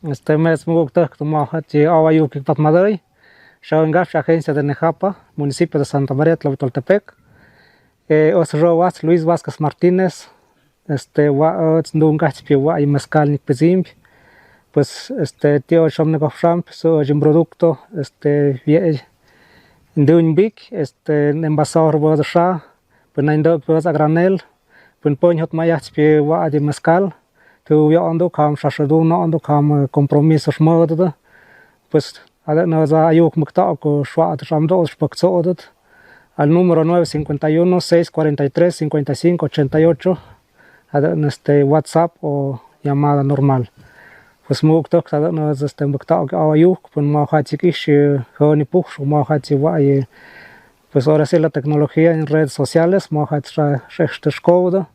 mes mugukta como hachi awayu que tatmadoi, Shawangash, agencia de Nejapa, municipio de Santa María Tlahuitoltepec. Osrowas Luis Vázquez Martínez, Ndungach Piwa y Mezcal Nikpezim, pues tío Shomnegofram, so un producto, Ndunbik, envasador Bodasha, pues Nindok was a granel, pues Ponhot Mayach Piwa de Mezcal, tu Yondo Kam Shashaduno, Ondo Kam compromisos modo, pues a ver, nos ayuk muktaco Schwat Ramdos Paxodet al número 951-643-5588 en WhatsApp o llamada normal. Pues muktok nos muktaco ayuk, pues mojachikish honi push mojachi wai, pues ahora sí la tecnología en redes sociales mojach rechtescode,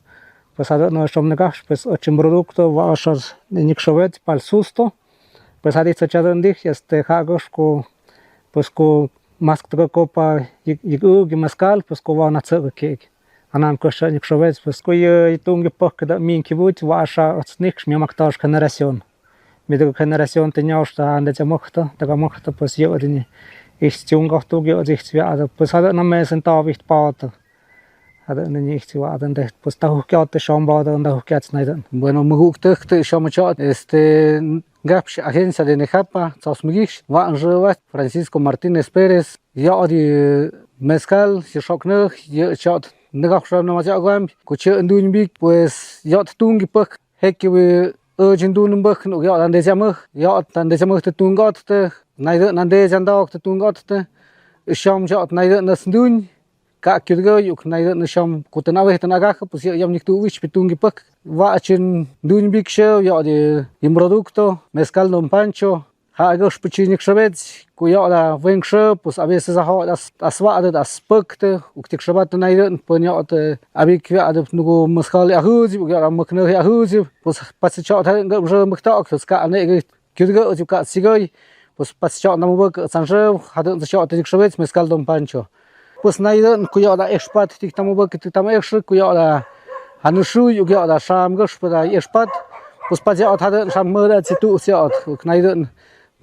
pues a ver nos somnegash pues ochim producto washas nikshowet pal susto. Pues ha dicho Chadondich, Hagos, pues con más que copa y mezcal, pues con una ceba cake. Anam cosa ni xovets, pues cuyo tungi poco da min kibuch, washa otsnix, mi maktash generación. Mi de generación tenía hasta ande jamokta, da gamokta, pues yo de ich jungo tu yo dich ja, pues hat na me sentado vicht paut. Hat na nicht zu aden, pues ta hukate shambada und da hukats naiden. Bueno, me gukte shamachat, Gaps, agencia de Nejapa, Tzosmigish, Wanjewat, Francisco Martínez Pérez, ya di mezcal, si shoknug, ya chat, negachram namajagam, kuche ndunbik, pues ya tungi puk, heki we urgent dunbuk, ya dan dezamuk, ya dan dezamuk te tungot te, naide nande jandok te tungot te, sham jat naide nasdun, ka kirgo yuk naide nasham kutenawe tenagaka, pues ya niktu wich pitungi puk. Vachin dunbik show ya de producto mezcal Don Pancho hagos pichinik shvets kuya la wen show pues a veces aswade das pukte uktik shvat naiden ponyot abik ad nugo mezcal ahuzi ya makno ahuzi pues pasichat ngam jo muktak ska ne kirgo ka sigoi pues pasichat namubak sanjo hadon shot tik shvets mezcal Don Pancho pues naiden kuya la expat tik tamubak tik tam extra kuya la Hanushu you get a sham gosh for the Ishpat, was Pazat had a sham murder to do shot, Knaiden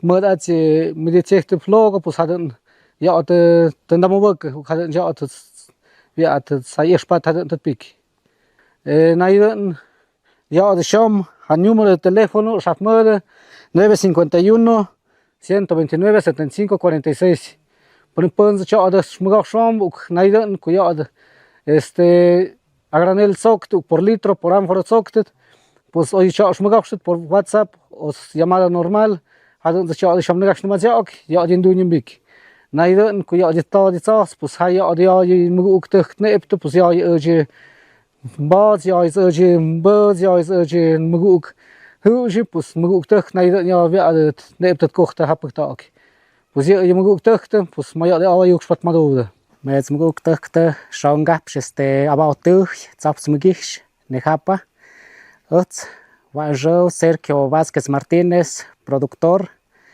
murder to meditate flog, was hadn't yacht the number work who hadn't yacht we at Sayishpat hadn't to pick. Naiden yacht the sham, a número de teléfono, shaf murder 951 129 75 46. Por the shot the smug sham, Naiden Kuyad a granel soctu por litro, por ánfora soctet, pues hoy ya shmugashit por WhatsApp o llamada normal, hadon the shot shamnagash namajak, ya din dunyimbik. Naiden ku ya dita ditas, pues haya ya muguktek nepto, pues ya urge baz, ya is urge birds, ya is urge muguk. Huji, pues muguktek naiden ya viadet neptet kochte happertag. Pues ya muguktek, pues maya de awa yukspat madode. Mes mugukte shongapsh about Tzapsmigish Nejapa Utz Wajo Sergio Vázquez Martínez, productor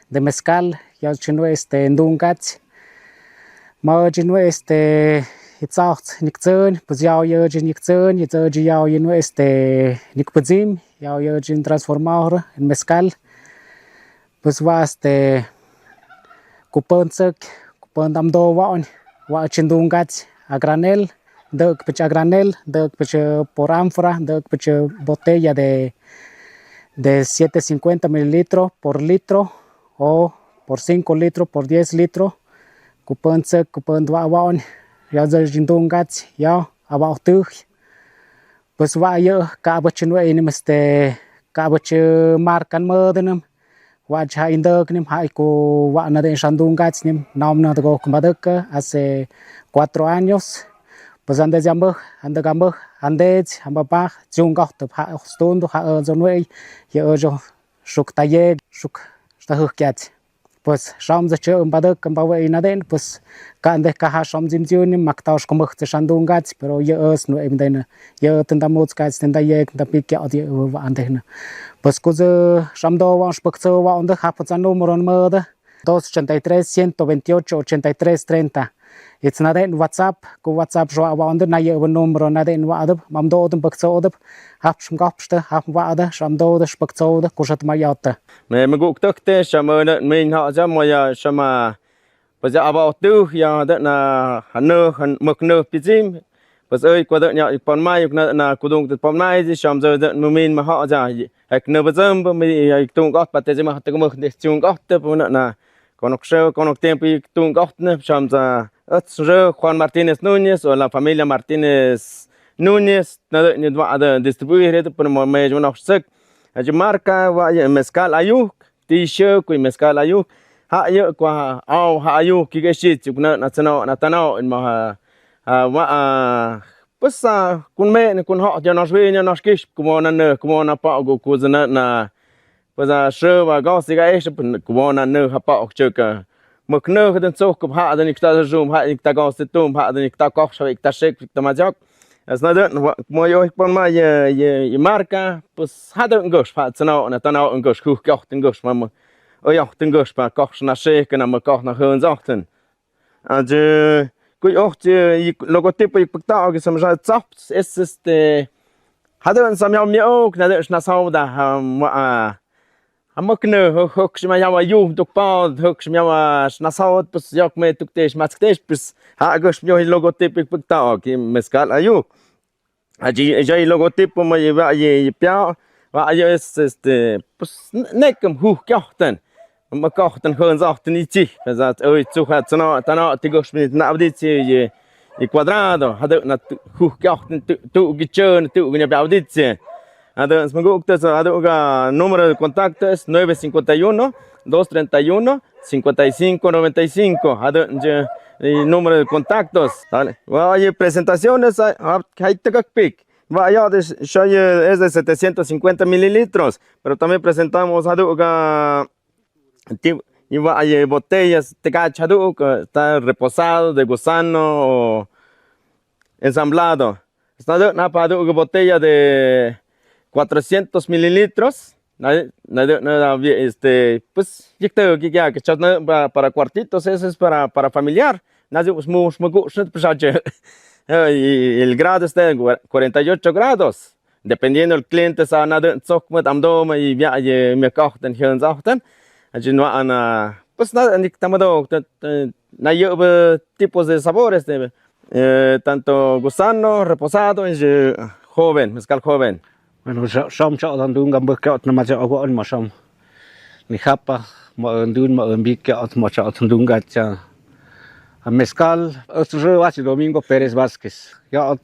de mezcal, ya chino Ndungach Mojino Itzaucht Nikzun, pues ya yojin Nikzun, yitoji ya yino Nikpuzim, ya yojin transformador en mezcal, pues va Kuponsek, Kupondamdo Waon. Wachindungach a granel, dog pitch a granel, dog pitch por ánfora, dog pitch botella de 750 mililitros por litro o por 5 litros por 10 litros. Kupon wawan, ya zindungach, ya about two. Pues vaya, cabachinwe in cabach marcan murdenum. Watch ha indognim haiku wana de shandungach nim naumna de go kumbadaka hace 4 años pues ande jambo ande gambo ande hambapa jungah to ha stund ha zonwei ye ojo shuk taye shuk stahukyat pues sham de chumbadak kambawe inaden pues kande kaha sham jimjuni maktaus kumuk shandungach pero ye os no emdena ye tendamos kach tendaye tapik ya odi andena pues cuzo shamdo wa spokzo wa onda hapatano moron murder 283 128 83 30 it's nada en WhatsApp ku WhatsApp jo awa under na ye numero nada en wa adab mam do dem bakso adab hab schmgapste hab wa ada sham do de bakso de kusat ma yata me maguk te shama na min ha ja moya shama bây giờ about tu ya đó là hanơ han mực nơ pizim bây giờ qua đó nhà pon mai na kudung từ pon mai thì sham giờ đó mình mà họ ra hay nơ bây giờ mình tung gót bắt thế mà tự mực để chung gót thế bọn là còn học sơ còn học tiền pi tung gót nữa sham giờ giờ Juan Martínez Núñez o la familia Martínez Núñez na như vậy là distribuir hết por một mấy chúng nó sức cái marca và mezcal ayuk t-shirt của mezcal ayuk hạ yêu qua ao hạ yêu khi cái shit chụp nợ na tano mà bớt sa con mẹ này con họ cho nó về cho nó kish como na pao của dân na bây giờ sơ và gót xí cái como na nợ hạ pao chơi cả mực nợ cái tên số của hạ thì ta zoom hạ ta gót xí tôm hạ thì ta cóc sao ta shake ta mà chọc nó đơn mọi người con mà ye marca pues hạ đơn ghost hạ na tano ghost khu ghost ghost mà ôi ọc từng gớt mà cọc na xe cái nào mà cọc na hơn giọt thân à chứ cuối ọc chứ logotyp ấy bức tạo cái sầm ra chắp este hạt đơn sầm nhau miêu cái này na sau đã mà mất nợ hốc mà nhau yêu tục bao hốc nhau na sau bớt giọt mẹ tục tết mà tết bớt hạ gớt nhau logotyp ấy bức tạo cái mezcal ayu à chỉ cái logotyp mà vậy béo và este bớt nét cầm hu kéo thân mà có tên hơn rõ tên ý chí bây giờ ơi chú hạt cho nó thì có mình nào đi chơi quadrado hạt được là khu kéo tự cái chơi tự cái nhà béo đi chơi hạt được mà cũng tới hạt được cái número de contacto es 951 231 5595 hạt được número de contactos và hay presentaciones hay tất pic và ya es de 750 mililitros pero también presentamos hạt được y hay botellas de cachadu está reposado de gusano o ensamblado está de una botella de 400 mililitros pues que para cuartitos ese es para familiar y el grado está de 48 grados dependiendo del cliente sa nada sok amdoma y me cochten hirn allí no ana pues nada ni tamado na yo tipos de sabores tanto gusano reposado y joven mezcal joven bueno som cho thằng đun gam bực kẹo mà cho vợ mà som ni khắp mà đun mà bị kẹo mà cho thằng đun gạt cha mezcal otro Domingo Pérez Vázquez ya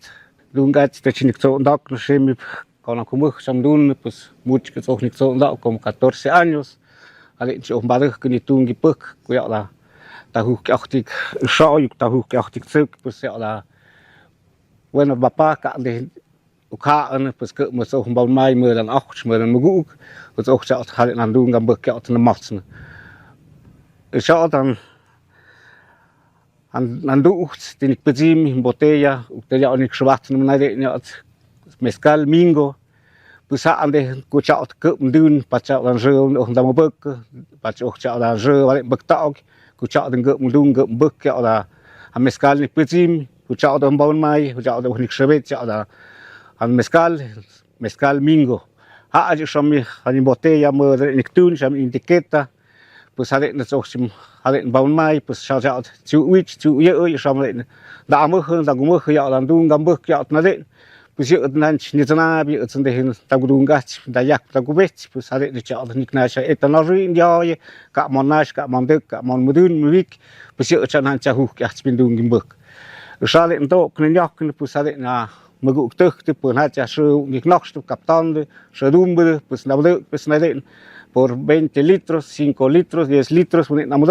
đun gạt te chinik so dak no shemi con como som đun pues mucho que so nik so dak como 14 años ale cho baru kini tungi pek kuya la tahu kachtik shoy tahu kachtik suk pues ya la bueno bapa ka de ukha an pues ke mo so bal mai mơ dan ach mơ dan mugu pues och cha hal nan dung gam bek ya tan mats cha dan an du tin pezim botella botella onik schwarz na de mezcal mingo pues ande cô chọn cụm đun và chọn là rêu ông ta một bước và chọn là rêu và bậc tạo cô chọn từng cụm đun cụm bước kẹo là mezcal này pezim cô chọn đồng bao mai cô chọn đồng hình sơ chọn là mezcal mingo hạ chứ xong anh botella mơ để nick tun xong etiqueta pues hale nó cho xong hale bao mai pues chọn chữ uy chữ ơi xong lại đã mơ hơn rằng cũng mơ khơi làm đun gam bước kẹo nó đấy pues yo nan nizana bi utsende hin tagudunga da yak tagubet pues hale de cha nik na cha etanori yo ka monash ka mondek ka mon mudun muvik pues yo cha nan cha hu ka spindung gimbuk usale ndo knyok pues hale na magu tuk tu pun ha cha shu nik nok stu kaptan de shadum bu pues na bu pues na de por 20 litros 5 litros 10 litros pues na mo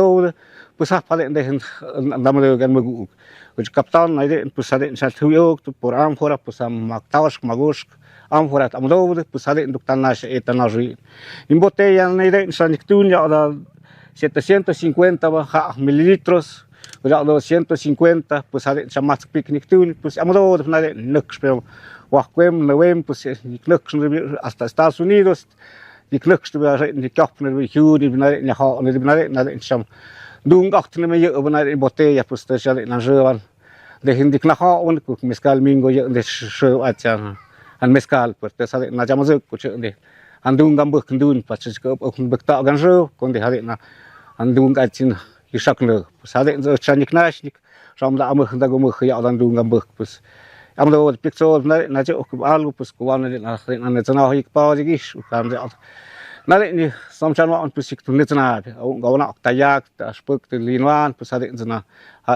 pues ha hale de ndamle gan magu which kaptan na de pues hale cha thuyo por amphora pues maktash magush amphora amdo pues hale nduktan na etanori en botella na de sanictun ya da 750 mililitros ya 250 pues hale chamas picnic tun pues amdo na de nux pero waquem novem pues nux hasta Estados Unidos die nux de ni kap na hu ni na ha na de cham dung góc thì mới dựa bên này botella pues tới cho nó rửa vào để hình được là họ vẫn cũng mezcal mingo dựa để rửa vào cho anh mezcal pues tới sao nó cho mà dựa của chuyện để anh dung gam bực dung và chỉ có ông bực tạo gan rửa còn để hay là anh dung cái chuyện cái sắc nữa sao để giờ cho nhích này trong đã mực ta có mực khía anh dung gam bực pues am đâu pixel này nó cho cũng alu pues của anh là anh cho nó hik bao gì làm gì nó lại xong cho nó pues cũng như thế nào ông có nó tay yak spuk từ liên quan pues sao để cho nó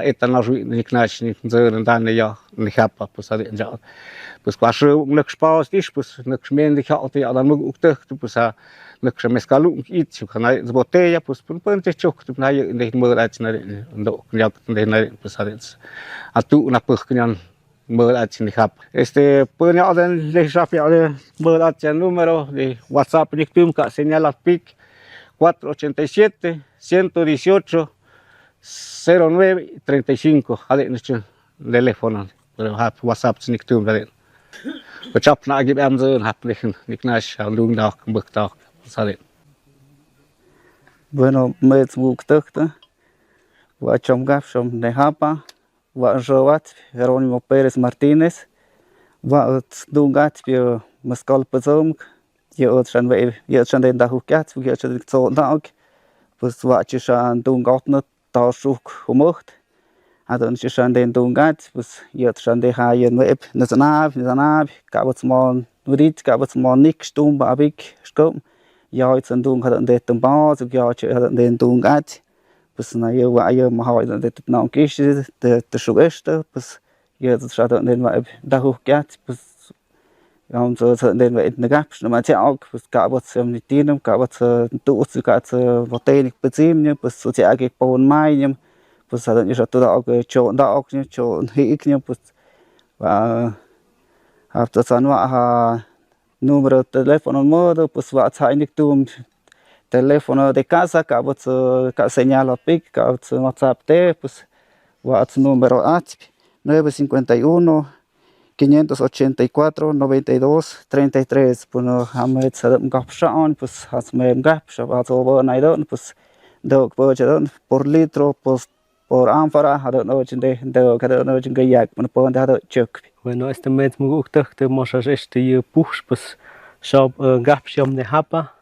etan nó rụi nhích này giờ nó đang này nó khap pues sao để cho pues quá sớm nước spa tí pues nước men đi họ thì anh muốn uống tức pues sao nước mezcal uống ít chứ cái này botella pues pun chỉ chục thì này để mơ lại này độ nhập để này pues sao để tu na puk cái mơ lại trên khắp pun nhỏ đến để sắp nhỏ để mơ lại trên número de WhatsApp đi tìm cả señal a pic 487 118 0935 hay là trên teléfono rồi hấp WhatsApp trên tìm ra và chấp nãy cái em giờ hấp lịch này sao luôn đọc bực đọc sao đấy bueno me zvuk tức đó và trong gap trong đại học và Joat Jerónimo Pérez Martínez và dungat về mezcal pazom giờ chân đến đại học cát giờ chân số đạo và chỉ sang dungat nó tao suk humot adon chỉ sang đến dungat giờ chân đến hai yên web nazanav cả một món nurit cả một món nick stum babik skom giờ chân dung hadon đến tum bao giờ chỉ hadon đến dungat pues na yo va yo ma hoy de no kish de sugesta pues yo de shado den va da hu kat pues gam so den va in gap no ma chao pues ka bot sem ni tinum ka bot tu su ka votenik pezim ne pues so ja ge pon mai ne pues sa den yo to da ge cho da ok ne cho hi ik ne pues va hafta sanwa ha número de teléfono modo pues va tsai nik tum teléfono de casa, cabo ka señal a pic, cabo WhatsApp te, pues WhatsApp número 951 584 92 33, pues no hamet sadam gap shaon, pues has mem gap, shabat over naidon, pues dog budget por litro, pues por ánfora, I don't know chinde, dog I don't know chinga yak, pues pon da chuk. Bueno, este mes me gusta que mosas push, pues shop gap shom de hapa.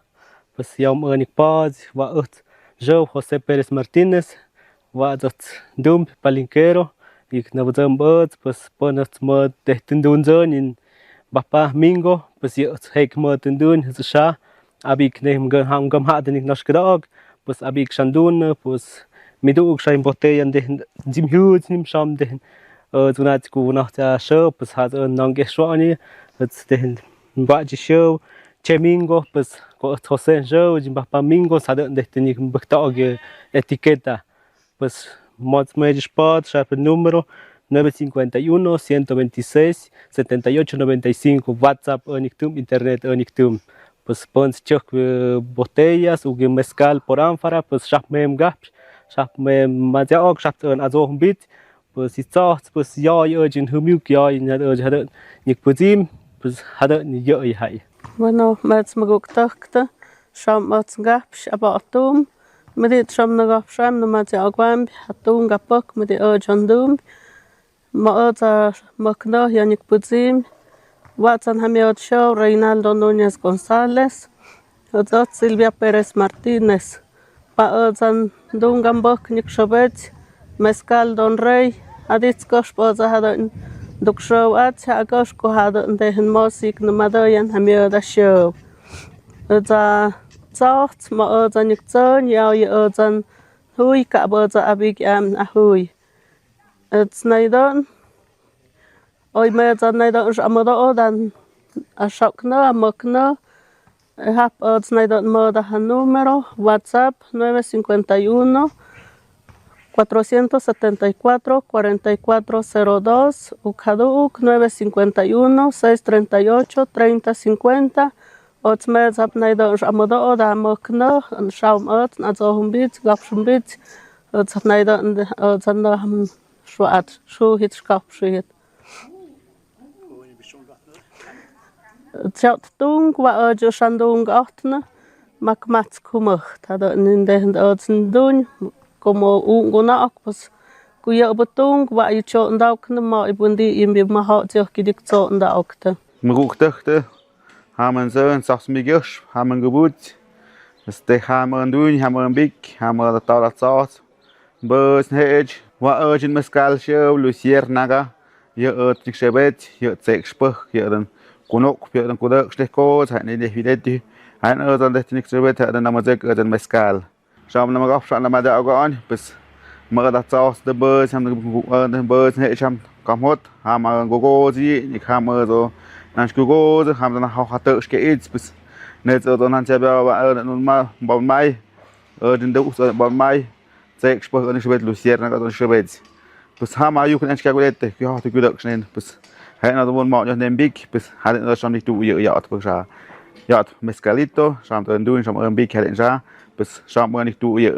Pues yom unik paz va yo José Pérez Martínez va dum palinquero y nabudam birds pues ponet mod de tindunzon in bapa mingo pues yo hek mod tindun sha abik nem gam haden ik nasgrog pues abik shandun pues midu shaim botella de jim huge nim sham de tunat ku nach ta show pues hat nang geschwani de baji show Chemingo, pues José Joe, Jimbapa Mingo, sabe de tener un bactog etiqueta, pues mods medio spot, sharp número 951 126 78 95, WhatsApp Onictum, Internet Onictum, pues pons choc botellas, uge mezcal por ánfara, pues sharp mem gap, sharp mem majaog, sharp azog bit, pues it's pues ya urgent humuk ya in urgent nik pozim, pues hada ni yo hai. Bueno, met maguktakta, sham at gaps abatum, medit sham nagapsham no mat agwam, hatung gapok med urgendum, maata makno yanik puzim, Watson Hamiot Show, Reinaldo Núñez González, Odzot Silvia Pérez Martínez, Paodzan Dungambok Nikshobet, Mezcal Don Rey, Aditskosh Boza Hadon. Duk show at hagosh ko hadon dehen musik no madoyan hamio da show. Za zacht ma odzan nikzon yao ye odzan hui ka boza abig ahui. It's naidon. Oi me odzan naidon shamodo odan a shokno a mokno. Hap odz naidon moda han número WhatsApp 951 474 4402, Ukaduk 951 638 3050, Otsmez Apnaido Shamodo Oda Mokno, and Shaum Ot, Nazohumbit, Gapshumbit, Otsnaido and Otzandaham Schwat, Shu hit Skapshit. Tjatung wa Joshandung Otna, Makmats Kumach, Tado in the Otzen Dun. como un gunok pues kuya betung wa yu cho ndauk na ma ibundi imbi ma ha jo kidik cho ndauk ta Magugtugte haben Söhne, sag's mir gehst, haben Geburt. Haben Dün, haben Big, haben der Talat, Bus Hedge, war urgent Mescal Show, Lucier Naga, ihr nicht Schebet, ihr Zeig Spach, ihr den Kunok, ihr den Kudak, Stechkos, hat nicht evident, ein Ursan, der nicht Schebet, hat dann Mazek, den Mescal. Schauen wir mal auf, schauen wir mal der Auge an, bis wir das aus der Bus, haben den Bus Hedge, haben Hot, haben Gogosi, ich habe so. Nanti Google, haben dann auch hat es geht bis nicht so dann haben wir nun mal bauen Mai den der bauen Mai zeig Sport und ich will Lucier na dann schweiz bis haben wir auch nicht kalkuliert ja du gut schnell bis hat noch wohl mal den Big bis hat das schon nicht du ja ja Mescalito schauen wir dann schon Big hat ja bis schauen wir nicht du ja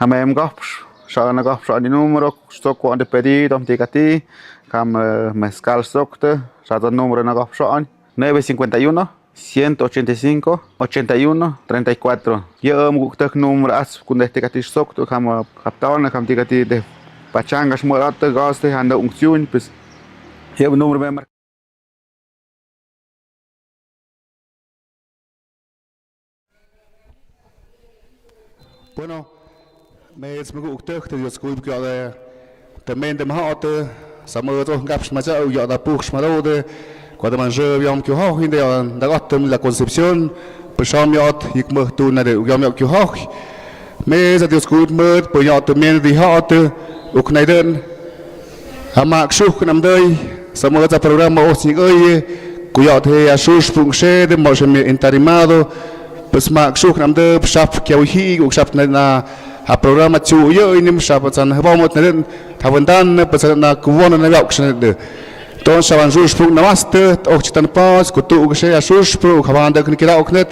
haben wir im Kopf schauen wir auf die Nummer so quando pedi dom tigati cam mezcal socte el número en la opción 951 185 81 34 yo me gusta el número as con este catish socto cam captón cam tigati de pachangas morate gaste anda unción pues yo el número me Bueno, me gusta que Dios cuide que también de más Samuel to gaps ma chao yo da push ma rode cuando man je yom kyo ho hinde da gotem la concepción pues shom yot ik mo tu na de yom kyo ho me za Dios cuide mo po yot también di hot u knai den ama kshu nam dei Samuel za programa o sing oi ku yot he asus funche de mo me entarimado pues ma kshu nam de shap kyo hi u shap na a programa chu yo inim shap chan ha mo na Tavandan pasana kuwona na auction de ton savan sus pu namaste ochitan pas kutu gse asus pu khavanda knikira oknet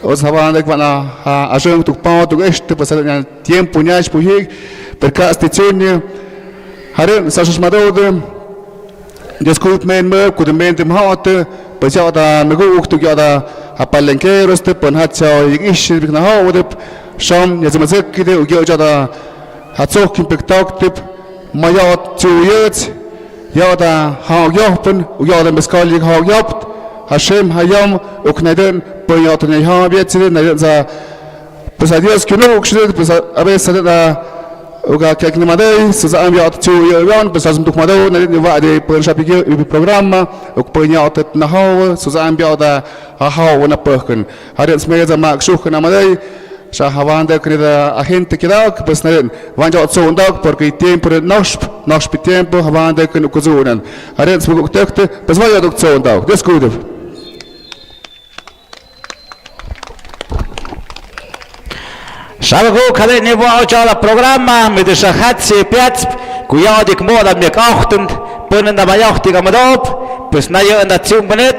os havanda kwana a jeng tu pa tu este pasana tiempo nyas pu hig per castizione haren sasus madode discut men me ku de men dem hate pasja da megu tu da a palenqueros te pon hat chao ish na hode sham yazmazek kide u gyo da hatzok impactok tip Mayat Chuyet, Yada Hagyapen, Yada Mescali Hagyapt, Hashem Hayam, Ukneden, Poyat and Habiet, Neza Pesadias Kuno, Abesa Uga Kakimade, Suzam Yat Chuyan, Pesasum Tukmado, Nevade, Pershapi Programma, Ukpoyat Nahaw, Suzam Yada, Ahaw, and a Perkin. Hadn't made a Mark Shuk and Amade. Havanda querida agente que dá que pensarem van já só andar porque tempo nós tempo havanda que no cozunan a gente se conecta mas vai já só andar descuida Шалгу кале не воочала программа mit der Schachatze Platz kuyadik moda mir achten ponen da bayachtiga modop pues na yo anda chumbenet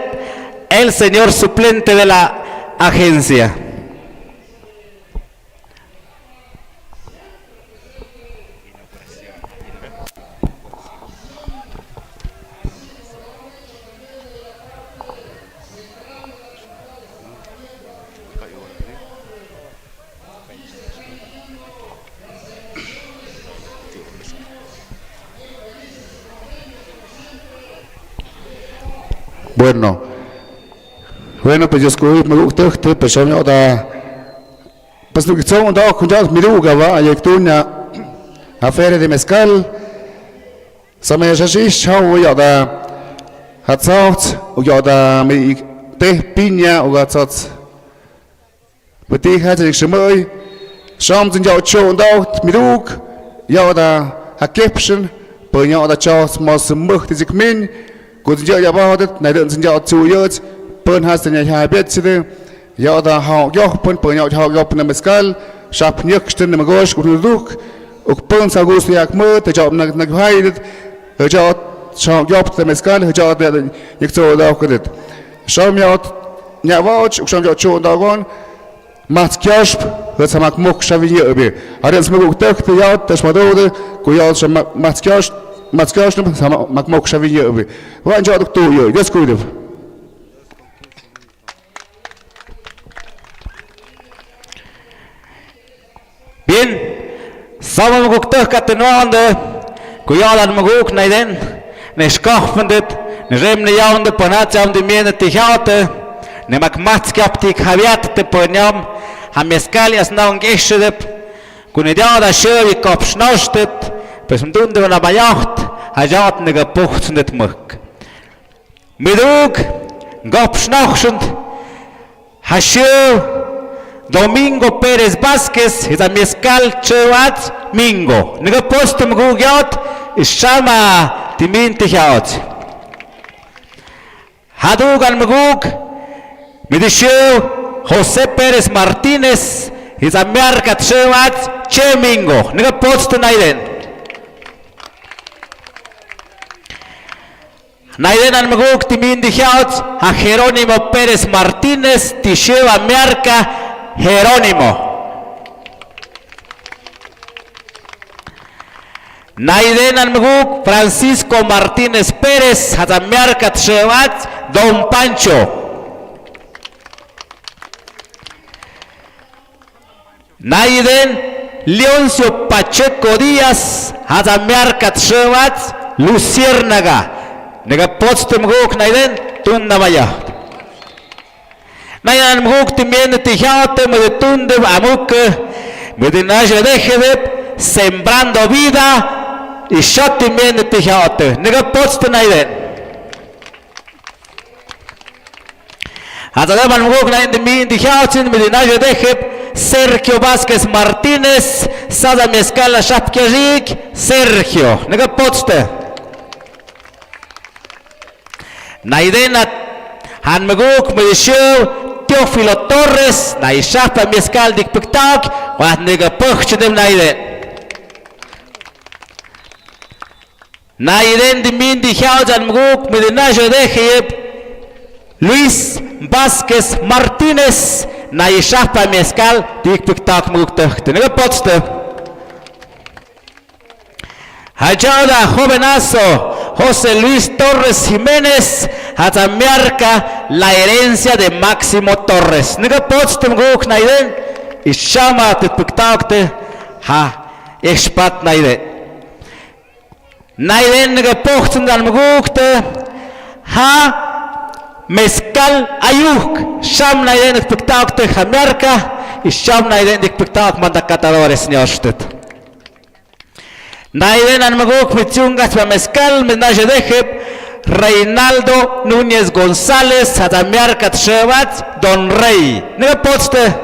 el señor suplente de la agencia. Bueno, pues yo escuché, me gusta este, pues yo da, pues lo que son da con ya mi ruga va, hay que una feria de mezcal, se me hace así, chao, yo da, hatzat, o yo da mi te piña, o hatzat, pues te hace de shemoi, sham zin yo chao da mi rug, yo da a caption, pues yo da chao mas mach de zikmin, gut yo ya ba det, na den zin yo chu yo Pun has in a bit to the Yada how Yopun, pun out how Yopun and Mescal, sharp Nixton and Magosh, go to look, Ukpun Sagus Yakmo, the job not hide, her job, Shop Yop the Mescal, her job that Yixo Located. Show me out Nyavach, Usham Cho Dagon, Mats Kiosk, her Samak Mok Shavi. I didn't smoke Turk the yacht, the Smadode, Kuyal Mats Kiosk, Samak Mok Shavi. One job to you, just good. Bien, Sama maguk teh katenuande, kuyalan maguk naiden, ne skafendet, ne remne jaunde panatjam de miene tihaute, ne makmatskaptik haviat te ponyam, hameskali as naung eshdep, kunediada shövi kopsnostet, pues mdunde na bajacht, hajat ne gepuchtsendet muk. Midug, gopsnochsend, hashö, Domingo Pérez Vázquez, is a mezcal chewat mingo. Nega postum gugyot, is shama timinti hyot. Hadugan magug, midishu José Pérez Martínez, is a merkat chewat che mingo. Nega postum naiden. Naiden an magug timinti hyot, a Jerónimo Pérez Martínez, tishewa merka Jerónimo. Naiden al Muguk Francisco Martínez Pérez Hazamiarkat Shewat Don Pancho. Naiden Leoncio Pacheco Díaz Hazamiarkat Shewat Luciérnaga. Nega Potstum Muguk Naiden Tundamaya. Nayan muguk timiende tijate me detunde amuke me de naje dejebe sembrando vida y shot timiende tijate nega post naiden hasta man muguk naiden timiende tijate me de naje dejebe Sergio Vázquez Martínez sada mezcala shapkerik Sergio nega post naiden han muguk me de show Teófilo Torres, na ishapa mezcal dik piktak, wat nega puchtedem naiden. Naiden di mindi hiaujan mguk midinajo dejeb Luis Vázquez Martínez, na ishapa mezcal dik piktak mguk tuchte. Nega potste. Hajada jovenazo José Luis Torres Jiménez Hazamiarca la herencia de Máximo Torres. Nega potstum guk naiden ishama tepiktakte ha expat naiden. Naiden nega potstum dan gukte ha mezcal ayuk sham naiden tepiktakte Jamiarca isham naiden tepiktak mandacatadores nyoshtet. Naiden an maguk mitzungas pa mezcal mendaje dejeb Reinaldo Núñez González Hazamiarkat Shevat Don Rey. Nega potste.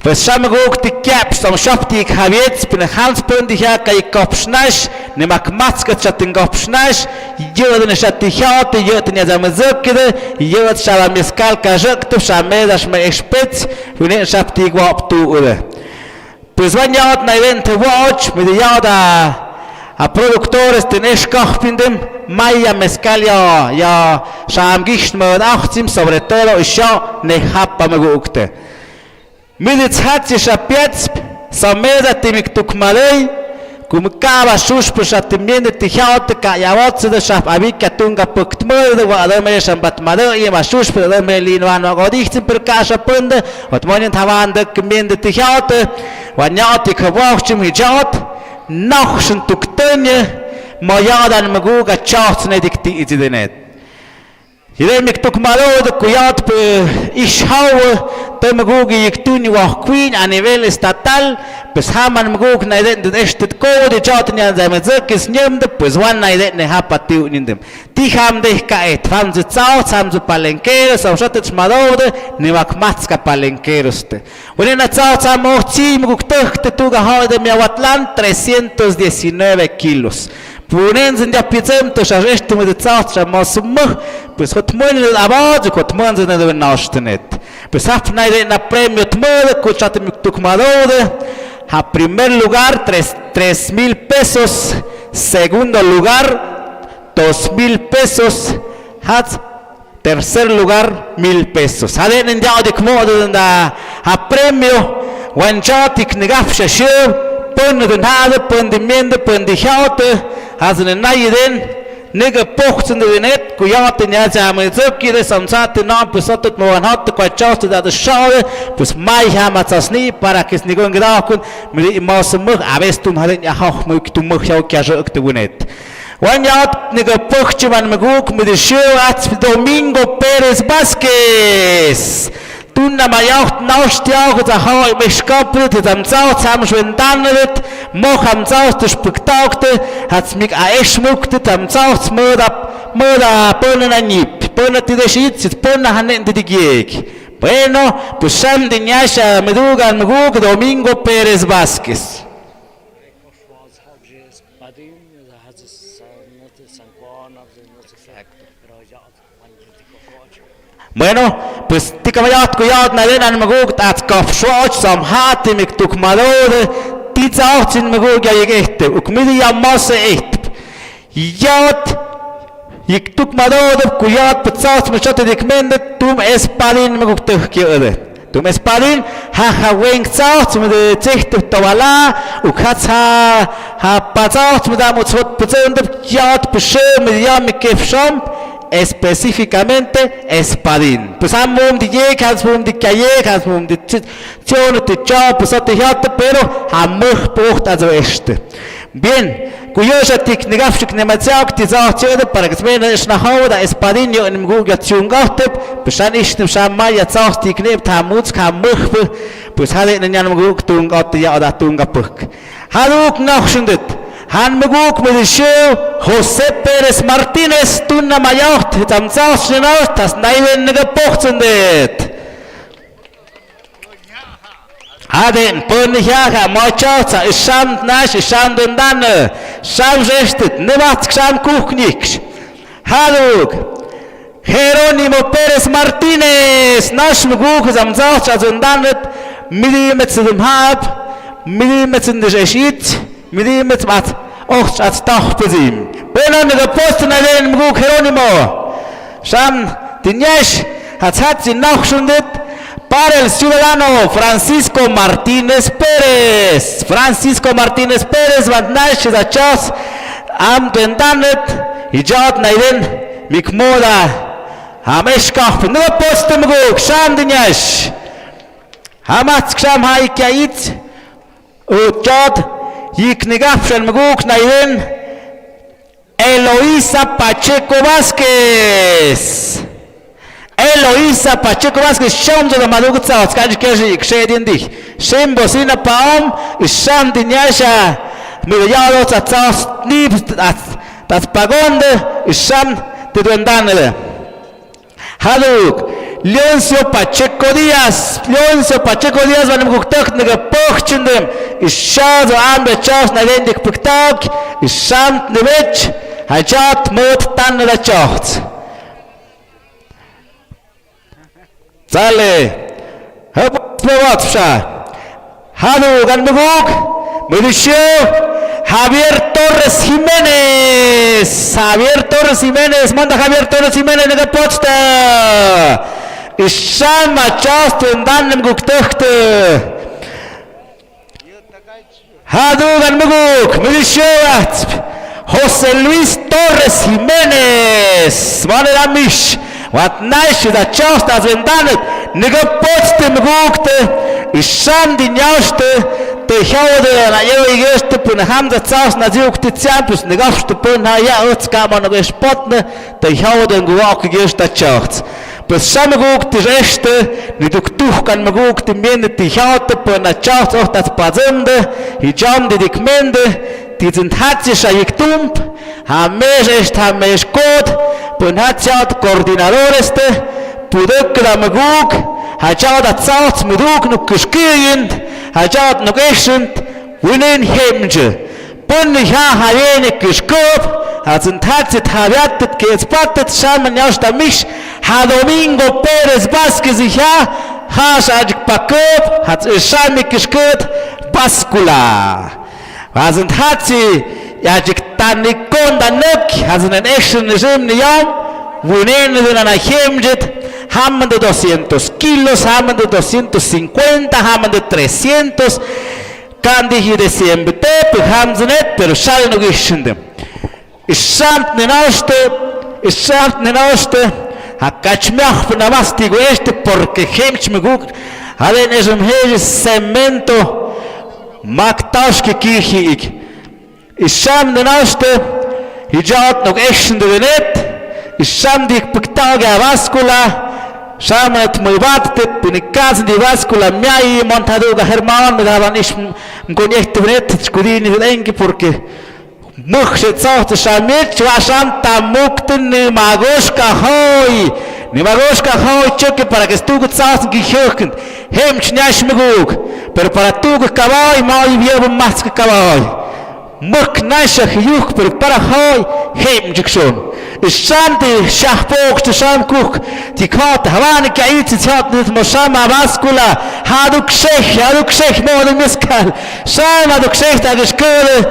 Pues shamaguk ti caps om shopti Javiets pin Hanspun di ha kai kopsnash ne makmatskat chatin kopsnash yodne shati hate yodne zamazukide yod shava mezcal kajak tu shamedash me expets unen shapti gwap tu ule. Pues van yaot na event watch me de yada a productores tenesh kahpindem maya mezcal ya sham gisht mod achtim sobre todo isha ne hapa magukte midits hatsi shapiets sameda timik tukmalei kum kaba shush pushatimiende tihaot ka yawot de shap abika tunga puktmode wa adame shambat made y ma shush de me linwan godicht per kasha punde wat monin tavan de kmiende tihaot wa nyati kwachim hijat nachshn tuktenye mayadan maguga chatsne dikti izidenet Hiremik tukmalode kuyat pe ishau te magugi yiktuni wa queen a nivel estatal pues haman magug na iden de estet code chatni an zame zekis nyemde pues wan na iden ne hapatiu nindem ti ham de ka et ham ze tsau sam ze palenkeros au shatet malode ne makmatska palenkeroste unena tsau tsam ochim magug te tuga haude mi Aguatlán 319 kilos Punen ya pizzem to shashtu me de tsat shamasum pues hot mon el abad hot mon de de nashtet pues afna na premio tmode kuchat mi tukmadode a primer lugar 3,000 pesos segundo lugar 2,000 pesos hat tercer lugar 1,000 pesos aden ya de kmode da a premio wanchatik negafsha show pon de nada pon de mende pon de haute Hazne naiden nigga pochten de net kuyate nya jame zöki de samsate na pusotot mo hat kwa chaste da schale pues mai hamatsasni para que snigon grakun mi mosmuk avestum halen ya hoch muk tu muk ya kjak de net wan yat nigga pochtman maguk mit de shoat Domingo Pérez Vázquez tunna ma jacht naustjauch da ha im skapelt am zaut ham schon dannet moch am zaut de spektakte hat mig a schmukte am zaut moda pona na nip pona ti de shit pona hanen de giek bueno pues sam de nyasha medugan muguk Domingo Pérez Vázquez. Bueno, pues tikayat kuyat na den an magug at kaf shoch sam hat mit tuk malode die zacht in magug ja yegte uk mit ja masse echt yat ik tuk malode kuyat ptsat mit shot dik mendet tum espadin magug tuk kyode tum espadin ha weng zacht mit de zicht tawala uk hat ha ptsat mit da mutzot ptsend yat beshem mit ja mit kefsham específicamente espadín. Pues amum di yek, hasmum di kayek, hasmum di tzion, di chop, pues ati hiate, pero hamuch pocht also este. Bien, cuyosha tik negafshik nematziak, die sagt zöde, para que smena ish nachau, da espadín jo in im Gug ja tziungachteb, pues an ish nem sham mai, ja zagt die knebt, hamutz, hamuch, pues hade in janam Gug tungatte, ja da tungapuk. Haluk nachschundet. Han maguk mit de show José Pérez Martínez tunna majocht het am zaus schnaut das neiwen gepochtsendet Aden ponjaga mochotsa isham nash isham dan sham restet nevat sham kuchnik Haluk Jerónimo Pérez Martínez nash maguk am zaus azundanet mit zum hab mit de shit mit wat och at tach bezim benen de posten alen mug Jerónimo sham tinyesh hat sie noch schon dit para el ciudadano Francisco Martínez Pérez wat nash da chas am dendanet ijat naiden mikmoda hameshkach no posten mug sham tinyesh hamat sham hay kait uchot Yik negafshan maguk naiden Eloisa Pacheco Vázquez sham de madug tsauts kaj keji kshedin dich shem bosina paum sham dinyasha mir yalo tsauts nib das pagonde sham de duendanele Haluk Leoncio Pacheco Díaz van maguktak nega pochtendem ishad am bechas nadendik puktak isham nevech hajat mot tan la chacht Zale hab bewat sha Halu gan maguk Mauricio Javier Torres Jiménez manda Javier Torres Jiménez nega pochta isham machas tundan maguktak Hadugan Muguk, Milishoat, José Luis Torres Jiménez, Manelamish, what nice is a chast as when done it, nigga post the Mugukte, Isham Dinyaste, the Howder, and I used to put a hand that sauce Nazuk to Champus, Nigaf to put Haya Utskam on a spotne, the Howder and walk against the chart. Pues sam maguk de rechte ni duk tuch kan maguk de mende die haute po na chacht och das pazende hi jam de dikmende die sind hat sich ayektump ha mes kot po na chat coordinadores te puduk da maguk ha chat da zaut maguk nu kuskiend ha chat nu geschent winen hemje pon ha hayene kuskop hat sind hat sit habiatet gespatet shaman yashta mich ha Domingo Pérez Vázquez ja hasaj pakop hat shamik geskut baskula was sind hat sie ja jiktanikon danek hasen en echten regime yam wunen in ana hemjet haben de 200 kilos haben de 250 haben de 300 kan die hier de 100 haben sie net pero schall no geschindem Ishamt nenoste, hakachmiach namastigo este porque hemch meguk, halen esum hejes cemento, maktashke kirchig. Isham nenoste, hijat nog eschen de venet, isham dik pektaga vascula, shamat muivatte, punikaz di vascula miai montaduga herman, me daban ish mkonjekte venet, skudini vedenki porque Mukhshet sohte shamit chwashanta mukten ni magoshka hoy choque para que estugu tsas gihoken hem chnash meguk pero para tu kawai mai viebo mas kawai muk nasha hyuk pero para hoy hem jikshon Ishante shahpok to shamkuk tikhat hawan kait tsat nit moshama vaskula haduk shech mod miskal shama duk shech tagishkole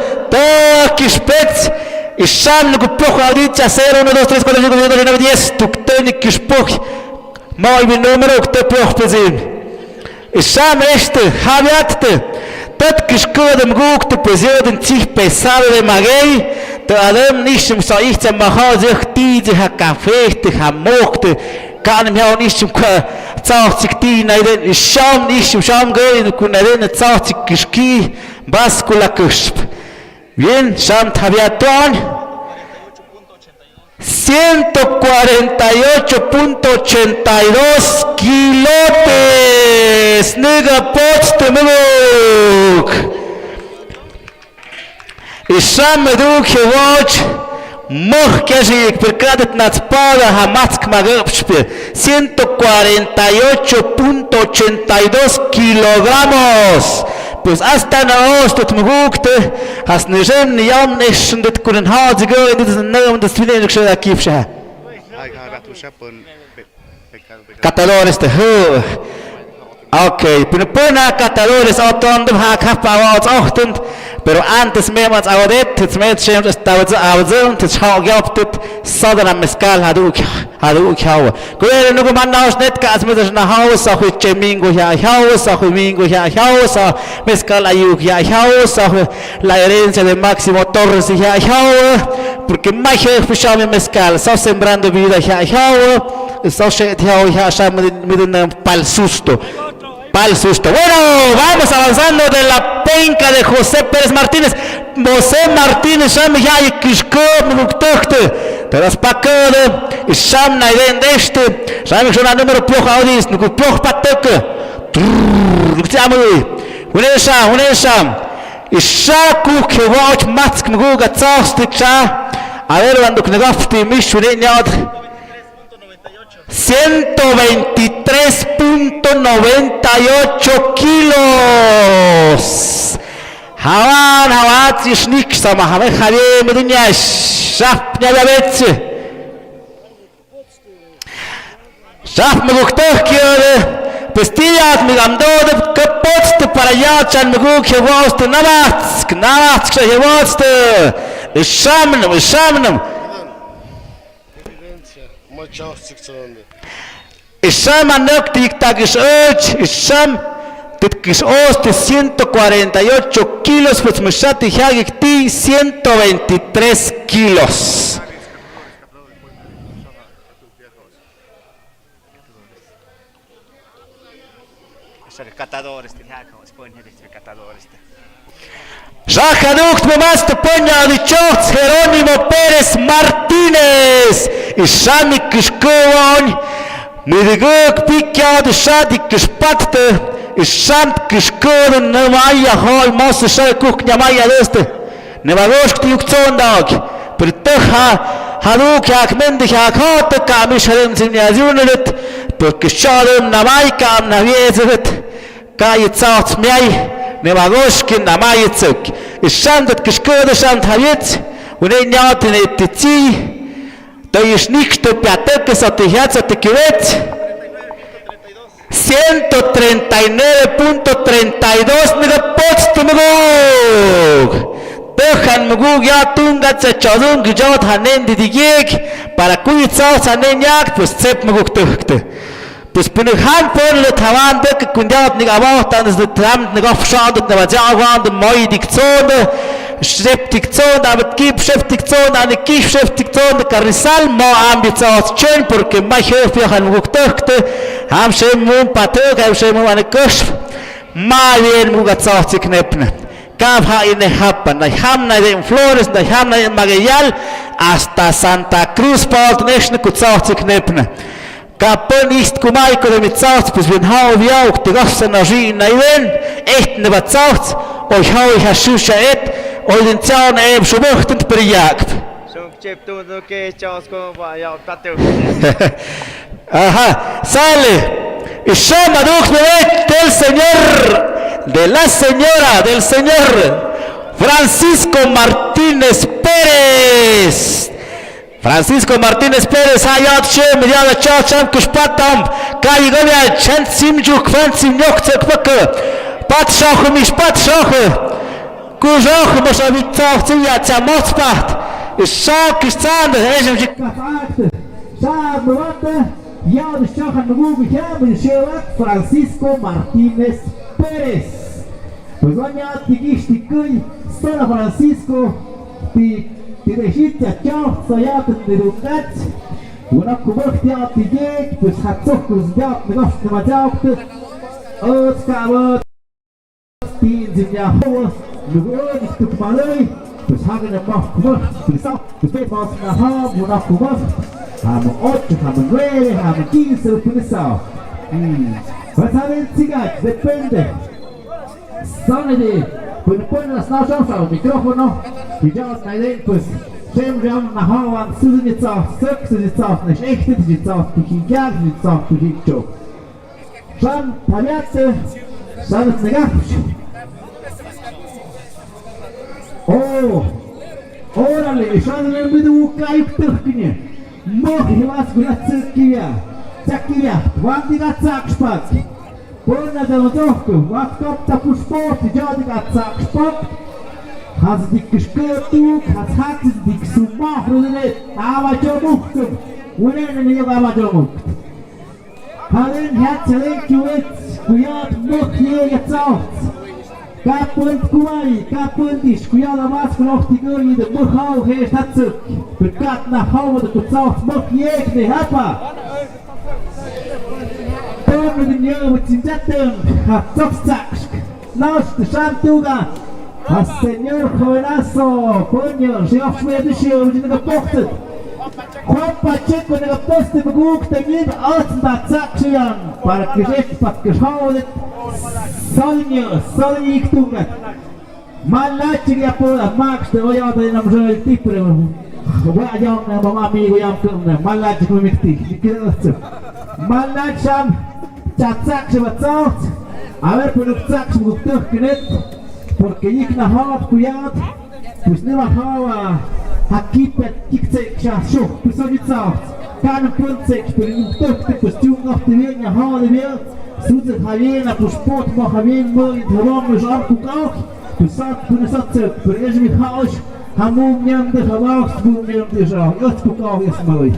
Kispets, Isham Nukupoch Auditia 0, 1, 2, 3, 4, 5, 6, 7, 8, 9, 10, Tukteni Kispok, Moibi número que te poch pezin. Isham este, Habiatte, Tat Kiskudem Guk, te pezioden Zich pesado de Magei, te Adem Nishim Saich, Mahazich, Tide, Hakafechte, Hamokte, Kanem Yao Nishim Zauchik Tina, Isham Nishim Sham Goin, Kunaden, Zauchik Kiski, Bascula Kusp. Bien, Sham Tabiaton 148.82 kilotes. Nigga poste muguk. Isham meduk watch. Moch kesik perkadet natspada hamatsk magupspil 148.82 kilogramos. Pues hasta na ostet mugukte has nejem ni yam nischen det kunen haze go in this name das twinen ksha kipsha catadores te ho okay puna catadores auton ha kapawat ochtend pero antes memas awadet het met shem stawt awzon te chau gaptet sadana meskal hadu khawa goere nugo mannaus net kas mit na haus auch chemingo ja haus auch mingo ja haus meskal ayuk ja haus la herencia de Máximo Torres ja haus porque mai fechame meskal so sembrando vida ja haus so shet ja sham mit un pal susto. Bueno, vamos avanzando de la penca de José Pérez Martínez. José Martínez, Sham Yai Kishkob, Muktochte, de las Pakode, y Sham Naiden Deste, Sham Shona número Pioch Audis, Nuku Pioch Pateke, Unesham, y Shaku Kewach Matsk Muga Tsastik Sha, a ver, cuando Knegafti Mishurenyad. 123.98 kilos. Hawan hawat yishnik sama hawe khale medunya shaf nyabetse. Shaf meguktoh kiore pestiyat migamdod kapotst para yachan meguk hewost navatsk hewost. Ishamnum Isham anok tiktakish Isham titkis oste 148 kilos, pues mushati hagik ti 123 kilos. Rajadukt mamaste poña dichots Jerónimo Pérez Martínez. Ishamik kishkoon. Midiguk pikja de shadik kishpatte. Ishamt kishkoon namaya hoy mos shakuk nyamaya deste. Nevagoshk tiuktsondag. Perteha haduk yakmendik yakhat kamisharem zimyazunet. Porque shalom namaika am naviezet. Kayitsats miai. Nevagoshkin namayetsuk. Ishamt kishkoon shamt havets. Unenyat netitsi. To jest nikt to piatekę za tysiące tykiewec 139.32 mega poczty mguk Tehan mguk ya tunga ce chodung gjot hanen didigik para kuj cał hanen jak pues cep mguk tehte pues pinhan pon le tavan de kundiat nig abahtan z tram nig afshad de wajagwan de moi dikzone septic zone, abtkip septic zone, anikip septic zone, Carrizal, mo ambitsaos chen, porque mai jefe han mugukte, ham shemu patok, ham shemu anikush, mai bien mugatsaos knepne. Kab ha in Hapan, na ham na in Flores, na ham na in Magallal, hasta Santa Cruz, Port Nation, kutsaos knepne. Kapön ist kumaiko de mitsaus, pues wenn hau viau, te gasta na ri na iwen, echt ne batsaus, oi hau ich hashusha et, oi den zaun eem schumuchtend per jagd. Ajá, sale. Y llama del señor, de la señora, del señor Francisco Martínez Pérez. Francisco Martínez Pérez hayat shem yada chacham kushpatam kai gomya chant simju kwant simnyok tsekpak pat shakh mishpat shakh kuzakh masavit tsakhtsiya tsamotspat ishak istan hejim jikafat shabwat yad shakh nugu biham shewak Francisco Martínez Pérez Pozonya tigishtikui Sora Francisco Tirejitja chao sayat nirungat una kubaktia tijek pues hatzok uzgat negost nemajaukte otskavot tin zimya ho nugon istukmaloi pues hagen a mach kubak pisau pues mas na ha una kubak ham 8 ham 9 ham 15 pisau was haben zigat depende sonede Până la stau așa sau microfonul, widziałem najlepiej, pues szemriam na hałam syzynica, syzynica, nasz echte syzynica, tuchigiak, syzynica, tuchigcio. Szan pamiętacie, szan znegapisz. O, orale, szan nie będę ukaju tchnie. Mohi was gula cyrkiwia, czakiwia, wandiga cakszpak. Până de la doctor, wat kopta cu sport, jodiga tsak sport. Has dik skirtuk, has hats dik sumahrunet, ama jomuk. Unen ne ama jomuk. Halen hatselen kuet, kuyat mok ye tsauts. Kapund kuai, kapundish, kuyat amas noch die gurni de mukhau he hatsuk. Bekat na hau de tsauts mok ye ne hapa. Mit dem Jungen mit dem Zetten, hat Zopfzaksk, Nasch, der Schantuga, das Senor Jovenazo, Ponyo, sie auf Schwedische und sie gepochtet. Kompa Checo, der gepostet, beguckt, der Jid, außen da Zakschian, para Geschäft, pat geschaudet, Sonja ich tunget. Malachig ja pola, Max, der Oyada in am Joel Tipre, Wajam, Mama amigo, Jam Kumne, Malachig mit dich, die Kirche. Malacham, Tzatzak shebatzot, a ver por tzak shmuktuch knet, porque yik nahot kuyat, pues ne bajawa hakipet kiktzek shashuch, pues ojitzot, kan puntzek, pero muktuch te pues tiung noch te bien nahot de bien, suzet havien a pues pot mo havien mo in trom mo jam kukauch, pues sat pues satzek, pero ej mi haush, hamum nyam de havauch, bum nyam de jam, yot kukauch es moi.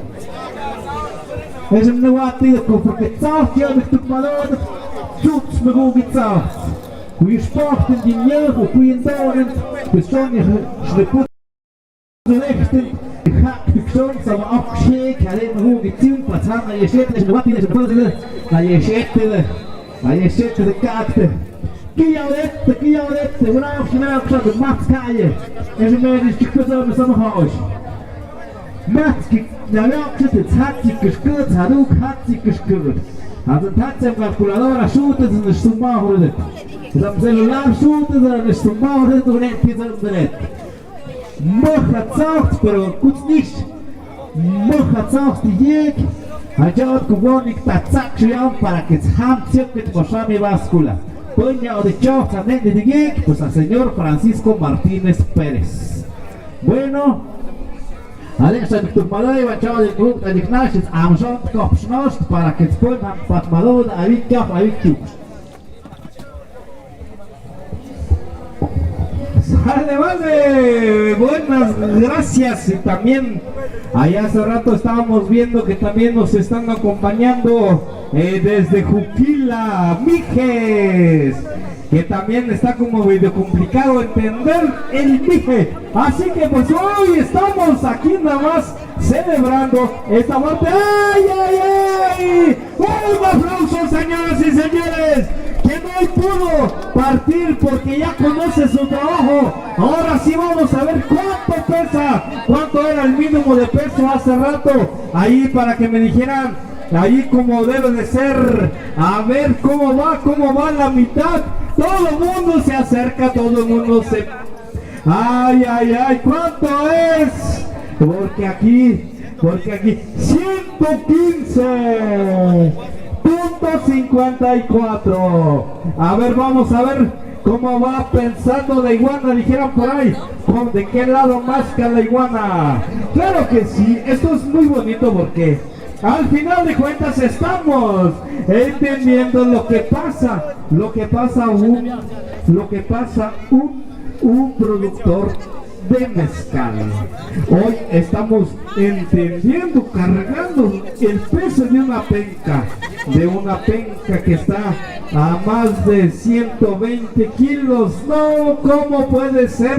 Ejim ne watiko, porque tzauch yabik tuk malod, Schutz beruhigt auch. Wie sport in die Nähe, wie in Dauern, bis schon ich schleput rechten, ich hab die Chance, aber abgeschickt, er hat mir gezogen, was haben wir geschickt, ich warte nicht Puzzle, na je schätte Karte. Kiaulette, und auch schnell gesagt, Mats Kaje, er ist mir nicht gesagt, was am Haus. Mats, na ja, jetzt hat sich gespürt, hat sich gespürt. Also tatsächlich calculadora shooter in stumahrudet. Zum celular shooter in stumahrudet und nicht pizzaret. Mocha zaucht, pero kurz nicht. Mocha zaucht die jeg. Ajot kubonik tatsak shiam para que ham circuit moshami vascula. Poña o de choch anende de jeg, pues al señor Francisco Martínez Pérez. Bueno, Alexa Tukmaloi va chao del grupo de Ignacio Amjon Kopsnost para que después han patmado a Victor a Victor. vale, buenas gracias. Y también allá hace rato estábamos viendo que también nos están acompañando desde Juquila, Mijes, que también está como medio complicado entender el Mije. Así que pues hoy estamos aquí nada más celebrando esta parte. ¡Ay, ay, ay! ¡Un aplauso, señoras y señores! Que no pudo partir porque ya conoce su trabajo. Ahora sí vamos a ver cuánto pesa, cuánto era el mínimo de peso hace rato. Ahí para que me dijeran, ahí como debe de ser. A ver cómo va la mitad. Todo el mundo se acerca, todo el mundo se... Ay, ay, ay, ¿cuánto es? Porque aquí 115.54. A ver, vamos a ver cómo va pensando la iguana, dijeron por ahí. ¿De qué lado más que la iguana? Claro que sí, esto es muy bonito porque al final de cuentas estamos entendiendo lo que pasa un productor de mezcal. Hoy estamos entendiendo, cargando el peso de una penca que está a más de 120 kilos. No, ¿cómo puede ser,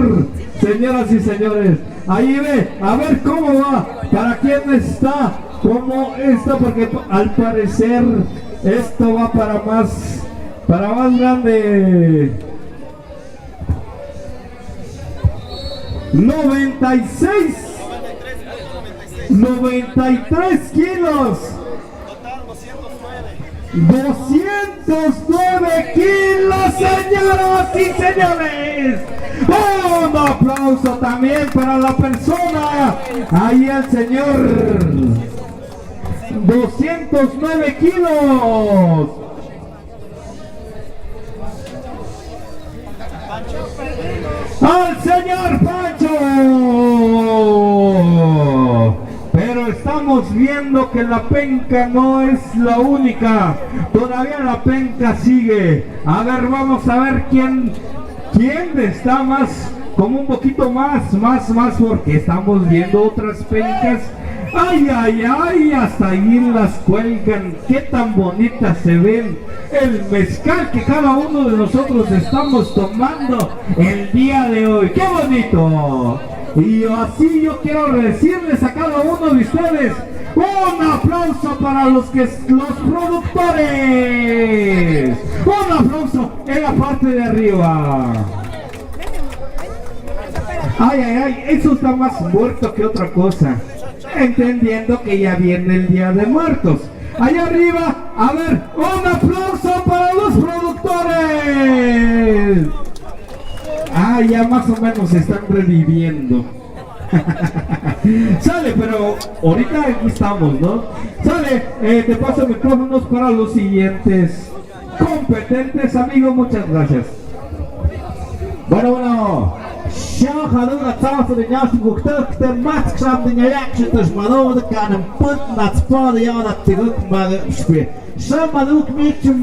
señoras y señores? Ahí ve, a ver cómo va, para quién está, cómo está, porque al parecer esto va para más grande. 93 kilos. 209 kilos, señoras y señores. Un aplauso también para la persona. Ahí el señor. 209 kilos. ¡Al señor Pancho! Pero estamos viendo que la penca no es la única. Todavía la penca sigue. A ver, vamos a ver quién está más, como un poquito más, porque estamos viendo otras pencas. Ay, ay, ay, hasta ahí las cuelgan. Qué tan bonitas se ven. El mezcal que cada uno de nosotros estamos tomando el día de hoy. ¡Qué bonito! Y así yo quiero decirles a cada uno de ustedes un aplauso para los productores. Un aplauso en la parte de arriba. Ay, ay, ay, eso está más muerto que otra cosa. Entendiendo que ya viene el Día de Muertos. Allá arriba, a ver, un aplauso para los productores. Ah, ya más o menos se están reviviendo. Sale, pero ahorita aquí estamos, ¿no? Sale, te paso micrófonos para los siguientes competentes, amigo, muchas gracias. Bueno. Shahaduna Tafel in Jasmuktuk, de Matscham in Reaction, dus Malone kan een punt naar het spade, ja, dat terug maar speel. Shamaduk met je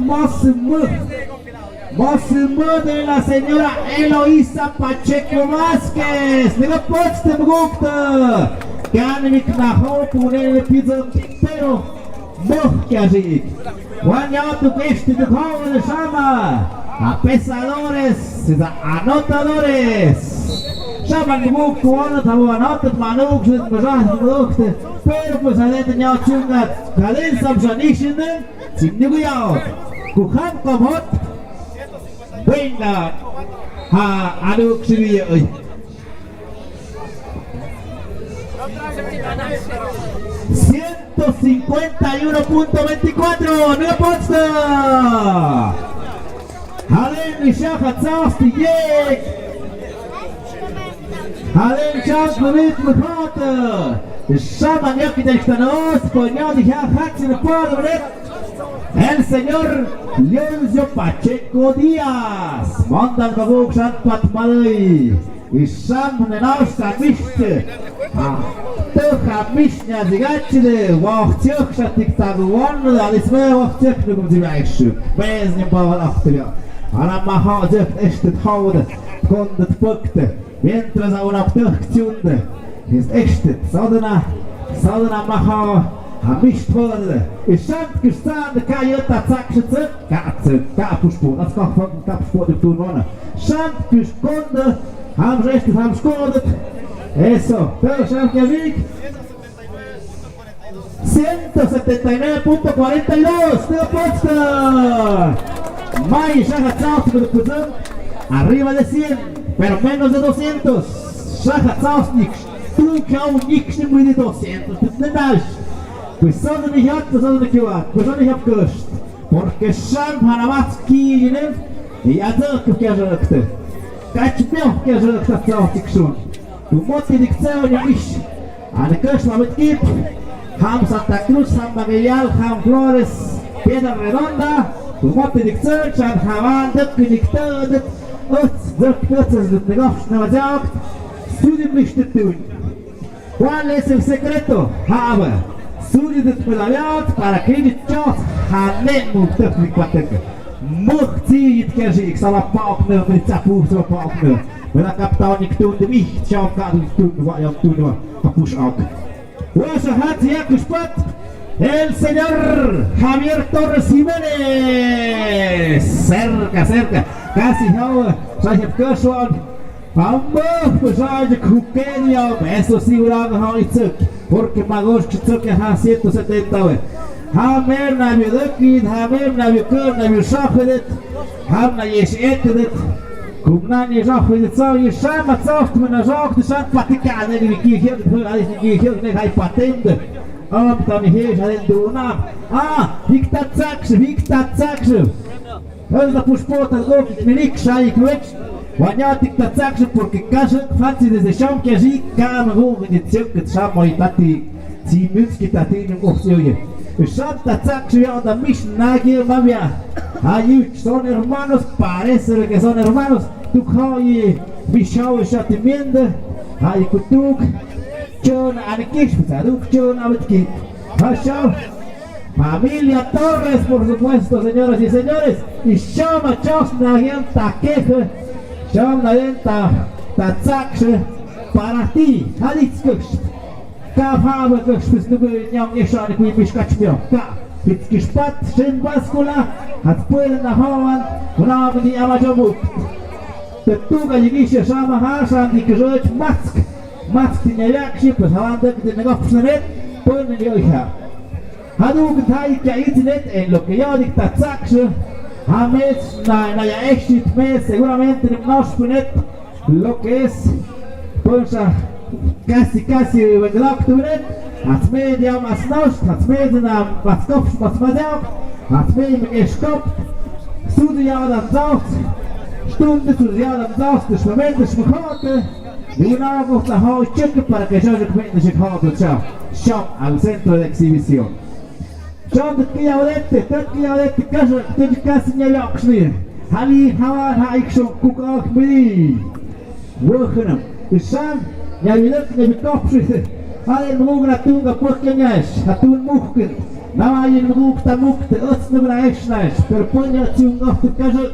Mosimud de la señora Eloisa Pacheco Vázquez. Nega poți mruktă. Canimic na hopu, nele pizza, pero mohchiajic. Guanyatu pește de hovu de shama. A pesadores, anotadores. Shaman gmuk kuona tabu anotat manuk shit mazah mrukte. Pero pues adete njau chungat. Kalen sam shanishinden, simnigu yao. Kuhan komot. Venga, anuk shivia oi. 151.24, nu poți. Halen Mishacha Tsasti Yek. Halen Chas Mavit Mkhata. Shaman Yakitanos, Ponyadi Hatsin Padre. El señor Leoncio Pacheco Díaz. Mandan Babuk Shat Patmalai. I sam Nenauska Mishte. Tocha Mishnia Zigachide. Wachtiok Shatik Taguan. Alisme Wachtiok Nugum Zivaishu. Bez Nimpavan Aftelia. Ana maha zegt echt het houden, kon het pakte. mientras a una acțiune ist echt Saudana maha a mischt worden. Ich stand gestanden, kann ich da Katze, pushpo, das kann von Kapsport im Turnona. Stand gesponnen, haben recht, haben scored. Eso, pero Stand Kavik 179.42, Teo Potsdam. Mai Shahat South con el Kuzan, arriba de 100, pero menos de 200. Shahat South tu kao niks niet meer de 200, dat is niet thuis. We zouden niet uit, we zouden niet uit, we zouden niet opgekust. Porque Sham Hanamatski jinem, ja dat ik gezegd. Kijk me ook gezegd dat zou ik zoen. Tu moet je niet zo niet mis. Aan de kust waar we het kip, Ham Santa Cruz, Ham Magallal, Ham Flores, Piedra Redonda. Tu moet je niet zo, Chan Havan, dat kun ik doen, dat is het negócio, nou wat Studium nicht tun. ¿Cuál es el secreto? Habe. Studium de pedaleat para que de chot hanen mutaf ni kwatek. Mochti it kajik sala paukner met tapus op paukner. Met kapitaal niet doen de mich, chau kan niet doen wat je doen kapush ook. Was hat ja gespat? El señor Javier Torres Jiménez. Cerca. Casi jau, saya heb geschoon. Vamos, pessoal de Cuqueño, eso segurado ha itzuk, porque magos que tzuk ha 170. Hamer na vidukid, hamer na vikur, na vishachedet, ham na yeshetedet, kumnani shachedet so yeshama tsoft na jok de shat patikane ni kihir, alles ni kihir ne hay patente. Tam hier halen duna. Victor Tsaksh. Es da pushpota lok minik shay kwetch. Wanyatik tatsaksh porque kashe fatsi desde sham que ji kam ru in zirke sham tati zi münski tati im ofsioje. Sham tatsaksh ya da mish nagi mamia. Ayu son hermanos, parece que son hermanos. Tu khoye bishau shatimiende. Ay kutuk chon anikish saduk chon avetki. Hashau Familia Torres, por supuesto, señoras y señores. Y Shama Chosna Yenta Keje. Shama Yenta Tatsakshe. Para ti, Halitzkush. Ka Faba Kush, Nubu Nyam Yeshani Kuibishkachmio. Ka Pitzkishpat, Shin Baskula, hat Pueden na Hawan, Ravni Amajamuk. Petuga Yigisha Shama Hashan, die Gezoit Matsk. Matsk in Yakshi, pues Hawandak, de Negopsnet, Pueden Yoiha. Haduk tai que internet en lo que yo dicta Tsakshe, Hametz na ya exit mes seguramente en Noshpunet lo que es pues casi vendrá at media mas nosh at media na paskop pasmadel at media eskop studia da zaut stunde studia da zaut des momentos mejor y una vez la hago cheque para que yo recuerde que hago chao shop al centro de exhibición. John de Kiaudette, casi nie jakszy. Hali, hawa, haikshon, kukak, mili. Wochenam. Isham, ja widok nie wykopszy. Ale mrug na tunga pokeniasz, a tun muchken. Nawajen mrug ta mukte, ocno braesznasz. Perponia ciungach, tu każe,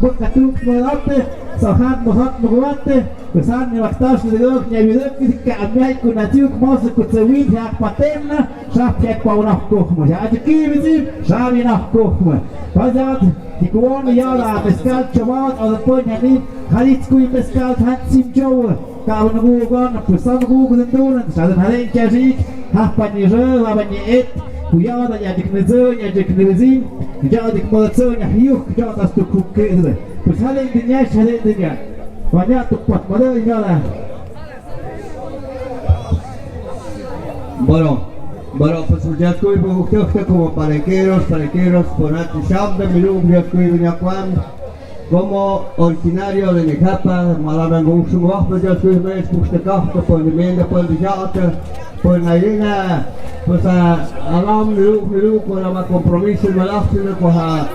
boka tung molaty, sohat mogłaty. Pesan nie waktasz, widok nie widok, kiedy amjajku na ciuk, może kucewit, jak patemna. Szaf jak pał na kuchmę, ja ci kiwicy, szawi na kuchmę. Pazat, die gewone jala pescal chawat, od ponia ni, Halitsko i pescal hansim jowe. Kaun gugon, pesan gugon donen, saden halen kazik, hapanie że, labanie et, kujada ja dik nedzeń, ja dik nedzin, ja dik molaceń, ja hiuch, ja tas tu kukeze. Pes halen dniaś, halen dnia. Pania tu pat model jala. Bueno, pues ya estoy como parequeros, por Antisham de Milum, ya estoy Viñacuán, como originario de Nejapa, Malaban Gusum, pues ya estoy mes, Puxtecafta, por el Mende, por el Villata, por la Irina, pues a Alam Milum, con la compromiso, el Malafino, pues a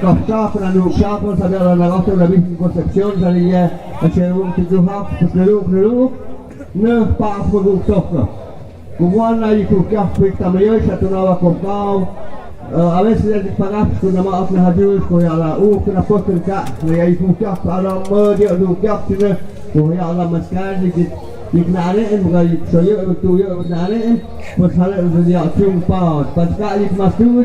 Captaf, la Nucap, pues a la Nagata, la Virgen Concepción, salía a Cherubim, Tijuhaf, pues Milum, no pa por Gustofna. Como anda y tu café también ya tu nava comprado a veces ya te pagas con la más de hadios con la con la puerta le hay un café a la media du café Pues ya la mezcal y nada en porque soy yo tú yo nada en pues hal ya chung pa pas ka ik mas tu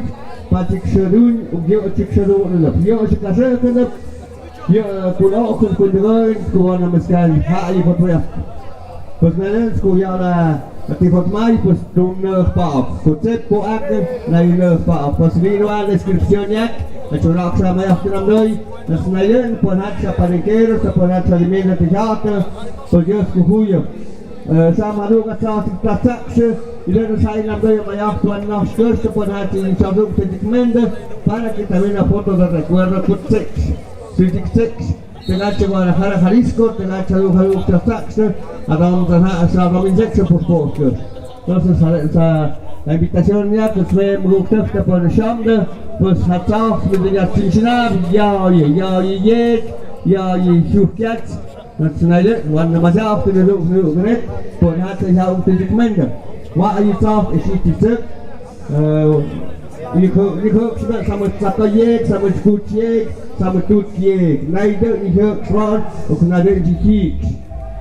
pas ik shadun yo ik shadun la yo ik ka shadun yo kulo kun doi ku na mezcal ha i pues pues nelen ku ya la thì Phật mai pues trung nơ pa ku set ku ak lai nơ pa pues vino a descripción yak la chora sa mai ak nam doi las nayen ponat sa panikero sa ponat sa limena tejata pues Dios ku huyo sama duga sa tiktatakse ile no sai nam doi mai ak tuan na skirst ponat in sa dug tejikmende para que también a foto de recuerdo ku sex Tenache Guadalajara, Jalisco, Tenache Lujaluc, Taxaxe, a Dominjexe por Poster. Entonces, la invitación ya que fue muy gustosa por el Chambre, pues a todos los de la Cincinnati, ya y Schukiat, Nationale, wann man ja auf den Luft, von hat sich auch den Gemeinde. War ich drauf, ich die Zirk, ich höre sama Zakajek, sama Skutjek, sama Tutjek. Naider ich höre schon, und naider ich kiek.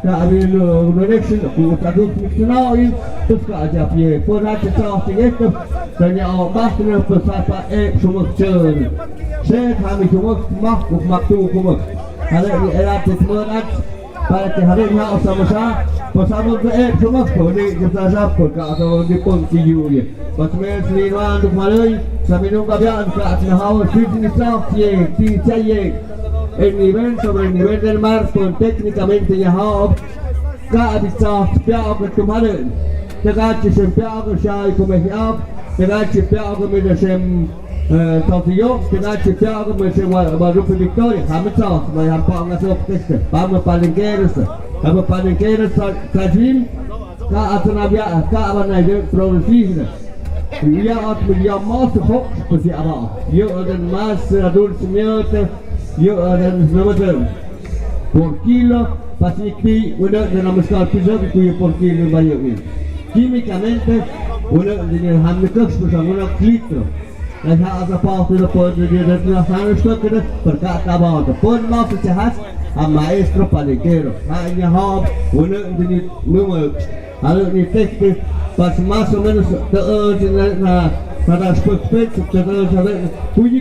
Da habe ich nur Connection, und da tut mich genau in, das kann ich ab hier. Vor hat es auch die Ecke, dann ja auch machen, was hat schon mal schön. Schön habe ich gemacht, und mach du gemacht. Hat jetzt Monat, para que habe ich ja auch sama sa, was haben wir schon mal gemacht, und das ab, also die Punkt die Julie. Was mir Sliwan du maloi, sa minung kabian ka at nahawa shooting itself ye, TCye. El nivel sobre el nivel del mar con técnicamente ya hab ka abitsa piao que tumalen. Te gachi sem piao que shai como hiab, te gachi piao que me sem Tokyo, te gachi piao que me sem Guadalupe Victoria. Hamitsa, mai hampa ngasop teste. Vamos palinqueros. Vamos palinqueros kajim ka atanabia ka abanai progresista. Ja, at met jouw master fox, dus ja, maar je een master adults meute, je een nummer por kilo, pasikti, una de la mezcal pizza que cuyo por kilo en Bayern. Químicamente, una de la hamburguesas pues una litro. La haza parte de poder de la sangre per cada bota. Por más que se hace a maestro paliquero. Hay hab una de número. Algo ni texto pas más o menos para spek te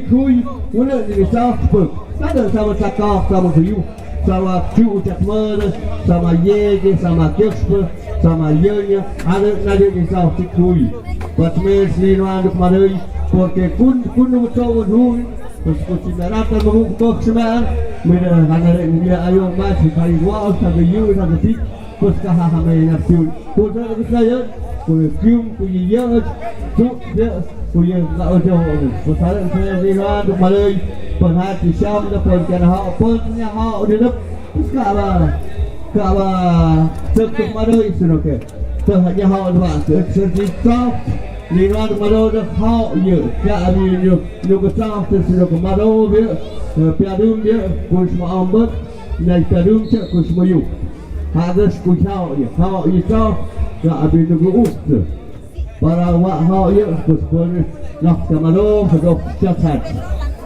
kuy una de esas spek nada sama cakap sama hiu sama cu cakmer sama yege sama kespe sama yenya ada nada de esas kuy pas mes linoan de madai porque kun no todo ruim pues considerata no toxman mira ganar ni ayo mas kai igual sama hiu sama tik pues kaha me nación pues saya pues kim punya tu dia punya gak ada pues saya lihat de madai perhati syam de perkara hak punya hak di lep terus kaba tetap madai sunoke terhanya hak dua sertifikat lihat madai de hak ye ka abi yo kesah sunoke madai dia piadum dia kus maambet naik piadum cak kus mayu harus kucau dia hak ye kau ka abi nunggu para wak hak ye kus pun nak kamado sedok cacat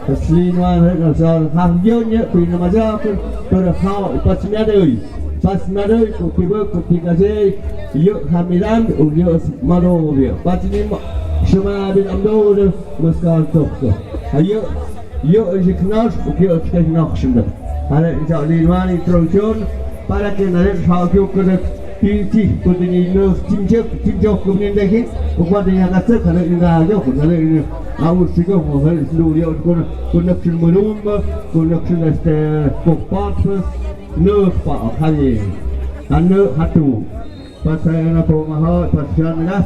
Selinoan asal hangjanya pun nama pun berhau pas madai ko tiba ko tigaje yo hamilan yo maro dia pas ni semua bin amdo de meskal tokto ayo yo jiknas yo skajnak shinde hala Selinoan introduction para que nadie sabe que Tinti, putih no tinjau kemudian lagi, kepada yang kata kalau ini aja, kalau ini awal sikap mohon seluruh orang connection belum, connection kopat, no pak kali, anu hatu, pasal nak pemahal, pasal nak,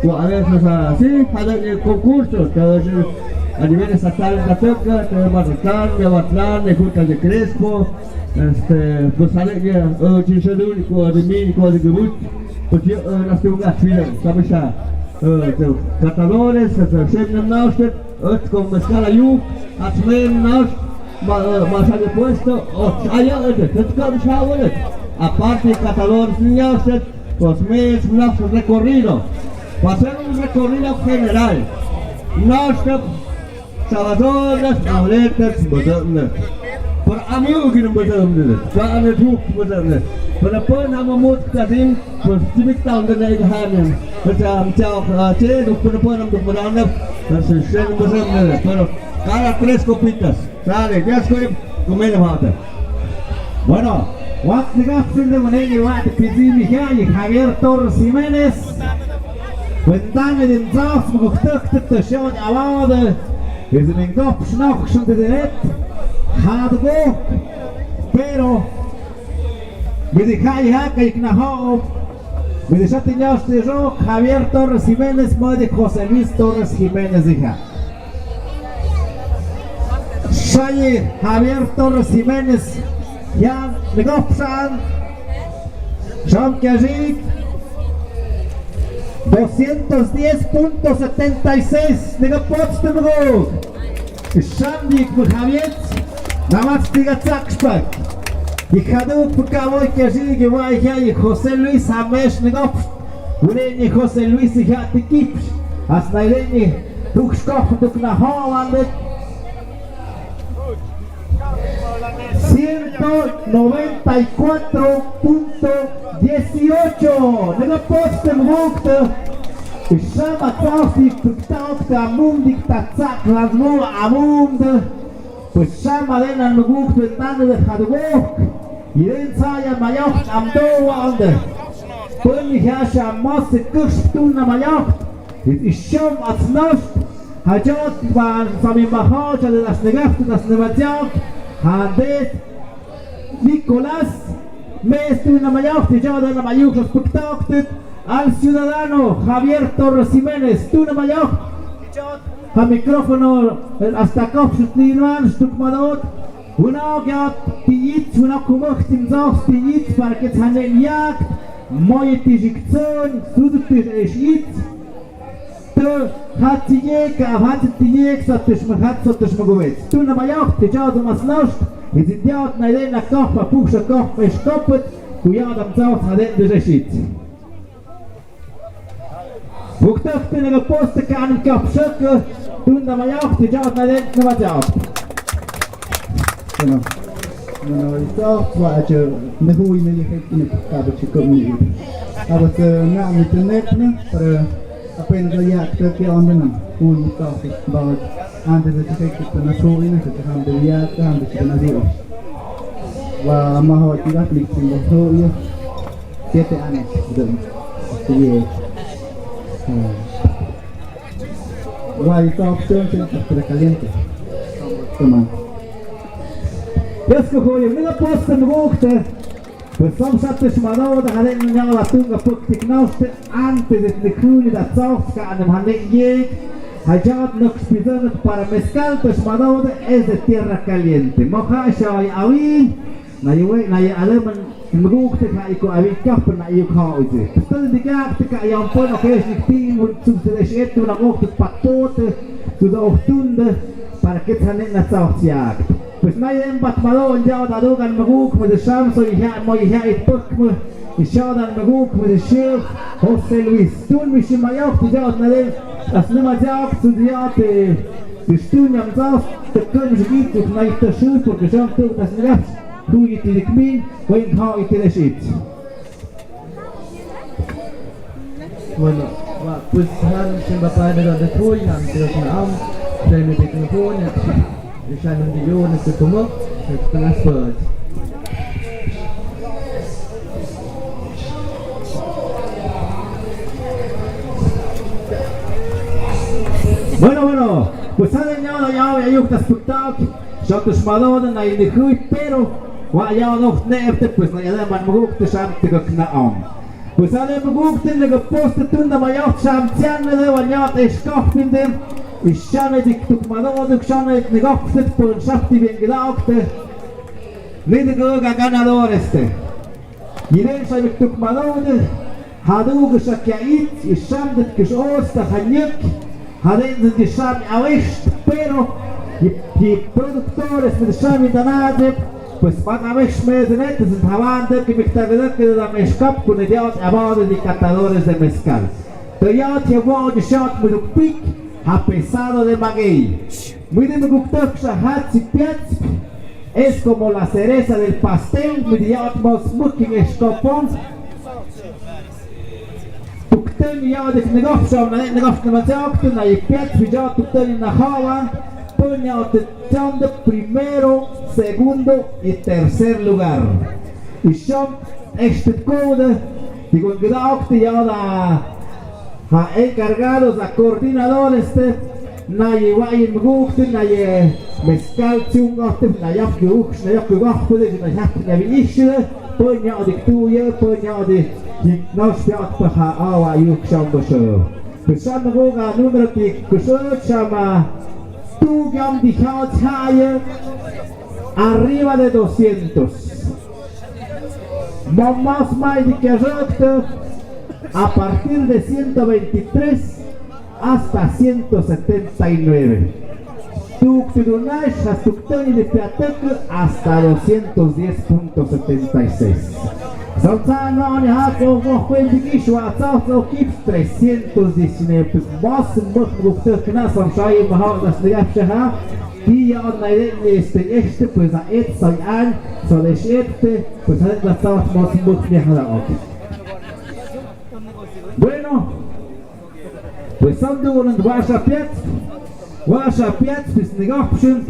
kuat ada sih ada ni konkurso, terus ada mana satal kata termasukkan lewatlan, ikut kerja Crespo. Pues sale ya, cinsadul, ko de min, ko de gebut, pues yo las tengo que hacer, sabes ya, catadores, se naustet, con mezcal ayu, atmen naus, más al puesto, allá es como shawolet, aparte catadores naustet, pues mes naustet recorrido, va a ser un recorrido general, naustet, salvadores, auletas, botones. Para amigo que no betul ni, para ane duk betul ni. Para pun nama mut tadi, persibik tahun dan naik hamil. Macam cak duk pun nama duk beranap, sesuatu betul ni. Para cara tres copitas, sale, dia sekarang komen apa? Bueno, waktu kapsul de menegi waktu pizimi kaya Javier Torres Jiménez. Ventana de Zaf, muktak tashon awade. Is een kop snok schon de net. Gaat go. Pero met de kaya kijk naar hoop. Met de chatinjaus de jo Javier Torres Jiménez maar de José Luis Torres Jiménez hija. Shaye Javier Torres Jiménez ja de kop staan. Jean Kajik 210.76 nega Potsdam Road. Shandik voor Javier. Namats tiga Zakspak. Ik ga ook voor Kavoy Kajik waar ik José Luis Hamesh nega. Wanneer José Luis ik had de kips. Als Nairenje toegeskocht ook naar Holland. 194.18 nega Potsdam Road. Chama Tausti Tuktauk Amundi Tatsak Lazmo Amund. Pues chama den an Muguk Ventana de Hadwok. Jeden Zaya Mayocht am Doande. Pönlich Hasha Mosse Kurshtun am Mayocht. Ist schon als Nacht. Hajot war Sami Mahoj, das Negaft, das Nevatiak. Hadet Nicolás. Mestun am Mayocht, die Jordan am Mayocht Tuktauk. Al ciudadano Javier Torres Jiménez, tú no mayor, a micrófono hasta Kopfschutlinan, Stukmadot, una gat tijit, una kumacht im Saus tijit, para que hanen jagt, moje tijikzon, sudutisch eschit, tu hat tijek, sotisch magovet. Tu no mayor, tijad mas nost, idiot na idena kofa, puxa kofa, eskopet, kujad am Saus haden de eschit. Vuktak nega poste ka an kapshak tunda mayak tijat na den na majak. No, ito waje nehui ne yek ne ka ba chikomi. Abat na internet ne para apen ga yak te ke on na un ka ba ande de tek te na so ina te ham de yak ande te na dio. Wa ma ho ti ga klik sin ho yo. Siete años de Guay, opción caliente. Toma. Desko hoje, nega Potsdam Road. Pues vamos a tesmado da halen nga la tunga puktik nauste antes de nekuni da Zauska an dem halen je. Hajat nok spizonat para mezcal tesmado es de tierra caliente. Moja shay awin. Na aleman mrugte ka iko avi kapper na iko hauze. Stel de garte ka yam pon okes niktim und zum seleshet und auch das Paktote zu der Ochtunde para que tanen na Zautjag. Pues na yen batmalo und ja da dogan mrug mit de Shamso ich ha moi ha it pukme. Ich schau dann mrug mit de Chef José Luis. Tun mich im Mayoch die ja na den das nimmer ja zu die die Stunde am Zaus der können sie nicht und na ich der Schuld und gesagt das nicht. Du it in Kmin, when how it is it. Bueno, pues han sin papá de donde fui, han sido con am, se me pidió con el Shannon de yo en este como, el transport. Bueno, pues han enseñado ya yuk das spektakel, schaut das Malone na in die pero wa ja noch nebte pues na ja man mruk te shamte gna am. Pues alle mruk te le poste tunda ma ja sham tjanne le wa ja te skaf finden. Ich schane dik tuk Malone dik schane ne gaftet por schafti bien gedachte. Nid goga ganador este. Jeden sai mit tuk Malone hadu geshakait, ich sham dit geschos da hanyek. Haden de sham awisht pero y productores de sham danade pues van a ver meses en Javante que me está viendo que da mezcal con el abado de catadores de mezcal. Pero ya te voy a shot with a pick a pesado de maguey. Muy de me gustó que se hat si piat es como la cereza del pastel, mediatmos mucking escopon. Tukten yadik negofsham na negofsham matjakt na ipiat bijat tukten na hawa. Poña de primero, segundo y tercer lugar. Y son este code, digo, que ya ha encargados a coordinadores de Naye Mgukte, Naye Mezcal Tsungote, Nayap Yux, Nayap Yugapde, Nayap Navinishe, Poña de Tuye, Poña de Nospiat Paha Awa Yuk Shambosho. Pesando Goga número de Kusho Chama. Tu gam arriba de 200. Vamos más de que a partir de 123 hasta 179. Tu Turunash de Piatek hasta 210.76. Saltano Haco Mohuendikishwa Tauto Kip 319. Boss Mokbuk Knasan Shai Mahadas Negapshaha. Dia este pues a soy an, soll ich pues a la South Mosbuk Mehara. Bueno, pues son de un Washa Piat, pues negoption,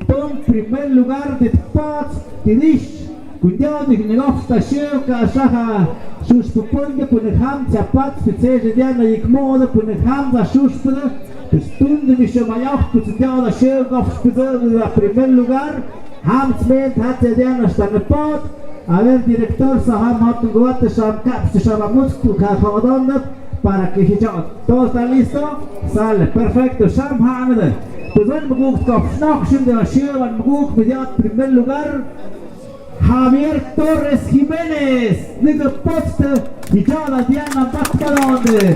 en primer lugar de Pats, Tidish. Cuidado de negofta shirka shaha shushpupunde puneham chapat fitseje diana yikmoda puneham da shushpude stunde mishamayach kutsidiana shirka fitseje a primer lugar hamsment hat diana stanepot a ver director saham hat guate sham caps shamamutku khahodondat para que hijat todo está listo sale perfecto sham hamde pues ven muguk kopsnach shim de shirwan muguk mediat primer lugar Javier Torres Jiménez, Nigel Poste y Jana Diana Bactalonde.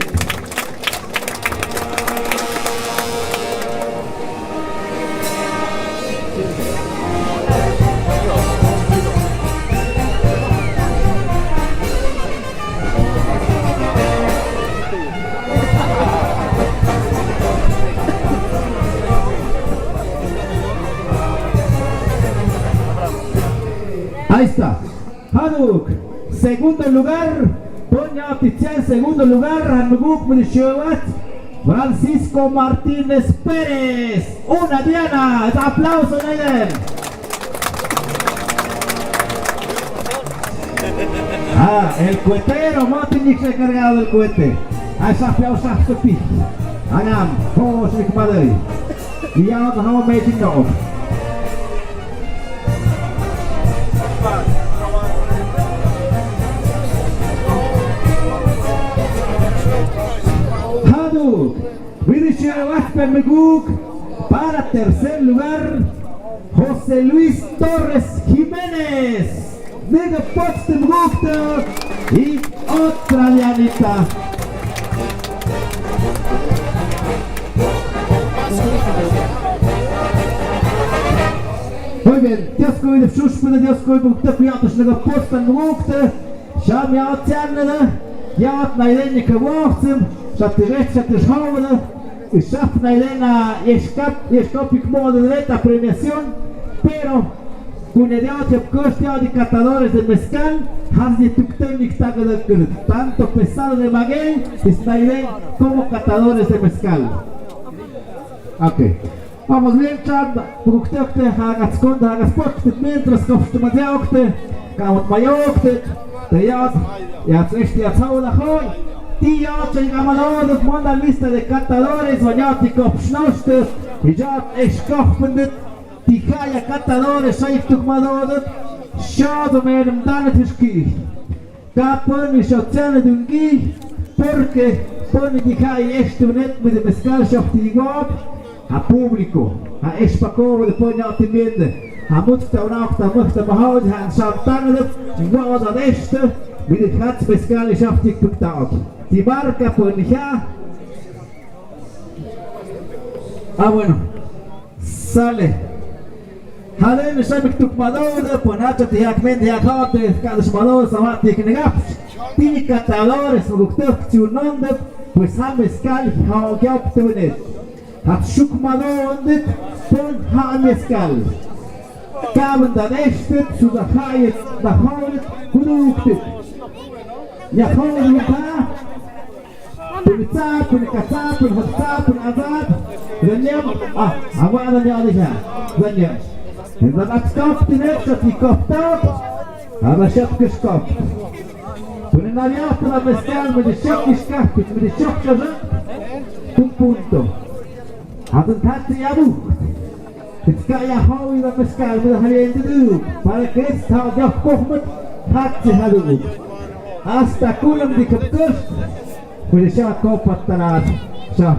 Ahí está, Haduk, segundo lugar, Toña Oficial, segundo lugar, Ranbuk Mishewat, Francisco Martínez Pérez, una Diana, aplauso Naiden. El cuetero, Martín se ha cargado del cohete. Ahí se ha fiado Shaftepi, Anam, Hosh Mikmadei, y ya no vamos a meter no. Para tercer lugar, José Luis Torres Jiménez, de Potsdam y otra Dianita. Muy bien, Dios cuide, Dios cuide, de Potsdam, Sham ya Tianada, ya Naideni Kawachtsim, Shatirech, Shatishovada. Y Shafna Elena Yeshkopik modo de esta premiación, pero con el cuestión de catadores de mezcal, Hansi Tuktenik tanto pesado de Maguey, como catadores de mezcal. Ok, vamos bien, Chad, Puktekte, Hagatskonda, Hagaspokte, mientras Koftumadiokte, Kamot Mayokte, Teyat, Yatsesti Yatsaudajon. Tía, Gamalod, manda lista de catadores, Vanyati Kopschnoste, Hijat Eshkofendet, Tikaya catadores, Shaiftuk Madod, Shado Medem Danetishki, Kapon y Shotene Dungi, porque pone Tikaya Eshtunet with the Mescal Shoftigop, a público, a Eshpakov, the Ponyati Mende, a Mutsta Unakta Mukta Mahod, Han Shantanet, Wada Eshte, with the Hats Mescal Shoftig Tuktaut. Y marca pues ya. Bueno, sale. Hadem Shamik Tukmador, Ponacha Tiakmen, Tiakote, Kadishmador, Samati Knegaps, Tini catadores, Ruktok, Tunonde, pues Hamescal, Haokiap Tunet. Hatshukmador, Pon Hamescal. Kamen dan echt zo da ga je genoeg. Ja, gewoon je pa. De zaad, de kazaat, de hazaat, de azad. Dan awaan dan ja, dan ja. En dan het kapt in het, dat die kapt op. Aber ich hab gestoppt. Und in der Jahre war es dann mit der Schock gestoppt, mit der Schock gesagt. Punto. Hat ein Katze ja bucht. Jetzt kann ja hau über das Skal mit der Hände du. Weil Christ hat ja gekocht, Katze hat du. Hasta kulam di kaptus. Puede ser copa tarat. So.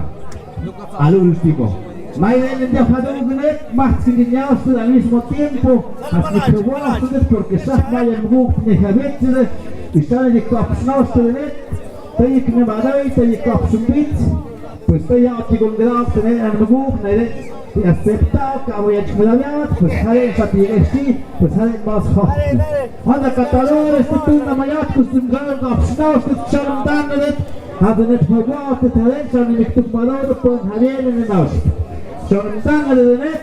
Al último. Maiden ya Hadougunet, más que niñaos al mismo tiempo, hasta que buenas porque Sach Mayan Guk ne Habetze, y sale de Kopsnaus de Net, Tayik ne Badai, Tayik Kopsumbit, pues estoy aquí con grado tener al Guk, y aceptado que voy a chmedaviat, pues Haren Satiresti, pues Haren más joven. Anda Catalor, este turno Mayat, pues un gran Kopsnaus de Charandanet, had net verwacht, het talent zou niet te verloren por Javier en el Naus. Sortanga de net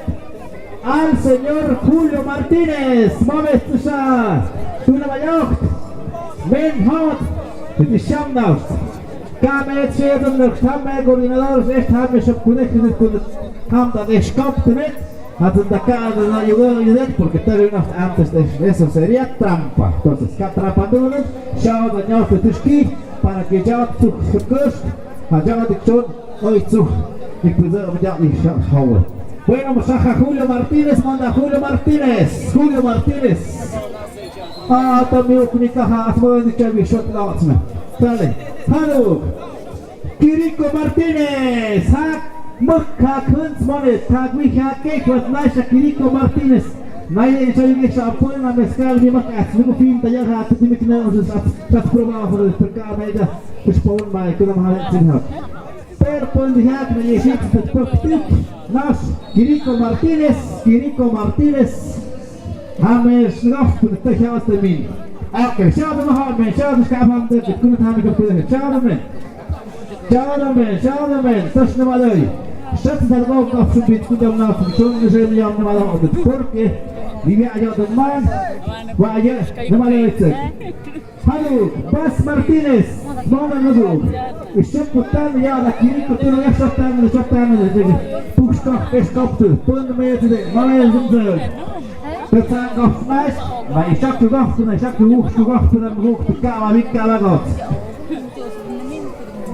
al señor Julio Martínez. Mamestusa, Tuna Mayocht, Ben Hot, het is Shamnaus. Kamer Zeden, de Kamer coordinadores, echt hebben ze op connectie met het kamp dat is kapt net. Had het Dakar de la ayudar porque todavía no antes de eso sería trampa. Entonces, cada trampa duro, chao dañado de Tuski para que ya tu kust, allá de Chon, hoy tu. Ik preserve ya die houden. Bueno, Masaja Julio Martínez, manda Julio Martínez. Julio Martínez. También ook niet gaan worden die kan weer shot laten. Dale. Hallo. Kirico Martínez. Hak mukha kunstmonet. Hak wiha kek wat nasha Kirico Martínez. Naye saya ingin sampun na mezcal di makas. Lugu film tanya hat di mikna us at prova voor het perkame ja. Gespoon bij kunnen we halen zien. Per pondihat na yesit het praktik nas Kirico Martínez Hames nog voor de tegels te min. Oké, shout hem hard man, shout hem skafam dit kunnen het hebben kunnen. Shout hem man, dat is nou leuk. Zet het er ook op zo'n beetje goed om na te doen, dus we gaan naar op het porke. Die weer aan de man, waar je naar leuk zit. Hallo, Bas Martínez, mama nazo. Ik heb verteld ja dat Kirico toen nog echt de pushkap is kapte. Punt mee te doen, maar is het dat zijn nog nice, maar ik zag de wachten, ik zag de hoogste wachten en hoog de kala wie kala gaat.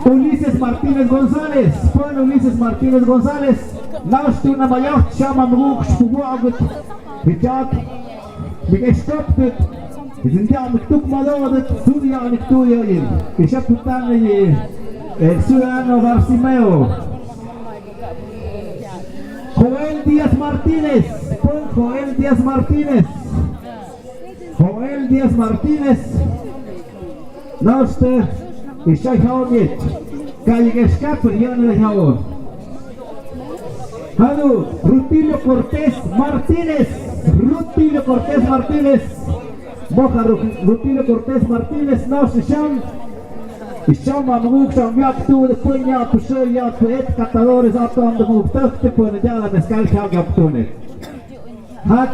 Ulises Martínez González, pon Ulises Martínez González. Nou toen naar mij chama hoog spuwaget. Ik had ik gestopt het. We zijn ja met tuk malo dat studia en studio in. Ik heb verteld je Ciudadano Barcimeo. Joel Díaz Martínez, pon Joel Díaz Martínez. Joel Díaz Martínez. Naast ik zeg gewoon niet. Kan je geschapen, ja niet houden. Hallo, Rutilio Cortés Martínez. Rutilio Cortés Martínez. Mocha Rutilio Cortés Martínez. Naast de Shan. Ik zou maar moeg zijn ja toe de punya op zee ja te het catadores aan de moeg terug te punya ja la mezcal gaan op doen. Had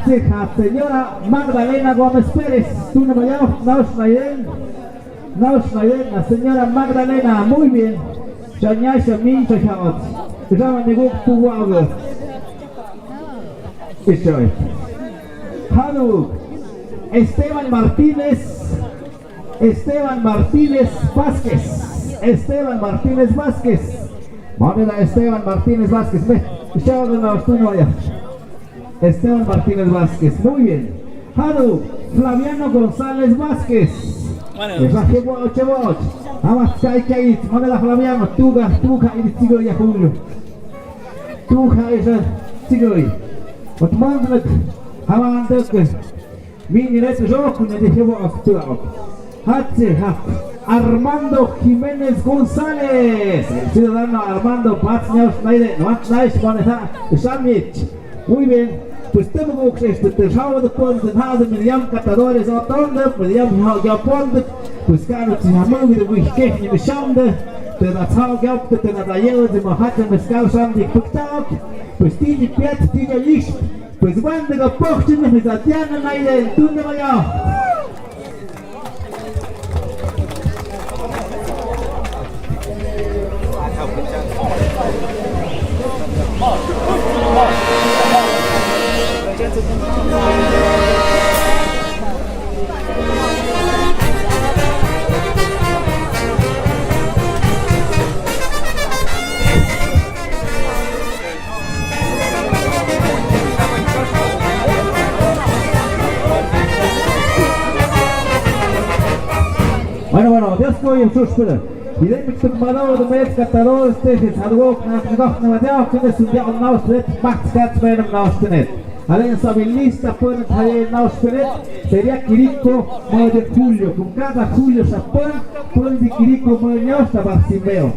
señora Magdalena Gómez Pérez. Tú no me llamas naus la señora Magdalena muy bien. Shanya shamin shahat. Llama nego tu wago. Estoy. Hallo. Esteban Martínez Vázquez. Moneda Esteban Martínez Vázquez. Esteban Martínez Vázquez. Muy bien. Hallo. Flaviano González Vázquez. Amas kai. Moneda Flaviano. Tuga y Tigo y Julio. Tuga y Tigo. Wat mondelijk. Hawan duk. Mini reto jogo ne dejebo actuar. Armando Jiménez González. El ciudadano Armando Pazniaus Naide. No nice moneda. Samich. Muy bien. Pues tenemos que terjado de ponte halen met jam catadores autonde, met jam ponte. Pues caro si hamo de wishkech ni beschande. De dat hou geld de na dael de mahat mezcal sam die puktaak. Pues tini piet tini licht. pues cuando que pochen me Tatiana Naide en Tunde Maya. Bueno, Dios koy im Schuspele. Die lebt mit dem Mann der Mensch Katalog steht jetzt hat auch nach na Madea können sie ja auch noch nicht macht ganz mehr im Nachstehen. Allein so wie lista pone hai Nachstehen, seria Kiriko mo de Julio, con cada Julio sapon, pone di Kiriko mo nyosta Bartimeo.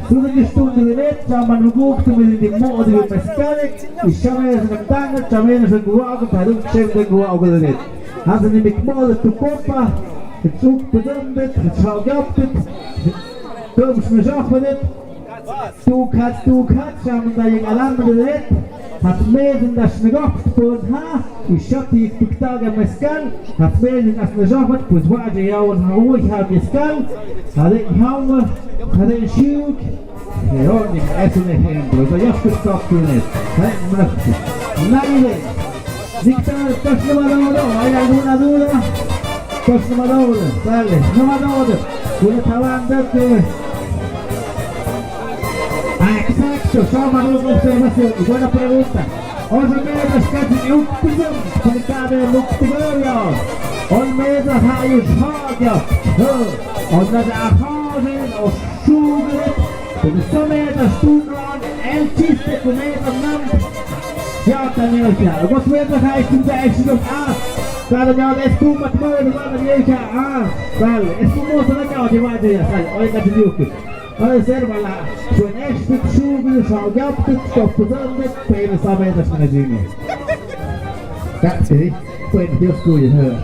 Tudo die Stunde de net, man guckt mit dem Mo de Pescare, e chama es na tanga, também es guago, para um chefe de guago de net. Also ni mit Mo de tu copa, het zoek bedummet, het schaugapt, Dums me zachtvadet, toekat, samen dat je alarm de red, hat mezen dat je gapt voor ha, je shot die piktaga mescal, hat mezen dat je zachtvat, pues waje jou en houwe, je had mescal, had ik houwe, had ik schild, je hoort niet, essen niet heen, bro, dat jas gestopt in het, hè, mrachtig. Naide, dictar, kas no maduro, hay alguna duda? Kas no maduro, dale, no maduro, una tabanda que exacto, solo una observación y buena pregunta. Olmeda casi uktigum, publicado en Uktigorio. Olmeda hayus haga, olmeda hagen och suget. Det som är stugan, el chiste con eda namn. Ja, también ya. Vos medas hayus inte exigum Vale, ya es como todo el mundo vieja. Vale, es como se la acaba de vaya, vale, oiga de Luke. Reserva lá, so nächste Schule, schau gehabt, stopp besonders, Pele sabe das meine Dinge. Katze, wenn Dios gut hört.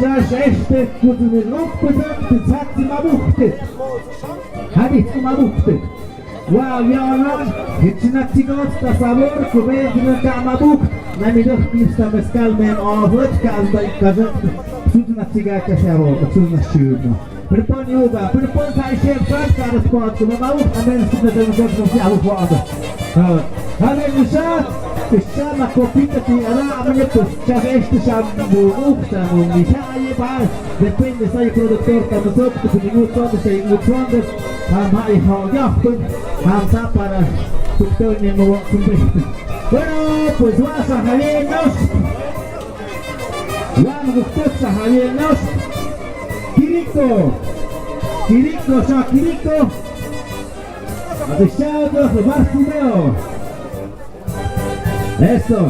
Das nächste, gut mir noch besonders, das hat sie mal buchtet. Hat ich mal buchtet. Wow, ja, jetzt nicht die ganze Sabor, comer in der Kamabuk, nein, ich doch nicht am Mescal mehr auf, kann bei Kazen, tut nach Zigarette Schero, tut nach Schüben. Prepon yoga, prepon sai chef para sport, mas não, a menos que você não seja confiável foda. Hale Musa, que chama copita que ela amanhã tu já este chama buusta, Michael Bar, depende sai produtor quando sou que tu todo sei nutrando, mai haugaftun, hamsa para tutor nemo kumbit. Bueno, pues vas a jalirnos. Vamos a jalirnos. Kiriko, sa Kiriko. Adesiado de Bartimeo. Eso.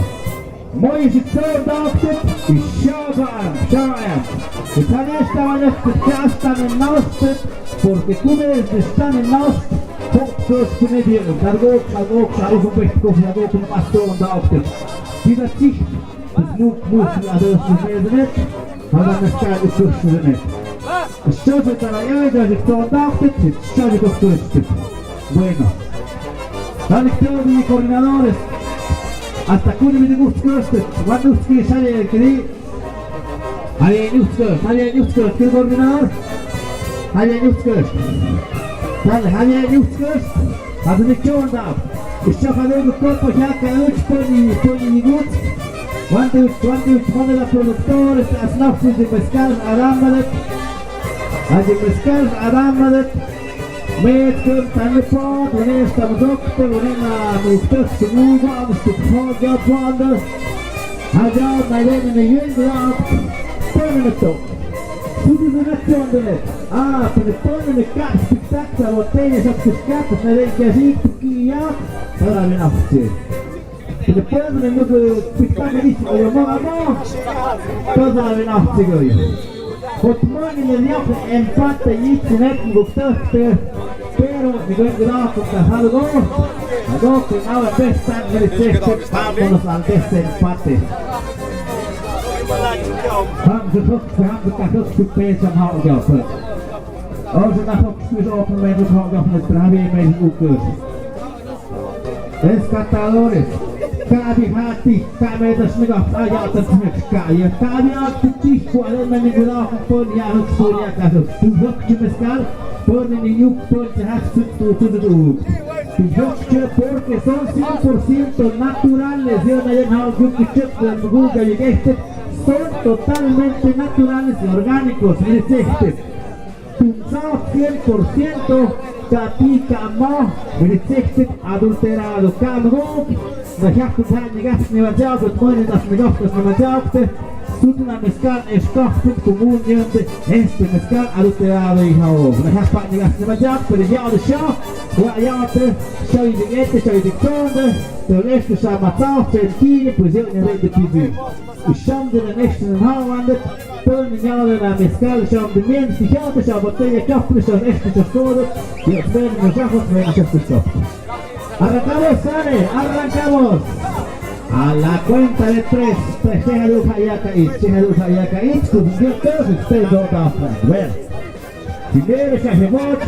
Moje życie doktor i siadam. I pan estaba en este están en nosotros, porque cumes están en nosotros, todos cumes bien, cargo, un pesco, cargo, como pastor doktor. Dieser Tisch, das Mut, a dos meses, aber das kann ich nicht. Szczerze zarabiają, że chcą dawcy, szczerze to wszyscy. Bueno. Dale todos mis coordinadores. Hasta que uno me gusta esto. Cuando usted sale del que Allá Newskirk, ¿qué coordinador? Allá Newskirk. Dale, allá Newskirk. Haz un hecho andado. Ich schaffe nur das Kopf, ich habe kein Lutsch, Pony gut. Quando la produttore, as naftis de pescar aramadet. As de pescar aramadet. Met komt aan de poort, wanneer staat de dokter, wanneer moet terug te moeven, anders te gevolg gaat wandelen. Hij gaat naar de jongeraad, permanent op. Hoe doe je dat zo net? Per de permanent kaart, spectacular, wat tennis op geschapt, naar de gezicht, ja, dan hebben we afgezien. Per de permanent moet je spectacular iets voor je mama, dan hebben we afgezien. Wat morgen in de jacht empate iets net op terug. Pero mi buen grado con algo que ahora está en el sexto, vámonos al desempate. Haben Sie geguckt, zu peso am Hauptgaffer. Also nach Hochschule open wenn du Hauptgaffer mit 3 Meter Ukur. Rescatadores, Kabi hati, kami das negah ayat tersebut kaya. Kabi hati tiku ada menigulah pun yang punya kasus. Tujak cemeskal pun ini yuk pun sehat tujuh. Tujak ce porque son 100% naturales. Yo no hay nada que quitar de Google y este son totalmente naturales y orgánicos. Este. Tunzao 100% Kati kamo Berecektet adulterado Kamgo Nachakut hani gas nevadjagot Moine das negoftas nevadjagte Sutuna mezcal escochtut comuniente Este mezcal adulterado hijao Nachakut hani gas nevadjagte Pero ya de show Guayate Show de este, show de conde Pero este shamatao Cerquine Pues eu ne de pizu O chão de la next in Holland Pön njale na mezcal chão de men Sichate chão botella kapre chão este chão todo Y os ven nos ojos ven a chão. Arrancamos, Sane, arrancamos. A la cuenta de 3, Shehaduk Hayaka It, consiguió todos ustedes dos afuera. Bueno, primero Shahemot.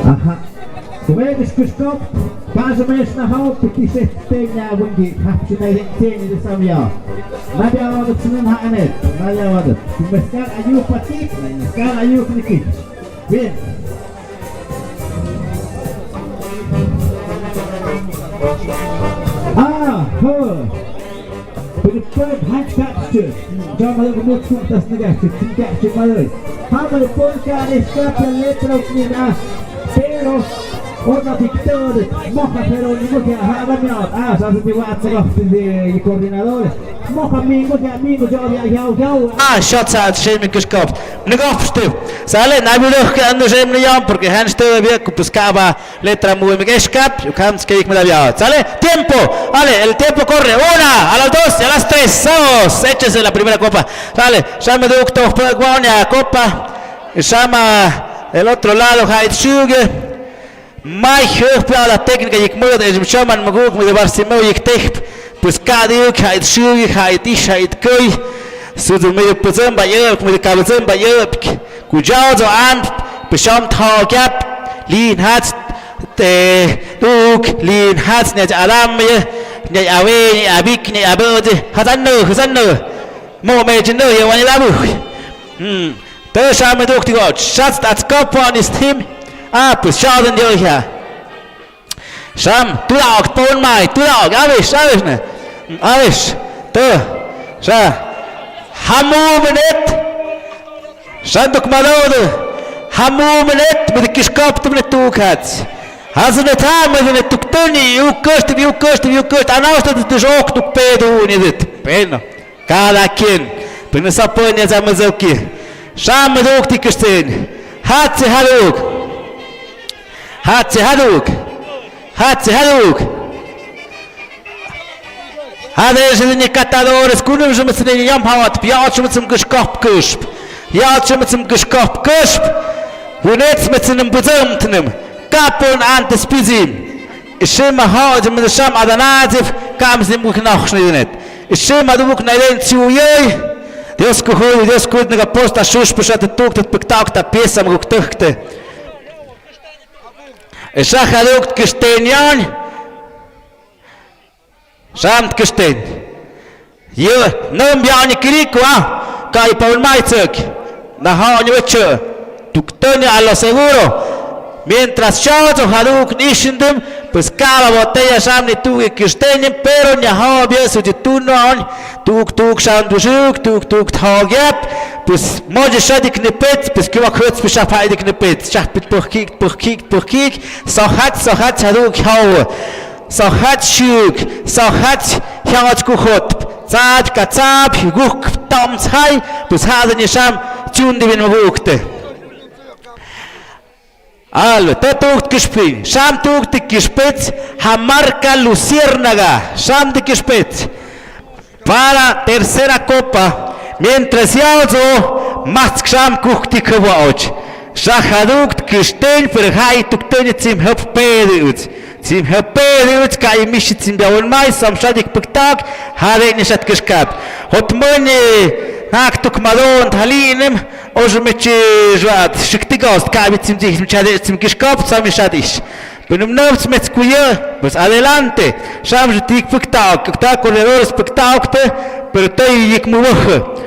Aha. Geweldig gestopt, passen mensen naar hout, die zegt tegen jou, die heb je mij niet tegen de samen jaar. Maar jij had het zo'n haar net, maar jij had het. Je bent gaan aan je partij, je gaan aan je knikken. Win. Ah, ho. Voor de punt handkapje. Dan maar ook moet zoeken dat negatief, die kapje maar uit. Gaan we de punt gaan, is kapje letter ook niet aan. Pero Otra victoria, moja pero ni que haga sabes que va a hacer de coordinadores. Moja amigo, ya. Shots out, Shane Kishkop. Negopstu. Sale, nabuloch que ando Shane Leon porque Hans todavía buscaba letra muy mekeshkap. You can't speak me la Sale, tiempo. Vale, el tiempo corre. 1, a las 2, a las 3. Vamos, échese la primera copa. Sale, llama doctor Guaña copa. Llama el otro lado Haid Suge. Mai höchpla la técnica y como de shaman maguk me de Barcimeo y tech pues cada día que hay shugi hay tisha y koi su de medio pozem bayer como de cabezem bayer cuidado zo am besham tha gap lin hat te duk lin hat ne alam ne awe ne abik ne abode hadan no mo me jino ye wani labu te sham duk ti got shots that cup on his team. Ah, pues schauen die euch her. Scham, du auch, Ton Mai, du auch, avish, ne? Avish, du, schau. Hamu Menet, Shanduk Malode, Hamu Menet, mit der Kischkopf, mit der Tuchhatz. Hast du nicht haben, mit der Tuchtoni, you kust, anaus, dass du auch du Pedo, nicht? Peno, cada quien, bin es apoi, jetzt haben wir so hier. Scham, mit auch die Küsten, hat sie Haluk. Hatze Haduk. Hade ze nie katadores, kunum że my sobie nie jamhałat, piaczmy zum geszkop kusp. Jaczmy zum geszkop kusp. Wunetz mit zum buzumtnem. Kapon ante spizim. Ishema haad mit sham adanativ, kam zim uk nachschnidet. Ishema du uk nailen ciujej. Dios kuhoy, Dios kudnega posta shush pushat tuktet piktakta piesam uk tukte. Shahadukt Kistenian Samt Kisten. Yo, no biani kirikwa, kai Paul Maitzek. Na haño hecho. Tuktoni a lo seguro. Mientras Shadow Haduk Nishindum, pues cada botella samni tugi Kistenian, pero ni había su titunon, tuk shandusuk, tuk hagyap, pues moje shadik nipet, pues que va kurz bis afaidik nipet, chapit burkik, sohat Haduk hau. Sohat shuk, sohat hawat kuchot, zad katzab, guk tamzhai, pues haden yesham tjundi bin mabukte. Allo, te tucht gespin, sham tucht gespitz, hamarca luciérnaga, sham de gespitz. Para tercera copa, mientras yazo, matz sham kuchti kwauch. Shahadukt gestein per hai tuktenit zim hop pedut. Sim heperiuts ka imishi sim biawen mai sam shadik piktak hare ni shat kishkap. Hot moni naktuk malon talinem ojmechi jwat shiktigost ka bit sim dik chade sim kishkap sam shadish. Benum novts met skuye, pues adelante. Sham jitik piktak, ta corredores piktakte, pero tay yik muwah.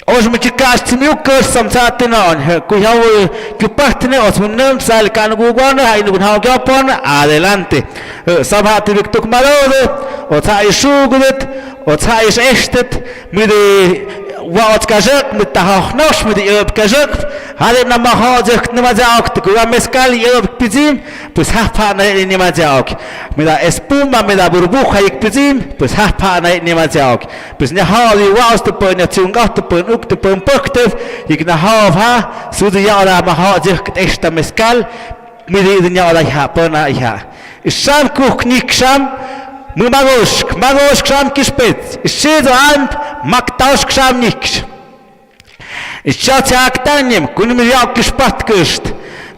Os me chicas timiu que samsate non ku hau ku partne os munam sal kan gugon hai nu hau gapon adelante sabhat viktuk marode o tsai shugudet o tsai eshtet mit wat kazak mit ta hochnos mit ob kazak hale na mahazek na mazak ku meskal ob pizim pues hapa na ni mazak mit da espuma mit da burbuja ik pizim pues hapa na ni mazak pues ne hali was de pon zum gat de pon uk de pon puktev ik na ha su de yara mahazek esta meskal mit de yara hapa na ja sham kuchnik sham Magosh ksham kishpet. Ishid and maktash ksham niks. Ishchat aktanim kunim yak kishpat kust.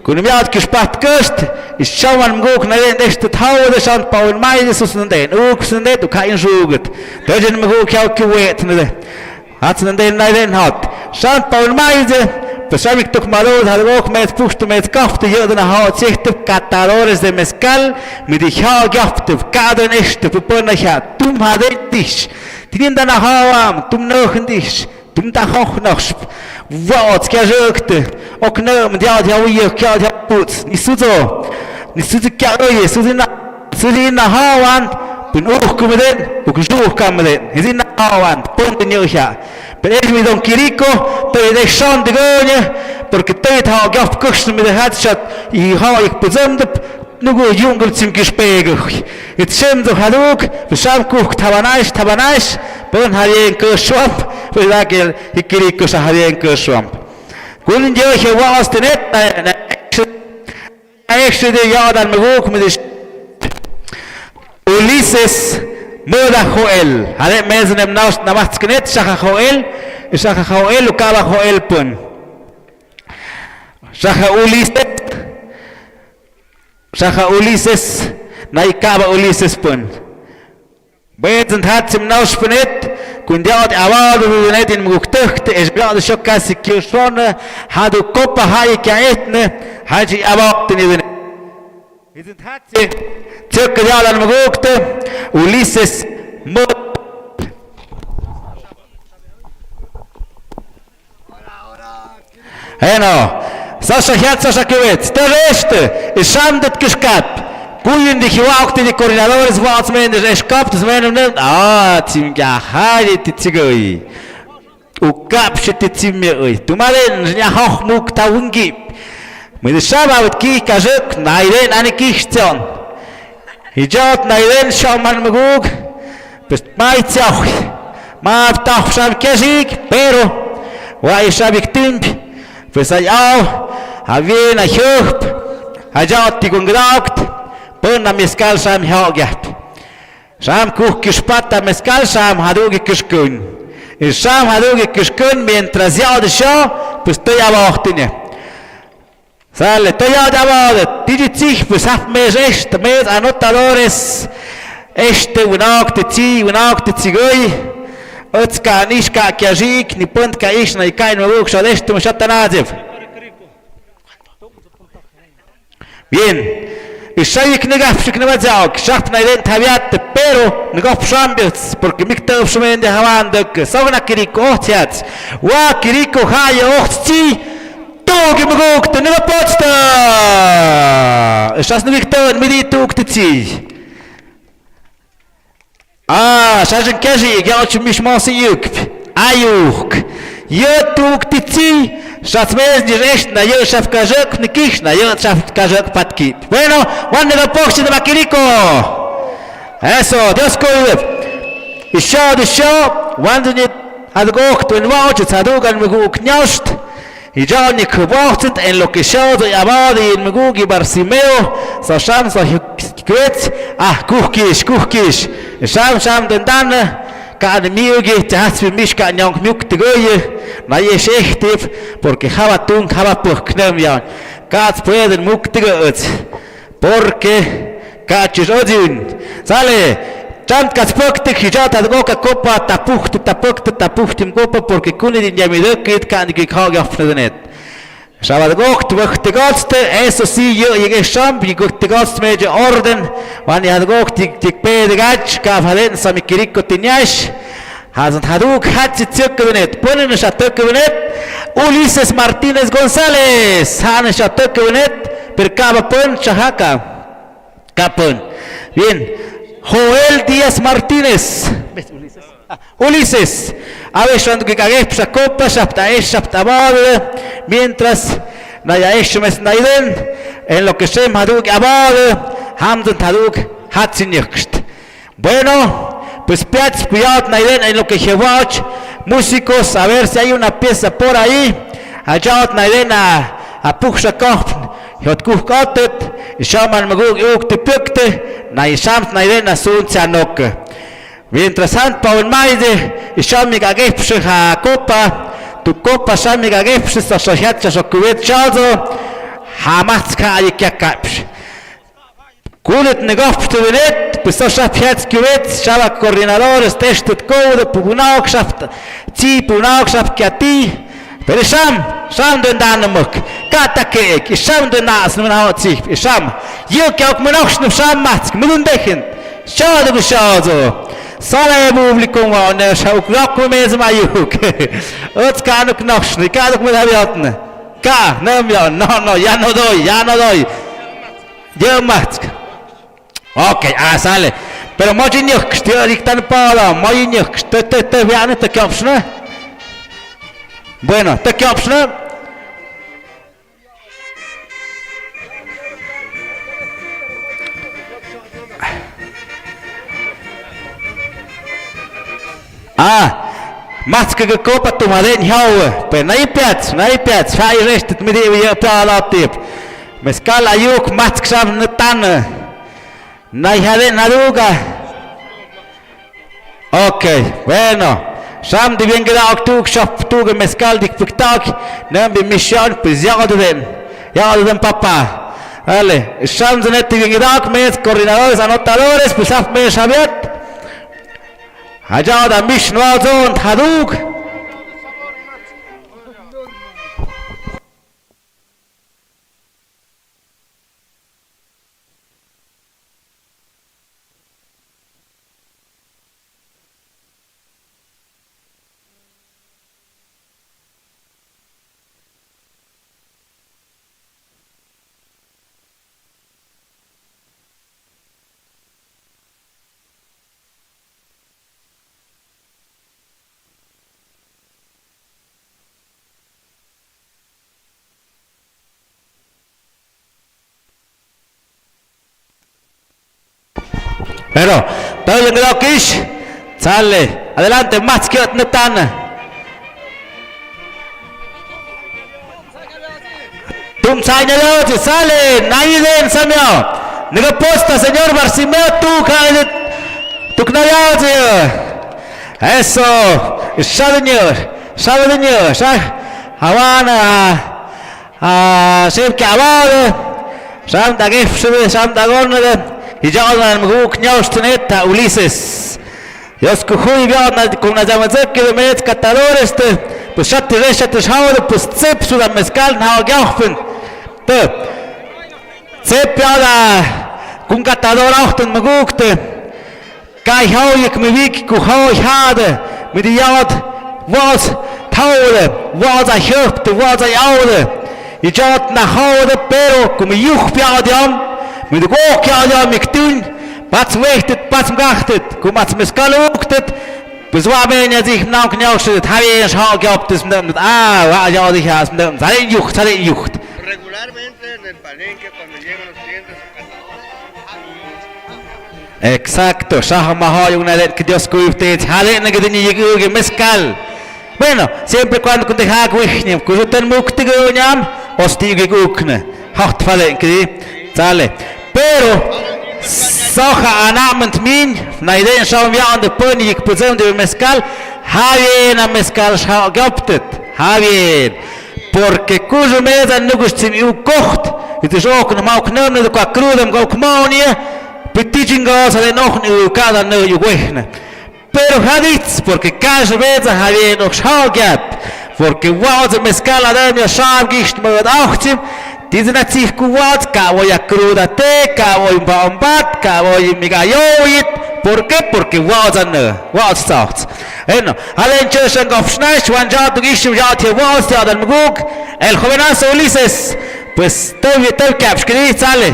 Kunim yak kishpat kust. Ischawan mgok na den echt het houden san paul mai sus den. Ook sun det ka in zoget. Dajen mgok yak kwet ne. Hat sun den na den hat. San paul mai Pesavik tok malod halok met pushto met kafte jeden haut sich de catadores de mezcal mit die ha gafte kaden ist de pona ha tum hadet dich tin da na hawam tum noch dich tum da hoch noch wat skazukte ok no mit ja ja ja put ni suzo karo suzi na hawan bin och kommen och gestoch kommen hin na hawan punten ja pero es mi don Kiriko, pero de son de goña, porque te ha gaf kuchs mit der Headshot, I ha ik bezemd, nu go jungel zum gespegel. Jetzt sem do haluk, wir sam kuch tabanais, bon harien kuschwap, wir sagen Kiriko sa harien kuschwap. Kun je he was de net, echt de ja dan megok mit Ulises Moda Joel, hale mezen em naus na matzkenet Shacha Joel ukaba Joel pun. Shacha Ulises na ikaba Ulises pun. Bezen hat zum naus punet kun diat awadu net in mugtucht es gerade scho kasi kirshone hadu kopa hay kaetne haji awakt ni. Isn't hat Circa jalan mugukte Ulises Sasha Hiat Sasha Kiewicz, der Reste ist schamdet geskap. Kuyen die Hiwakte die Koordinatoren was men der eskap, das men nicht. Tim ja halit tsigoi. U kapshet tsimoi. Tu malen ja hoch muk ta ungib. Mit der Schabat ki kazuk naiden ani kichton. Hijat naiden shaman magug. Bist maitsach. Ma tach sham kesig, pero wa ishabik timp. Vesay au, havien a hup. Hajat ti gungrakt. Pun am meskal sham hagat. Sham kuch gespata meskal sham haduge kishkun. Sham haduge kishkun mientras ya de sha, pues estoy abachtine. Sale, estoy ya de abajo, tijich, pues haf mes mes anotadores, unakte tsigoi, otska nishka kiajik, ni punt ka ish na ikain mabuk shal mushatanazev. Bien, ishayik negafshik nevadzak, shaft na ident haviat, pero negaf shambits, porque mikta shumen de havanduk, sogna kiriko ohtiats, wa kiriko haya ohtsi, Togi mgukte, ne poczta! Сейчас не виктор, миди tukte ci. Шажен кажи, я очень мишмался юк. Аюк. Я tukte ci. Сейчас мезни жешна, я шаф кажак, не кишна, я шаф кажак подкип. Bueno, ванне на покши на макирико. Eso, Dios коев. Еще, ванне не адгох, то инваучит, садуган мгук няшт. Y ya ni kebachtet en lo que yo de abad y en Megugi Barsimeo, so sham so hikwet, kuchkish. Sham den dan, ka an miugi, te has für mich ka nyong miuk te goye, na ye shechtiv, porque haba puk knem ya, ka pueden muk te goet, porque Cachis Odin. Sale. Chant Kaspoktik, Hijata, Goka Copa, Tapuchtim Copa, porque Kunidin Yamidokit can get hog after the net. Shabbat Gocht, Wach the Godste, eso sí, yo llegué Champ, y Gocht the Godst Major Orden, when you had Gocht, Tik Pay the Gach, Kavalen, Samikiriko Tinyash, hasn't Haduk, Hatsit Circuit, Punisha Turkunet, Ulises Martinez González, Hanisha Turkunet, Percaba Pun, Chahaka, Capun. Bien. Joel Díaz Martínez. Ulises. A ver, cuando que cagué, pues a copa, shapta bade. Mientras, naya hecho mes naiden, en lo que se madug abade, hamden tadug, hatzinjekst. Bueno, pues piats, cuidado, naiden, en lo que llevach, músicos, a ver si hay una pieza por ahí. Allá, naiden a puxakop. Jot kuhkatet, shaman magug te pukte, na ishamt na idena sun tsanok. Mientras tanto, Paul Maide, ishamig agepshe ha copa, tu copa shamig agepshe sa shohatcha shokuvet chazo, ha matska ayikakapsh. Kulet negopste venet, pues so shapjats kuvet, shava coordinadores testet code, pubunaok shaft, ti pubunaok shaft kiati. Pero Sham den Danamuk, Katakek, Sham den Nas, no Hatzif, Sham, you can't monox no Sham Matsk, Mulundechen, Shado Shado, Sala Publikum on the Shauk remains my yoke. What's Kanuk Nox, the Kaduk with Haviotne? Ka, no, Yanodoi, Dear Matsk. Okay, Sale, pero Mojinuk, still Rictan Pala, Mojinuk, Tete Vianet, the Kopshner. Bueno, ¿qué opción? Más que copa tu madre nhau, pero no hay piats, hay restet me debe ir para la tip. Mezcal ayuk más que sam netana, no hay jade naduga. Okay, bueno. Sham di bien gedacht tu schaf tu mezcal dik piktak nem bi mission pues ya dem papa vale sham de net bien gedacht mes coordinadores anotadores pues af mes sabiet allá da mission wazon haduk. Pero, todo bien quedado Kish, sale, adelante, más que Netana. Tum Sañalote, sale, Naiden Samio, Nego posta, señor Barcimeo, tu Knayote. Eso, Shadeñor, Havana, Shevke Abade, Shamda Gifshebe, Shamda Gornede. Y ya andan mguk ñausteneta Ulises. Dios kuhui viadna con la llamadza que de met catadores pues ya te pues tsep suda mezcal na gaufen. Te tsep ya con catador achten mguk te. Kai hauyek me wik ku hauy hade mit die jad was taude was a hüpte was a jaude. Y ya na haude pero como yuch piadiam. Mit der Gok ja mit tun, was wechtet, was gachtet, kumat meskal uktet, bis war wenn er sich nach knauschet, habe ich schon gehabt das mit war ja dich has mit sein Jucht. Regularmente en el palenque cuando llegan los clientes Exacto, shahma hay una de que Dios cuide, hale na que ni meskal. Bueno, siempre cuando te ha gwechnem, kuten muktig unyam, ostige gukne. Hacht palenque, sale. Pero soja anament min na ideen shau mi an de pony ik pozem de mezcal havien a mezcal shau goptet havien porque cujo meza nugus tim u kocht it is ook normaal knurne de qua krudem go kmonie pitichingosa de no ni cada no yuguejna. Pero hadits porque cada vez había no shagat porque wow mezcal ademia shabgish mod achtim diesen at sich kuwat ka voy a cruda te ka voy bombat ka voy migayoit. ¿Por qué? Porque wow sagt. Bueno, allen chöschen gofschnach wan jat gishim jat hier was ja dann muguk el jovenazo Ulises pues te capsch gedi sale.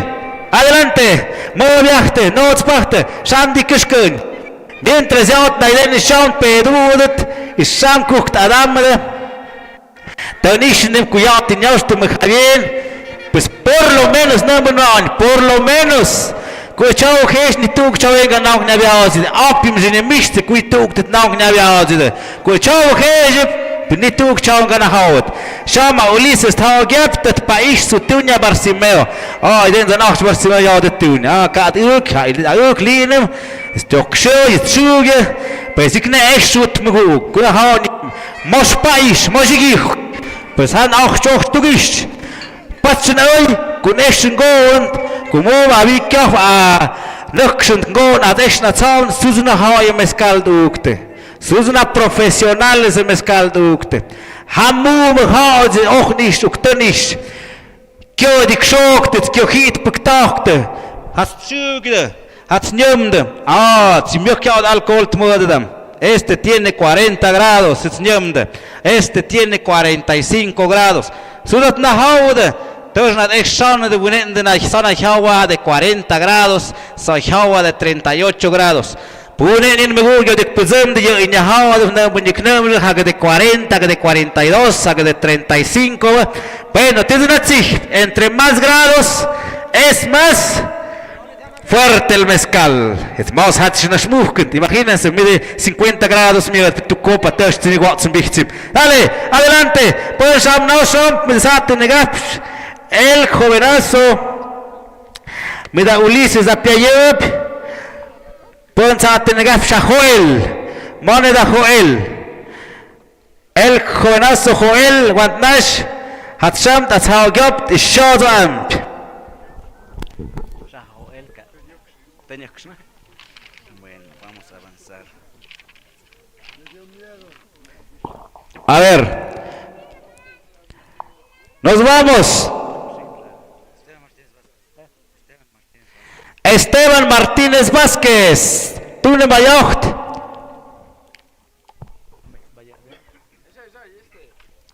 Adelante, mo viachte, no spachte, shandi kishkun. Mientras jat naiden schaun pedudet, is sham kucht adamre. Tanishnem kuyat in jaustum Javier. Pues por lo menos por lo menos Kuchau hesh ni tuk chawenga nauk na biazi apim zine miste kui tuk tet nauk na biazi Kuchau hesh ni tuk chawenga na haut Shama Ulises tau gap tet paish su tunya Barsimeo den zanach Barsimeo ja det tunya kat uk linem stok shoy tsuge pues ik ne echt sut mgu ku ha mos paish mosigi pues han auch choch tugish Patsenoi connection gold como va vikaf a nukshun gold a deshna town suzuna haye mezcal dukte suzuna professionales mezcal dukte hamu haze och nicht uktenish kyo dik shokte kyo hit paktakte has zugde hat nyumde zimyokya alcohol tmodam este tiene 40 grados este tiene 45 grados sudat na haude Todos na exxon de bunende na zona agua de 40 grados, so agua de 38 grados. Punen in megullo de puzum de in agua de na buniknam de 40, de 42, de 35. Bueno, tiene entre más grados es más fuerte el mezcal. Es más hat sich schmuckend. Imagínense, mide 50 grados mide tu copa töst ni wat zum bichtim. Dale, adelante. Pues am no son pensate negap. El jovenazo me da Ulises a Piayep Ponzate negaf Joel moneda Joel el jovenazo Joel Wantnash hat shamt as how gapt is shot amp Bueno, vamos a avanzar. A ver, nos vamos. Esteban Martínez Vázquez, Tune Mayocht.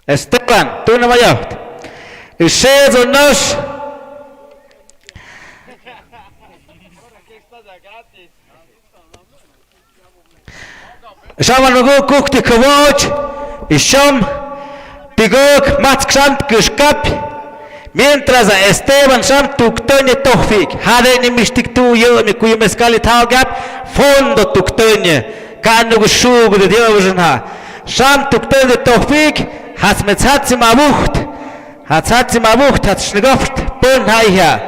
Esteban, Tune Mayocht. Y Shezo Nosh. Shaman Nugu Kukti Kavoch. Y Shom Tigok Matskant Kushkap. Mientras a Esteban Sham tuktoñe tohfik, hade ni mistik tu yo mi kuy mezcali taugap, fondo tuktoñe, kanu gshub de diovjen ha. Sham tuktoñe tohfik, has metzatsim abucht, hat schnegoft, pun haia.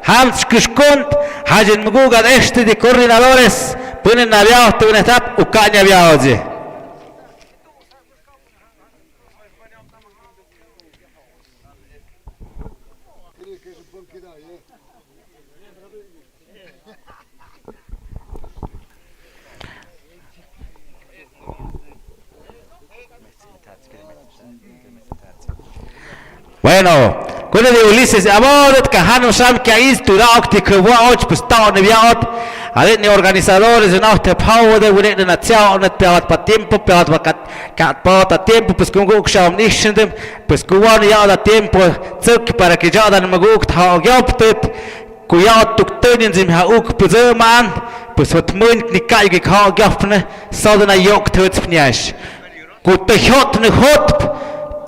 Ham skishkunt, hajen mugugad este de coordinadores, punen aviao tu etap ukaña viaoje. Bueno, con el de Ulises, abodet kahano sam que ahí tu daukti que watch pues ta ne viaot, adet ni organizadores en achte power de unet na tia onet peat pa tiempo peat kat pa tiempo pues con guk sham nicht pues kuwan ya da tiempo zuk para que ya dan maguk ta gyoptet kuyat tuktenin zim ha uk puzeman pues wat munt ni kai ge ka gyopne sadana yok tut pniash gut hot ne hot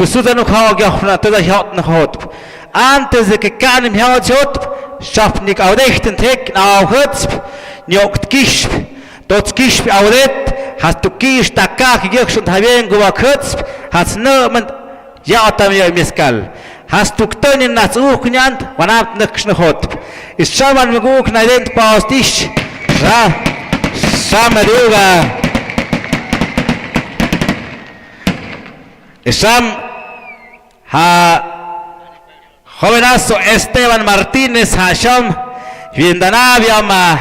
pues tú no has toda hot no hot. Antes de que canem hot hot, schafnik audechten tek na hot, nyokt kish, dort kish audet, hast du kish da kak gech und haben gewachs, hast no man ja tam ja meskal. Hast du ktonin nas ukhnant, wanat nakshn hot. Is shaman muguk na dent pastish. Ra samaruga. Esam jovenazo Esteban Martínez Hasham Viendanavia ma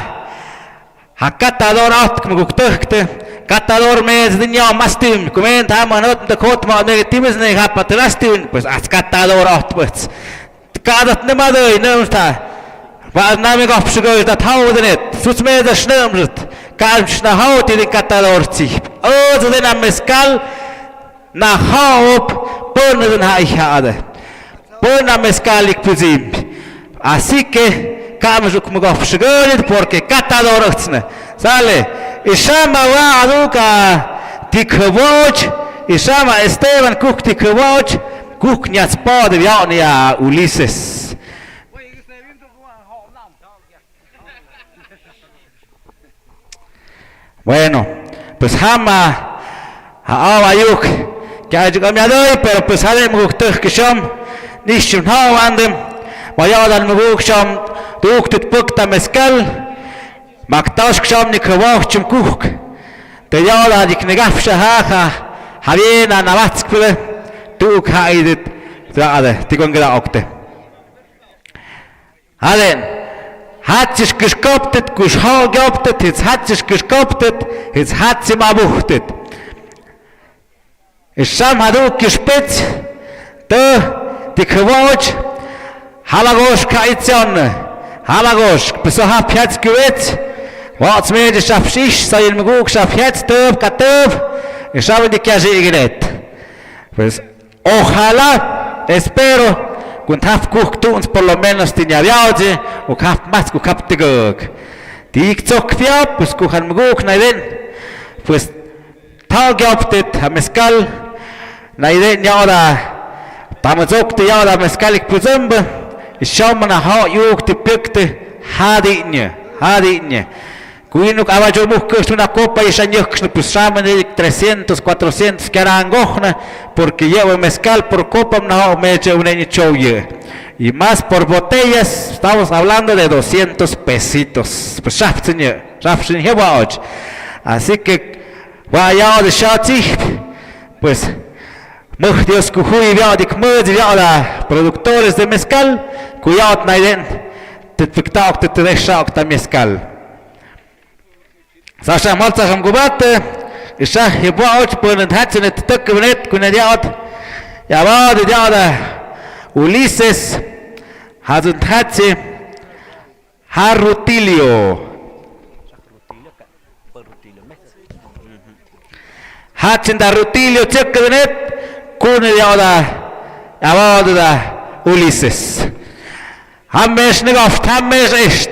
Catador out como gukte catador mes de niño más tim comenta manot de hot ma negatives ne hapatrastin pues as catador out pues cada ne ma de no está va na me gaf shugo da taudenet sus me da schnemrt kam schna haut in catador zi o de na mezcal na hop pon den haihade pon na mezcal ik puzim así que Камжук мгов шгорит, porque catadorocne. Sale. Y llama va aduca tikvoch, y llama Esteban Kuk tikvoch, Kuk nyatspad viania Ulises. Bueno, pues jama abayuk, que hay que me doy, pero pues sale mguktuh que shom, nishum no andem, vaya dan mguk shom. Tuktit pukta mezcal, maktash ksham nikawach chum kuk. Te yala dik negaf shaha, havina navatskule, tuk haidit, zaade, tikon gada okte. Halen, hatzish geskoptet, kush ha geoptet, hits hatzish geskoptet, hits hatzim abuchtet. Isham haduk gespitz, te tikawach, halagosh kaitzion. Halagosh, besoha piats gewet, what's made a shafshish, so in Muguk shafiats tub, katub, y shabu de kajiget. Pues, ojalá, espero, que haf cook tuns por lo menos tiene viaje, o haf más que haf tigog. Tig tzok fiap, pues kuhan Muguk naiden, pues, tag optet, a mezcal, naiden yada, tamazok te yada mezcalic puzumba. Isham na ha yuk te pikte hadinye. Kuinuk abajo buscas una copa y shanyuk pues shaman de 300, 400 que harán gojna porque llevo mezcal por copa no me echa un año chouye. Y más por botellas, estamos hablando de 200 pesitos. Pues shaftinye hebauch. Así que vaya de shati pues Dios kuhui viadik la productores de mezcal, cuidado naiden, te pictaok te deshak ta mezcal. Sasha malta jam gubate, isha hebauch ponen hatsen et tukvenet kunediat. Ya va de diada Ulises hazun hatse Harutilio. Hatsen da Rutilio tukvenet Kune diada avada Ulises. Hamesh negoft, hamesh est.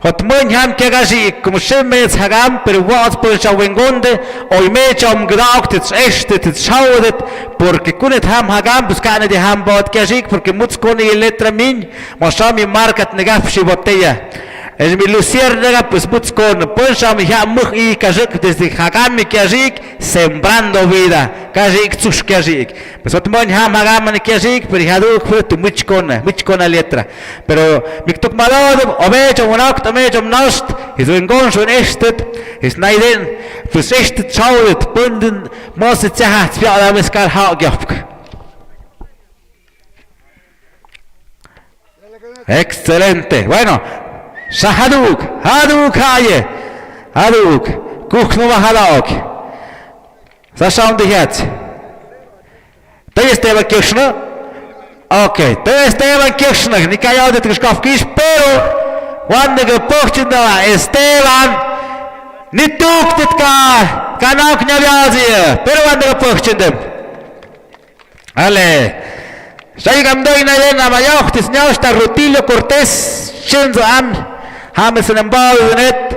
Hot mun ham kegajik, kum shemets hagam, pero wat por chawengonde, oi mecham graucht ets estet ets schaudet, porque kunet ham hagam, pues kane de ham bot kegajik, porque muts kone letra min, mashami markat negafshi botella. Es mi luciérnaga, pues muts kone, ponsham ya much I kajik desde hagam mi kegajik, sembrando vida. Kajik tsush kajik. Pues ot mun ham hagam ni kegajik, pero haduk fruto much kona letra. Pero miktuk malado, obecho monakt omecho nost, is un gonshon estet, is naiden, pues estet chaudet, bunden, moset zahat, fiala meskal hagjapk. Excelente. Bueno, Shahaduk, Haduk haye, Haduk, kuchnu vahalaok. Sashaun de het. Te Esteban Kirchner? Ok, te Esteban Kirchner, ni callado de Trishkovkish, pero cuando que pochindava Esteban, ni tuktitka, kanok nyaviazi, pero cuando que pochindem. Ale, shaygam doina yena mayochtis nyaushta Rutilio Cortés, Shinzo am, hames en embalo de net,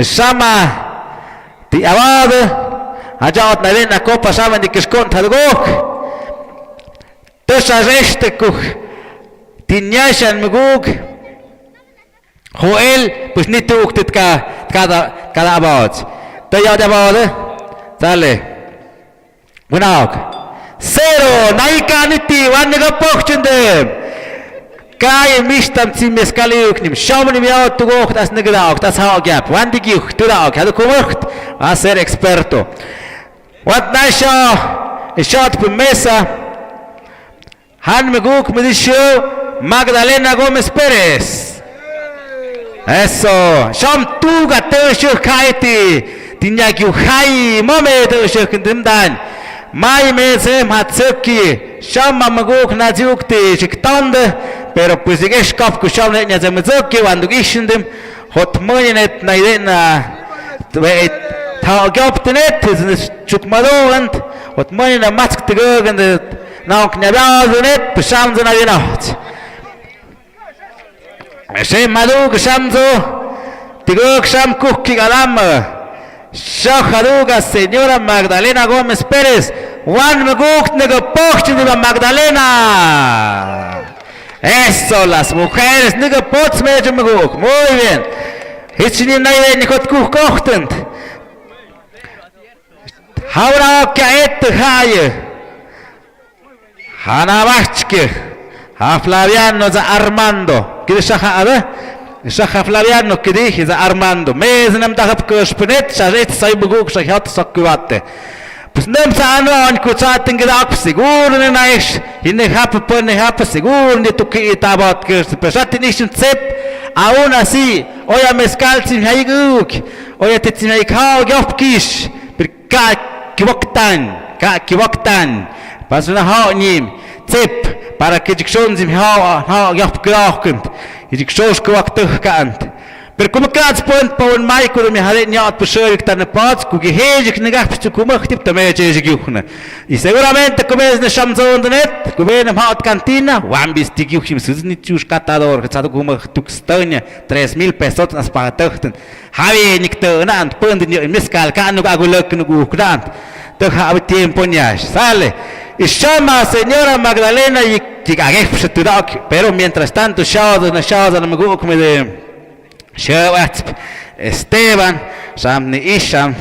Shama, die Awade, Ajat na na copa shaman di kishkont hadgok. Tesha rechte kuch, Tinyashan muguk, Joel, pues ni tuktit cada abad. Te ya de abade, dale. Buenauk. Cero, naika niti, wanega pochende. Kai mishtam zi meskaliuknim, shamni miaut tugok das negdauk, das haugap, wandigiuk, tudauk, hadu kumocht, a ser experto. Wat nasha, shot per mesa, Han Meguk Medisho, Magdalena Gómez Pérez. Eso, sham tuga te shukhaiti, tinya ki khai mome te shukhindim dan. Mai mese matsuki, sham mamaguk nazukti shiktande, pero pues digesh kap ku sham ne nyazamzuki wanduk ishindim, hot moyenet na idena ta goptenet is chukmadogant, hot moyena matsk tigogand nauk nyabazunet, pues sham zana vinacht. Ese madug shamzo, tigog sham kuki galama. Shaharuga señora Magdalena Gómez Pérez, Juan Maguk Negapochi de la Magdalena. Eso, las mujeres Negapots Mejo Maguk, muy bien. Hichini Naide Nikot Kukochtent. Haura Kaet Haye. Hanabachke. Ha Flaviano za Armando. ¿Qué Shaha Shaha Flaviano que dije za Armando. Mes nem dahab kushpenet, sharet sai buguk shahat sakwate. Pues nem sa ano an kuchaten gedak seguro ne naish. Hine hap pone hap seguro ni tu que tabat que pesate nicht zep. Aún así, oya mezcal sin haiguk. Oya tetsin haikau gopkish. Per ka kiwaktan. Pasuna ha nim zep. Para que dicción zim ha gopkrakent. Ich schaue gewagt. Per como kāds point pa un mai kur mi hare nyat pshörik tan pats ku gehej knegah pstu kumach tip tame jeje gyukhna. I seguramente comes ne shamzon net, kumen hat cantina, wan bis ti gyukhim suzni tjush katador, tsad kumach tukstanya 3000 pesos nas patachten. Havi niktona ant pund ni miskal kanu agulok nu gukran. Te ha tiempo nyash. Sale. Y llama señora Magdalena y pero mientras tanto Shawdan Maguk de Shawat Esteban, Sam ni Isham,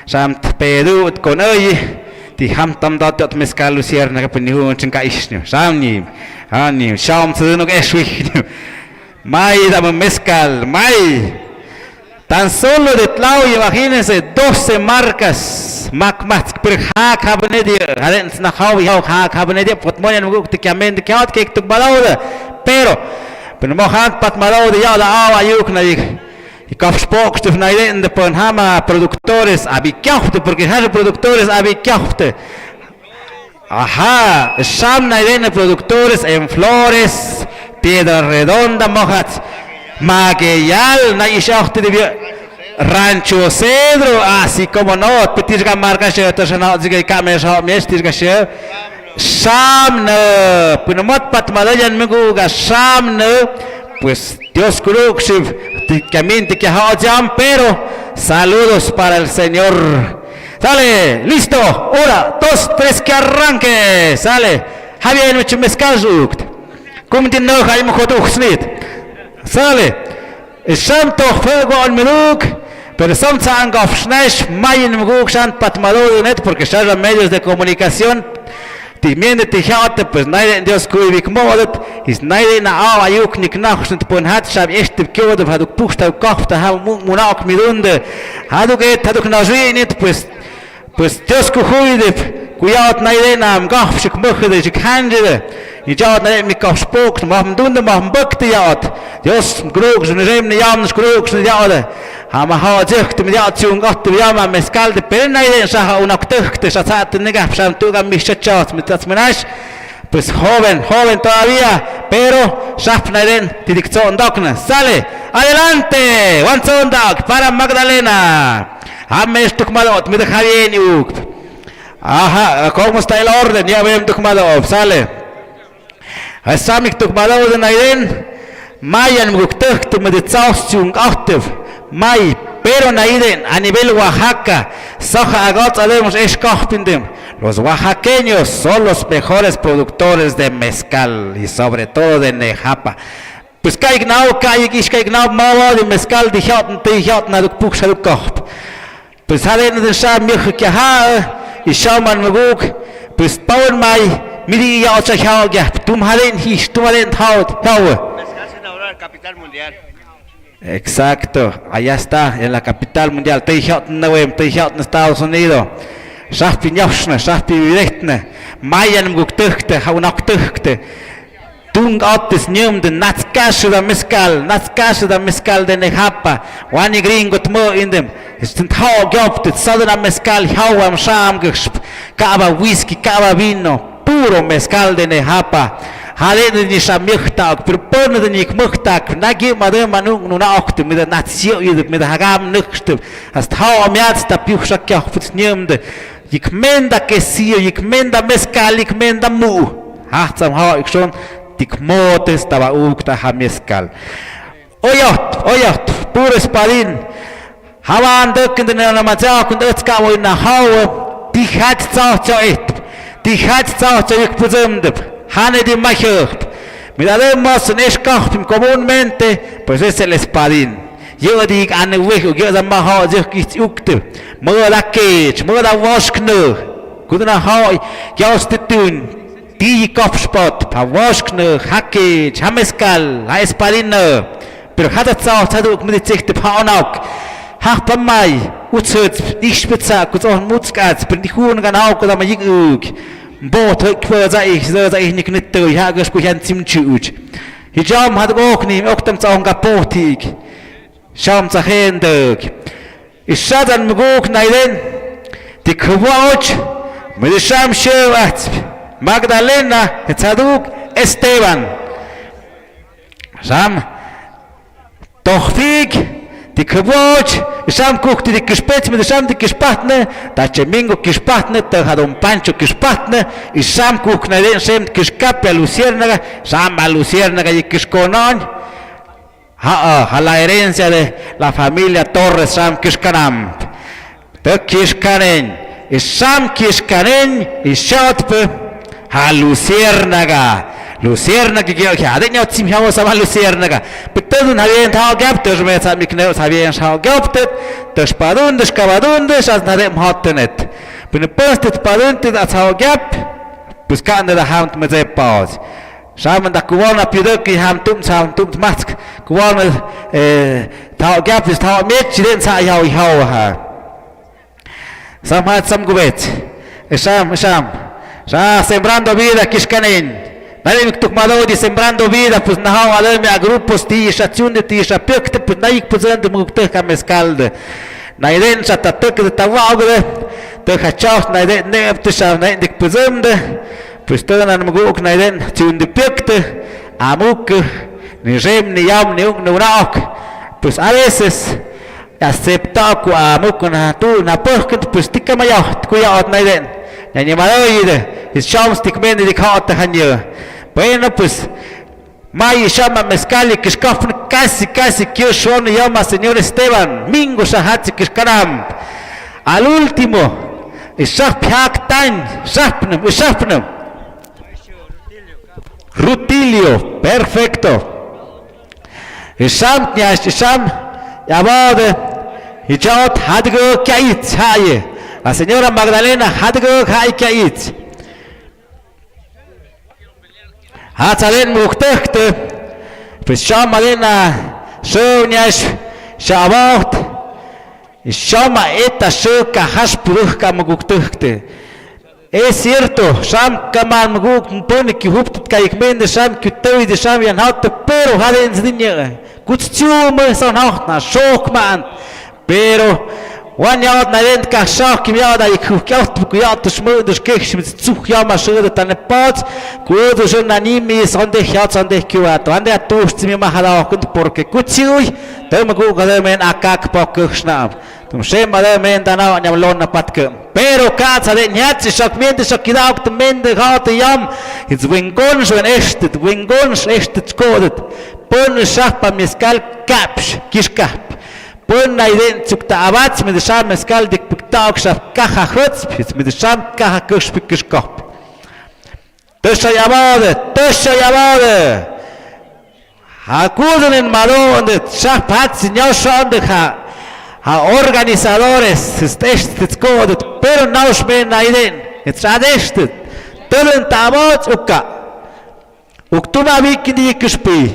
Sam Pedut con hoy, Tiham tam dot mezcal lucierna kapinihun chinka ishnu, Samni, Hani, Sham Sunuk Eshwich, Mai dam mezcal, Mai. Tan solo de Tlau, imagínense, 12 marcas, Macmats, per Hak Habenedia, Hadens Nahawi, Hak Habenedia, Potmonian Mugticamen, the Cat Cake to Balauda, pero Mohan Patmalauda, Yada, Awa Yuknaik, y Kopspok to Naiden, the Ponhama, productores, Abikafte, porque hay productores Abikafte. Ajá, Sham Naiden, productores en Flores, Piedra Redonda, Mohats. Magueyal, Naishachte de Rancho Cedro, así como no, Petisga Marca Shetashana, Kamesha, Mestisga Shamne, Pinamot Patmalayan Meguga, Shamne, pues Dios Kurukshiv, Ticamente que Hajam, pero saludos para el Señor. Sale, listo, 1, 2, 3, que arranque, sale, Javier Mechmeskazuk, Kumtin no Jaime Hotuxnit. Sale, el santo fuego al Meluk, pero son sangaf schnesh, mayen muguk shant patmalo net, porque ya los medios de comunicación, timiende tijate, pues nadie Dios kuivik modet, is nadie na awa yuk nik nachsent pon hat, shab este kyodo, haduk pushta kafta, ha munak midunde, haduk nazwinit, pues Dios kuhuidip, kuyat nadie na amgaf shik mukhde, shik handede, y ya no me caspok, maham dunde, maham bakti yat. Dios grugs, ne jem ne yams grugs ne yade. Hama ha zicht me yat chung at yama mezcal de perna y sa una tuchte sa sat ne gap sam tuga mi chachat mit das menash. Pues joven todavía, pero shafna den tidikzon dokna. Sale, adelante, one son dog para Magdalena. Hamesh tukmalot mit Javier Uk. Ajá, ¿cómo está el orden? Ya vemos tukmalot, sale. Samik tukmalot de Naiden, Mayan Muktuk to Meditzaustung Octave, May, pero Naiden, a nivel Oaxaca, Soja Agot sabemos Eshkochpindem. Los oaxaqueños son los mejores productores de mezcal y sobre todo de Nejapa. Pues Kaiknau, Kaiknau, Mawa de mezcal, Dijot, Naduk Puxaduk Koch. Pues Haden de Sham Yukaha y Shaman Maguk, pues Paul May. Miri ya ocha ya, tumhalen hish, tumhalen haut, capital mundial. Exacto, allá está, en la capital mundial. Teijot en Estados Unidos. Shahpi Nyoshna, Shahpi Viretna, Mayan Guktukte, Haunaktukte. tung otis nyum de natskash da mezcal de nejapa wani gringo tmo in dem ist hau goptet sadra mezcal hau am sham gesp kaba whisky kaba vino puro mezcal de nejapa halen ni shamychtak per pon de nik mchtak nagi made manung nu na ocht mit der natsio yed mit der hagam nücht hast hau am yats da piuchak ja fut nyum de ik menda que si ik menda mezcal ik menda mu achtsam hau ich schon dik motes taba ukta ha mezcal oyot puro espadin hawan dök in der na mazao und ets ka wo na hau die hat zaucht ich puzemde hane di macht mit allem was nicht kauft im comúnmente pues es el espadin yo dig an weg yo da ma hau sich ich ukte mo da kech mo da waschknu gudna hau jaust tun die Kopfspot, Pavoschkne, Hacke, Chameskal, Espadine, pero hat er mit der Paunauk. Hach bei Mai, Utzhutz, nicht spitzer, kurz auch ein Mutzgatz, bin die Huren genau, oder mal jüg. Boot, sag ich nicht, ich habe gesprochen, ein Zimtschutz. Hijam hat auch nicht, auch dem Zaun kaputig. Schaum zu Händig. Ich schaue dann mit Guck nach die Quatsch, mit der Schamschewatz. Magdalena, Tzaduk, Esteban. Sam, Tochfig, die Kwoch, Sam guckt die Gespräch mit Sam die Gespatne, da Chemingo Gespatne, da hat Pancho Gespatne, und Sam guckt nach den Sam Geskapia Luciérnaga, Sam a Luciérnaga y Kisconon. A la herencia de la familia Torres Sam Kiskanam. Da Kiskanen, y Sam Kiskanen, y Shotpe. Ha Luciérnaga que adenya tim hawa sama Luciérnaga betul habien tau gab der mir hat mich genau habien schau gehabt der Spadun des Kabadun des as nadem hatnet bin postet Spadun das tau gab bis kann der Hand mit der Pause schauen da kuwana pidok ham tum mask kuwana tau gab ist tau mit den sai hau ha samhat sam gubet sham sembrando vida Kishkanen. Nadie tukmalo di sembrando vida pues nahau alme a grupos ti shachunde ti shapekte pues naik puzende mukte kameskalde. Naiden chatatek de tawagde te hachaus naiden ne te sha naiden dik puzende pues todo nan muguk naiden chunde pekte amuk ni jem ni yam ni uk nurak pues a veces acepta ku amuk na tu na pekte pues tikamayah kuyat naiden. Ya ni madoide, es chams tikmende dik hata hanya. Bueno pues mai llama mezcal que escafne casi que son llama señor Esteban, mingo shahat que escaram. Al último, shap haktan, shapnem. Rutilio, perfecto. Sham ya bode, y jot hadgo kait haye. La señora Magdalena hadgo hay kait. Hatzalen muktekte, pues Sham Magdalena shoniash shabat, y Shama eta shoka hashpuruka muktekte. Es cierto, Sham kaman muguk pone que huptet kaikmende Sham kutoy de Sham yan hat pero halen zdinya. Kutsume son na shokman, pero wan yaad naden ka shak kim yaad ay kukyat bukyat shmud shkesh mit tsukh yama shud tan pat kuod jo nanimi sonde hyat sonde kyat ande atush mi mahala kunt porque kutsiuy tem gu gademen akak pokshna tum shem gademen dana nyam lon na patke pero katsa de nyat shak mente shak kidak mende gat yam it's wingon so estet wingon estet skodet pon shak pa meskal kapsh kishkap pon naiden tsukta abats mit sham meskal dik piktauk shaf kaha khots mit sham kaha kush pikishkop Tesha yabade acuden en malón de shafat señor shonde ha organizadores este code pero no shmen naiden it's adestet telen tabot uka uktuma vikindi kishpi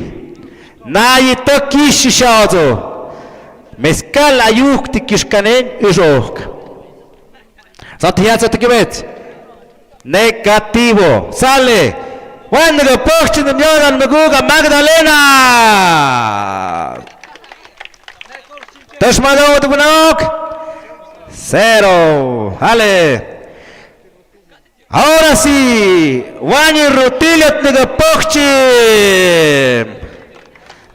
nayi tokish shazo mezcal ayuk tikishkanen ujok Satya Satikibet negativo sale Cuando que poste de miodan me guga Magdalena. Tashmado de Bunok. 0. Dale. Ahora sí. Wani Rutilet de poste.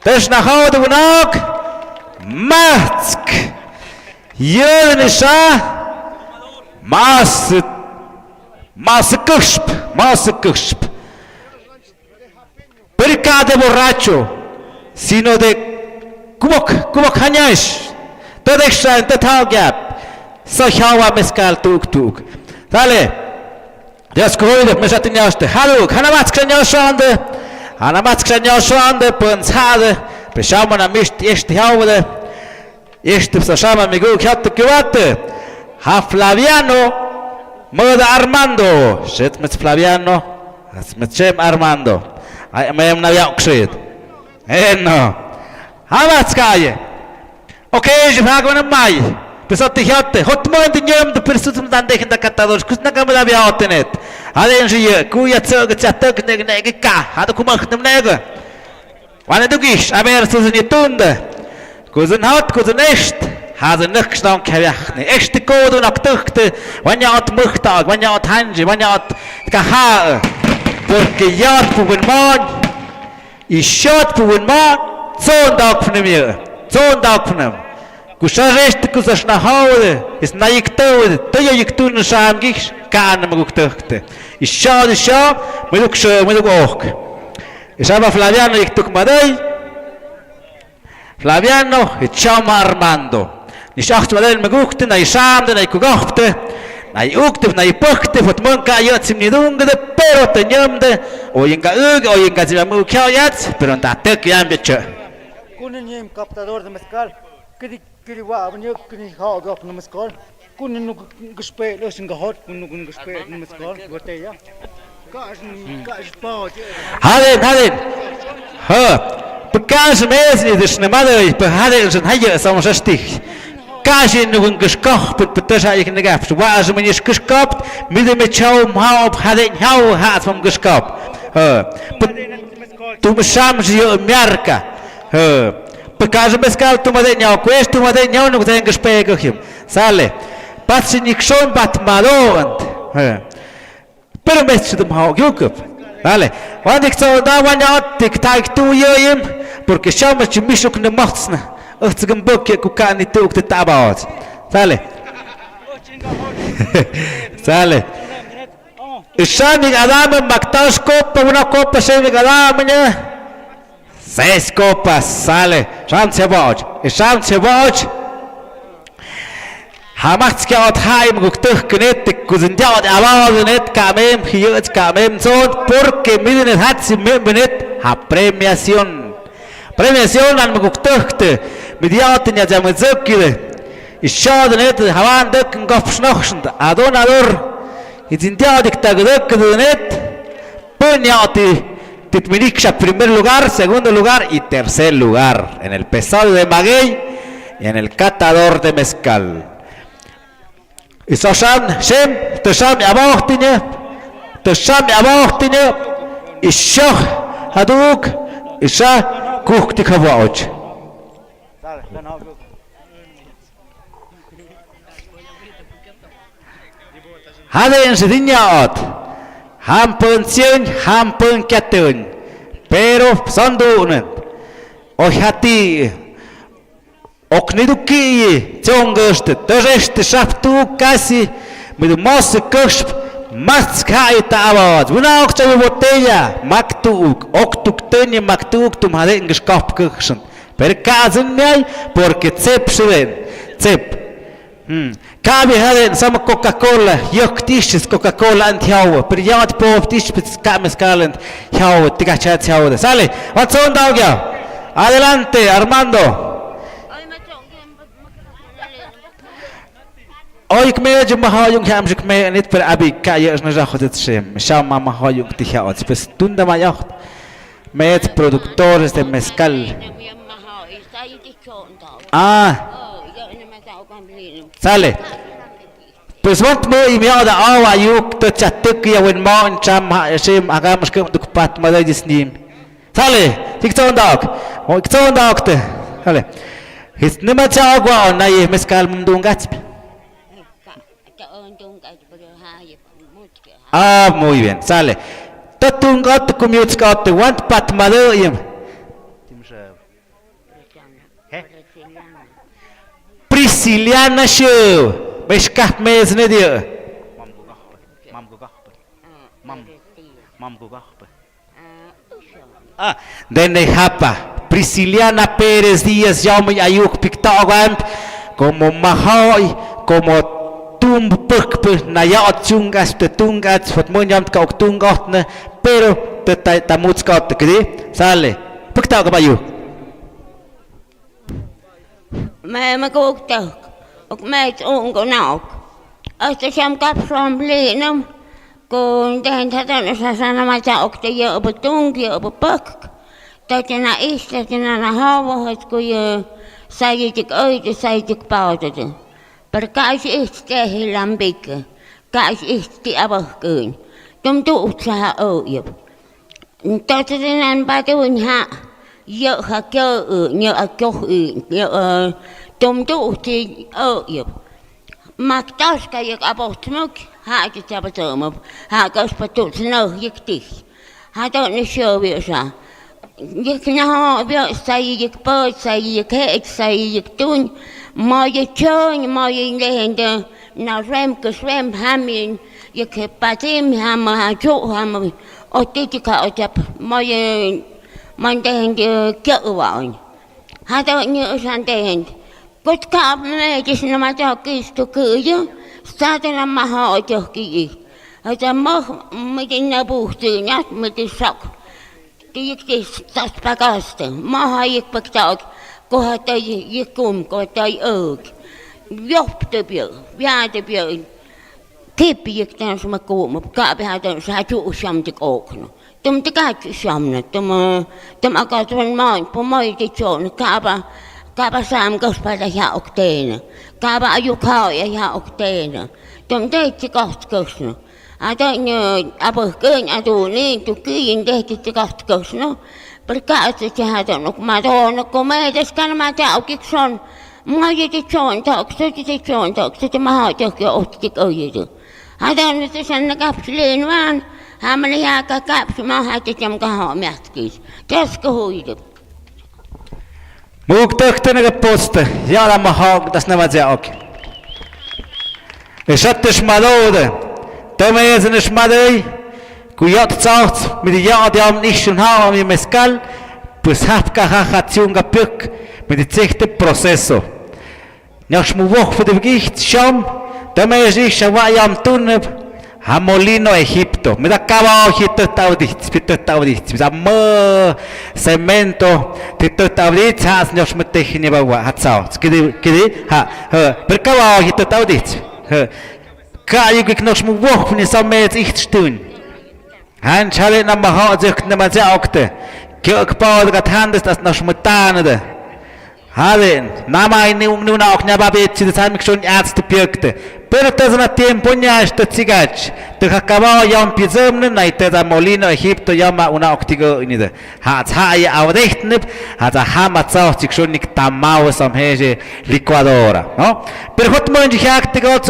Tashnahao de Bunok. Matsk. Yelnisha. Mas cusp. Perca de borracho, sino de kubok hañash. Todo extra en total gap. Sojawa mezcal tuk. Dale. Dios cuide, me satiñaste. Haluk, hanamatsk kraniosande, pensade. Peshaman a mist este haude. Este psashama migu kyatte kiwate. Ha Flaviano, moda Armando. Shit met Flaviano. Met Chem Armando. Mem na jakšit. No. Hamatskaje. Okej, že भागवन माई. Pesati hjatte. Hot moment njem de persutum dan deken da katador. Kusna kamela biatenet. Hade nje kuja tsög tsatok nege ka. Hade kumacht nege. Wann du gehst, aber so sind tunde. Kuzen hat, kuzen echt. Hade niks dan kevachne. Echte kodo nak tuchte. Wann ja at muchtag, wann ja at hanji, wann ja at kaha. Porque jat på en man, I shot på en man, sån dag för mig, sån dag för mig. Kusha rest kusha na haude, is na iktude, to jag gick tun sham gish, kan ma guktukte. I shot, me duk ok. I shaba Flaviano gick tuk madai. Flaviano, I chama Armando. Ni shacht madai me gukte, na I sham, na I kugafte. Na I ukte, na I pukte, fot munka yatsim ni dungde, pero te nyamde, o yenga o yenga zima mu kya yats, pero nda tek yambeche. Kunin yem captador de mezcal, kiri wa abnyo kini hog of no mezcal. Kunin no gespe los in gehot, kunin gespe no mezcal, botella. Kaas pa. Halen. Bekans mezi de snemade, pe halen zijn haye sam shastig. Kaasje nog een geskapt, betussen eigenlijk in de gap. Waar ze me niet geskapt, midden met jou, maar op jou had van geskapt. Toen we samen je merken. Pekaze mezcal, toen we dat jou kwest, toen we dat jou nog zijn gesprek. Sale, pas je niet zo'n bad malorend. Pero met je hem hou ik. Vale, want ik zou daar wanneer ik taak toe je porque samen je mis ook de machtsne. Het is een boekje, ik kan niet ook de tabaat. Sale. Sale. Ishamig adame maktas copa, una copa shamig adame. 6 copas, sale. Chance boch. Hamatske at haim guktuch knet, kuzindiat abaden net kamem, hiet kamem zon, porque miren hat sie membenet ha premiación. Premiación an guktuchte. Mit jaten ja jamet zökile. Ich schade net hawan dökken gopschnochend. Adonador. It in diadik tagdökke net. Punyati titminiksha primer lugar, segundo lugar y tercer lugar en el pesado de maguey y en el catador de mezcal. Y Soshan Shem, Tosham Yabochtine, y Shoh Haduk, y Shah Kuktikavoch. Hade en Sidiñaot, Hampun Sien, Hampun Katun, pero son dunen, Ojati. Okniduki, Zongust, Toreste Schaftu, Kasi, mit Mosse Kursp, Matskaita Awad, Wunauchte Botella, Maktuk, Oktuk Tönje Maktuk, tum Haden geskap Kirchen. Per Kazen Mai, porque Zep Schwen, Zep. Kabi Haden, some Coca-Cola, Yok Dishes, Coca-Cola and Hau, per Yard Pop Dispits, Kames Calent, Hau, Tigachat Hau. Sale, what's on Daugia? Adelante, Armando. Oik me je mahayung hamjik me niet per abi kaya is na zacht het shem. Sham ma mahayung tihaat. Pues tunda mayacht. Met productores de mezcal. Ah. Sale. Pues want mo imya da awa yuk to chatuk ya wen mo in cham ha sim agam skem duk pat ma da jisnim. Sale, tik ton dog. O ton dog te. Sale. His nima cha agwa na ye mezcal mundung gatsp. Ah, muy bien. Sale. Tatung got commute got the want pat ma da yim. Prisciliana show. Beskah mes ne dia. Ah, dene hapa. Prisciliana Pérez Díaz yami ayuk piktawam como mahoy como tumpuk na yaot chungas te tungas fot monyam ka tungot ne pero te tamuts ka te kidi sale piktaw ka bayu me ko tok ok me on go nok asta sham kap from blenum kon den tatan sa sana ma ta ok te yo betung yo bepuk dat je na is dat je na hawo het ko je sai je uit sai je pauze per kaas is te hilambike kaas is te abakun tum tu utsa o yo dat je nan ba te un ha yo ha kyo yo a kyo yo tum tu te o yo mak tas ka je abotmuk ha je tabatom ha kas patut no yektis ha dan ne show weer sa ik nou wil zei ik poot zei ik het zei ik toen mooie tjoon mooie lende na remke zwem hamin ik heb patim hamma jo hamma o dit ik heb mooie man de kjouwaan had ook niet aan de hand wat kaap me is na maar toch is te kun staat er maar hou toch kie het mag met een boegte niet met de zak die ik is dat pagaste maar ik paktaak kohat je kom kohat ook jop de bil ja de bil kip ik dan zo maar komen kaap had dan zo toe sham te koken tum te kaat sham tum akat van man po mooi te chon kaapa sam gaspada ja ook tenen kaapa ayukau ja ook tenen tum te kaat kosten ada apa keun atu ni tu kiin tehty tikahtkos no perkaat se hada no madonna come deskan mata okikson moi te chon tak se chon tak se ma ha tak otik oyedu ada ni se san kapslen wan hamle ya ka kaps ma ha te jam ka ha мяткis tesko hoide Mugtăhtănă poste, ia la mahog, das nama zeok. Eșatte șmadode, tămăiezi în șmadăi, cu iot țauț, mi de iot iam nișun hau mi mescal, pues hapka ha hațiunga pök, mi de țehte proceso. Neaș mu voh fă de vgicht, șam, tămăiezi șava iam tunăb, ha molino Egipto, mi da cava ochi tot audiți, mi da mă cemento, tot audiți, ha neaș mă tehne bawa, ha țauț, kidi, ha, per cava ochi tot audiți, Kaya ik nog moet wachten in zo'n met echt stun. Han chale na maha zegt na maza okte. Kijk paal dat handes dat nog moet tanende. Halen, nama in nu na ook na babet zit zijn ik schon Ärzte pirkte. Pero das na tiempo nya sta cigach. Te hakaba yam pizemne na ite da molino Egipto yama una oktigo inide. Hat haye aufrechtnib, hat a hama zauch sich schon nicht tamaus am hege licuadora, no? Pero hot man ich hakte Gott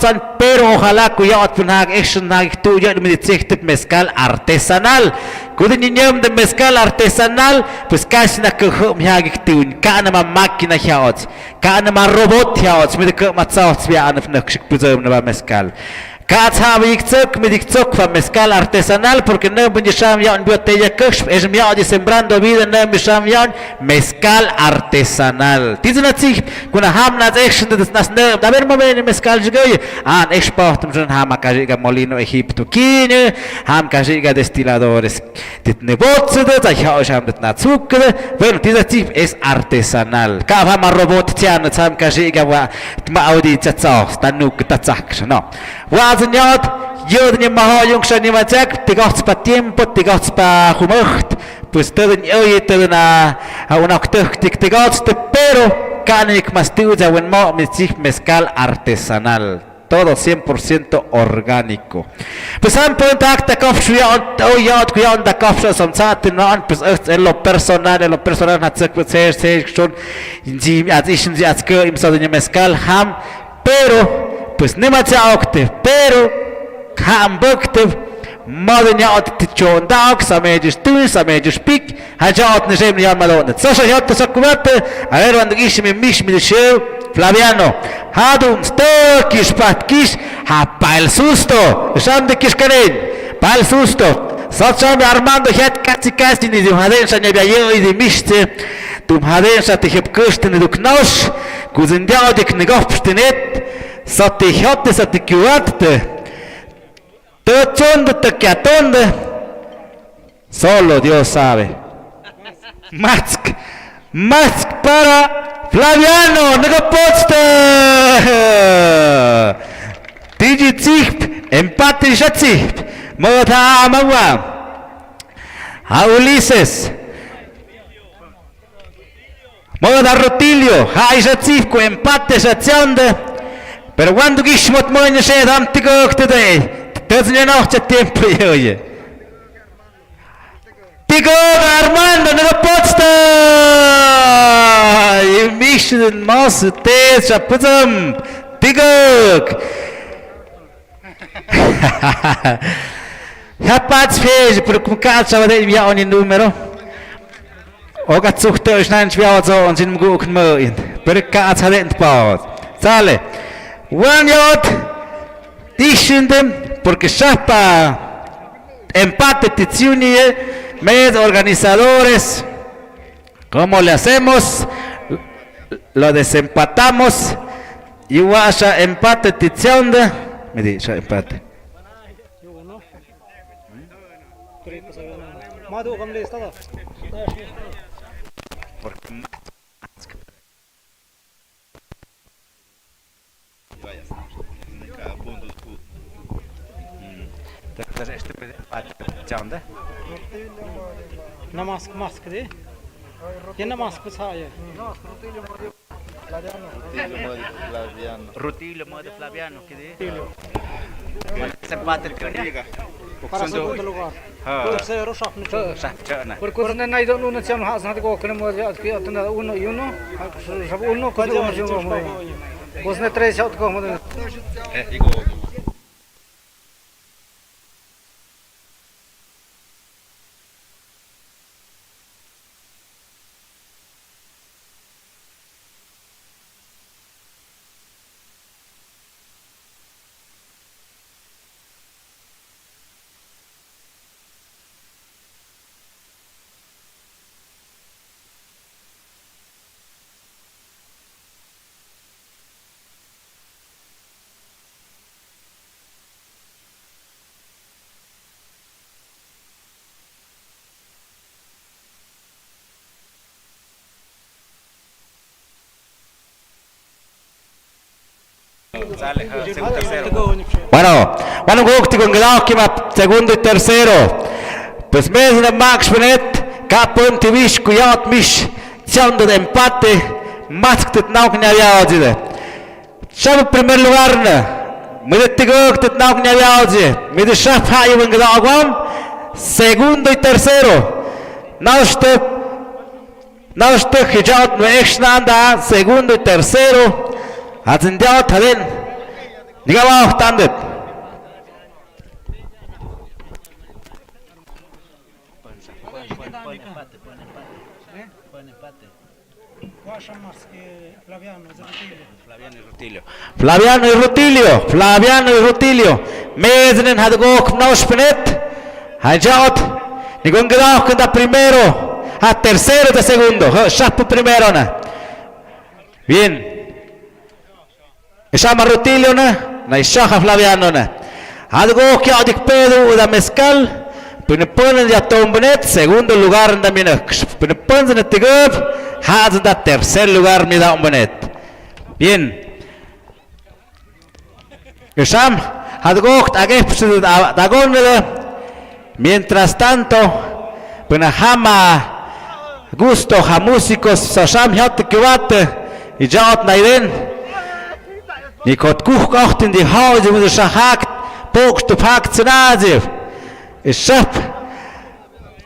an pero ojalá kuyat punag action nag tu ya mit zechtet mezcal artesanal. Kudin ninyam de mezcal artesanal, pues casi na kuhum hagik tun, kana ma máquina hiaot, kana ma robot hiaot, mit de ma zauch wir an nökschik puzem na mezcal. Kaats habe ich zurück mit ich zurück von mezcal artesanal porque no bin ich schon ja und botella kusch es mir ja sembrando vida no bin schon ja mezcal artesanal. Diese natürlich kuna haben das echt das ne da werden wir mezcal gehen an export schon haben kajiga molino Egipto kine haben kajiga destiladores dit ne botze da ich haben das na zucker wenn dieser Typ ist artesanal. Ka haben robot tian haben kajiga wa ma audi tsatsach tanuk tatsak no. Wazenjat, jodnie mahajung shani matek, tigots pa tiempo, tigots pa humocht, pues todo oye todo na una octochtic tigots te pero canik mastuza wen mo mit sich mezcal artesanal. todo 100% orgánico. Pues han puesto acta cuidado da cofre somsat no pues en lo personal hat se son im mezcal ham, pero pues ni más pero ham bukte Madanya tichon daok samejus tu samejus pik hajat nejem ni almalon. Sasha yat sakuvat a ver cuando gish mi mish mi show Flaviano. Hadum stokish patkish ha pal susto. Sham de kish karen. Pal susto. Sacham Armando het katsi ni de haden sa nebia yo i de mishte. Tum haden sa te heb kusten du knosh. Kuzen dia de knigopstenet. Sa te hot sa te kuat. Solo Dios sabe. Mask para Flaviano, Negopotste. Tijitsip, empate shatsip. Mota Magua. A Ulises. Moda Rutilio, Hai shatsip, empate shatsionde. Pero cuando gishmot moña shedam tigok today. Entonces ya no hace tiempo yo oye. Tigo Armando no lo puedo estar. Y mission más te chapuzam. Tigo. Ya pats fez por como casa de via on número. O gatsucht euch nein schwer so und sind gut mal. Per casa de paus. Sale. One yard. Dishindem porque Shapa empate tiziunie med organizadores. ¿Cómo le hacemos? Lo desempatamos y washa empate tiziunde. Me dice empate. Namask de. Ya namask saya. Rutilio modo Flaviano que de. Empate que Para segundo lugar. Tercero Shafna. Por cosa no hay uno se llama Hasan go que no que atenda uno y uno. Uno cuando uno. Vos ne tres out como. Bueno, con segundo y tercero. Pues me es Max Benet, Capón Tivish, Cuyat Mish, siendo de empate, más que no que había oído. En primer lugar, me detengo que no que había oído. Me de Shaf Hayo en Gdagwam, segundo y tercero. No estoy Hijat no es nada, segundo y tercero. Atendido también. Digamos standard. Flaviano y Rutilio. Medren had go Knauspnet. Hajat. Nigon Grau que da primero. A tercero de segundo. Chapo primero. Bien. Llama Rutilio na ishaja Flaviano na. Algo que adik pedo da mezcal. Pune ponen ya tombenet segundo lugar también. Pune ponen en tigub. Haz da tercer lugar mi da ombenet. Bien. Esham algo que agep da gondole. Mientras tanto, pune hama gusto ha músicos sasham hat kiwate y jaot naiden. Ni kot kuch acht in die Hause mit der Schachakt, pokst du pakt zu Nazi. Es schap.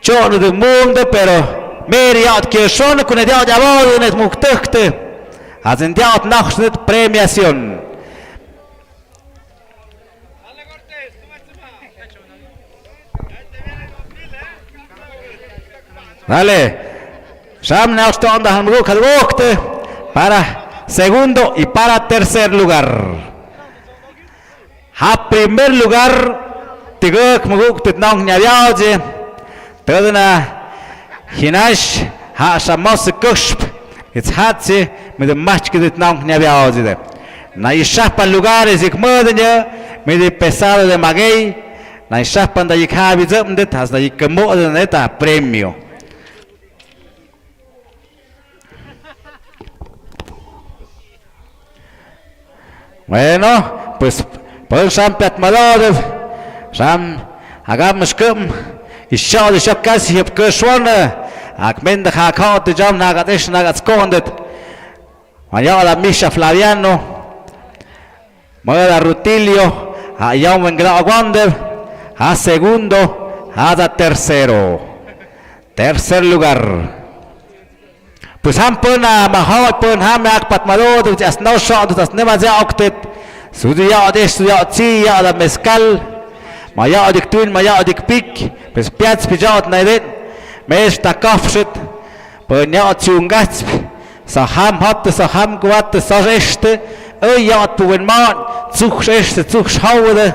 Chono de mundo, pero meri hat que schon con el ya voy en es muktechte. Hazen diat nachschnitt Premiation. Dale. Sham na stand han rokte para segundo y para tercer lugar. Ha primer lugar tigok muguk tit nong nyaviaje. Tadana hinash ha shamos kushp. It's hatse mit dem match tit nong nyaviaje. Na ishapa lugares ik modenya mit de pesado de maguey. Na ishapa da ik ha bizum det has da ik mo de neta premio. Bueno, pues Sham Petmadov, Sham hagamos cum, y shao de casi hip kushwana, akmenda hakot de jam nagatish nagatskondit, Mañana Misha Flaviano, Moeda Rutilio, a Yaumen Wander, a segundo, a tercero, tercer lugar. Pues ham pun mahal pun ham yak patmado tu jas no shot tu tas nema ja oktet sudia de sudia chi ya da mezcal maya dik twin maya dik pik pues piats pijat na den mes ta kafshit pun ya chungat sa ham hat sa ham gwat sa reste oi ya pun man zuch reste zuch schaude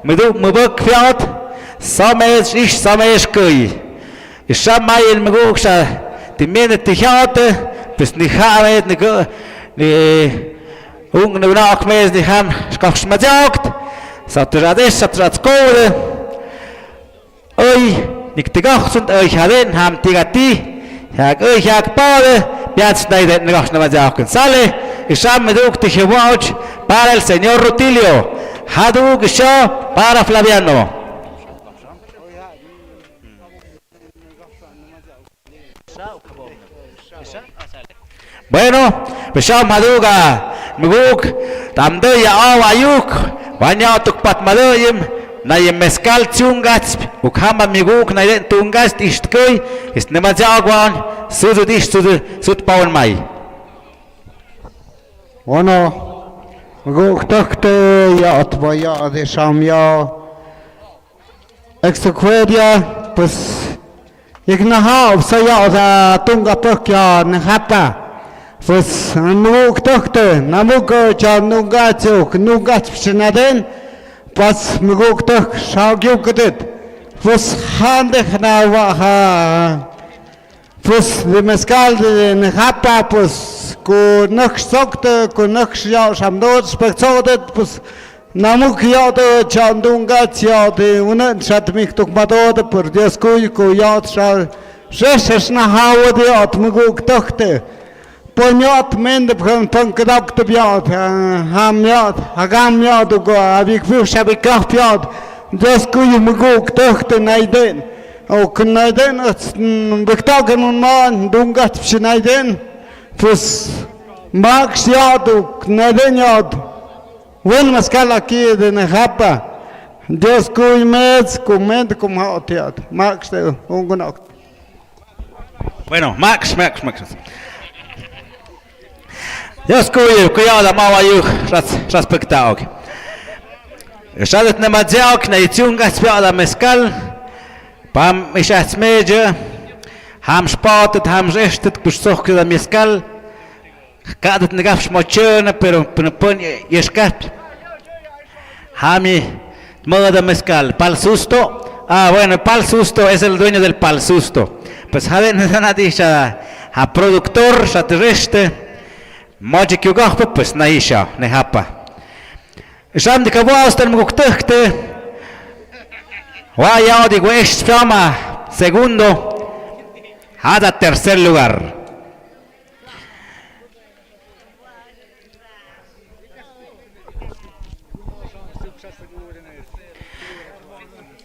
mit buk fiat sa mes ich sa mes koi ich sa mai in mugsa die Männer die Harte, bis nicht haben, nicht ungefähr nachgemäß, nicht haben, ich kauf schon mal gesagt, sagt er das, sagt er das Kohle, euch, nicht die Gachs und euch haben die Gatti, euch Bade, jetzt nicht die Gachs noch mal sagen, Sale, ich habe mir auch die Gewalt para el señor Rutilio, hat du geschaut para Flaviano. Bueno, besam maduga, muguk, tamde ya awayuk, wanya tuk pat maduyim, na yem mezcal chungats, ukhama miguk na yen tungas istkoi, is nemajagwan, sudut sud pawan mai. Bueno, muguk takte ya atbaya de shamya, exequedia, pues, ignaha, obsaya da tunga pokya nehata. Pues namuk tohte, namuk chanungachuk, nungach pshinaden, pas muguk toh shagyukadet. Pues hande khnawa, pues de mezcal de nejapa, pues ku nakh sokte, ku nakh ya shamdot speksodet, pues namuk ya de chandungach ya de unan shatmik tukmadod, por Dios ku ya sha shesh na hawo de at muguk tohte. Понят менде пон кадак то пят хамят агамят го авик вивша биках пят дескую могу кто найден о найден бектаген ман дунгат пш найден пус макс яду найден яд вон маскала ки де нахапа дескую мец комент коматят макс унгонак. Bueno, Max. Ja skuję, kujada mała juch, respectał. Szadet nie ma działk, na jeciunga spiada mezcal, pam mieszać medzie, ham spatet, ham rzesztet, kuszcoch kiedy mezcal, kadet nie gawsz moczone, pero pon jeszkap. Hami moda mezcal, pal susto. Ah, bueno, Pal Susto es el dueño del Pal Susto. Pues jaden na disha a productor, satereste. Moje kyugahpa pues naisha nehapa. Sham de kabo austan muktekte. Wa ya de west fama segundo. Hada tercer lugar.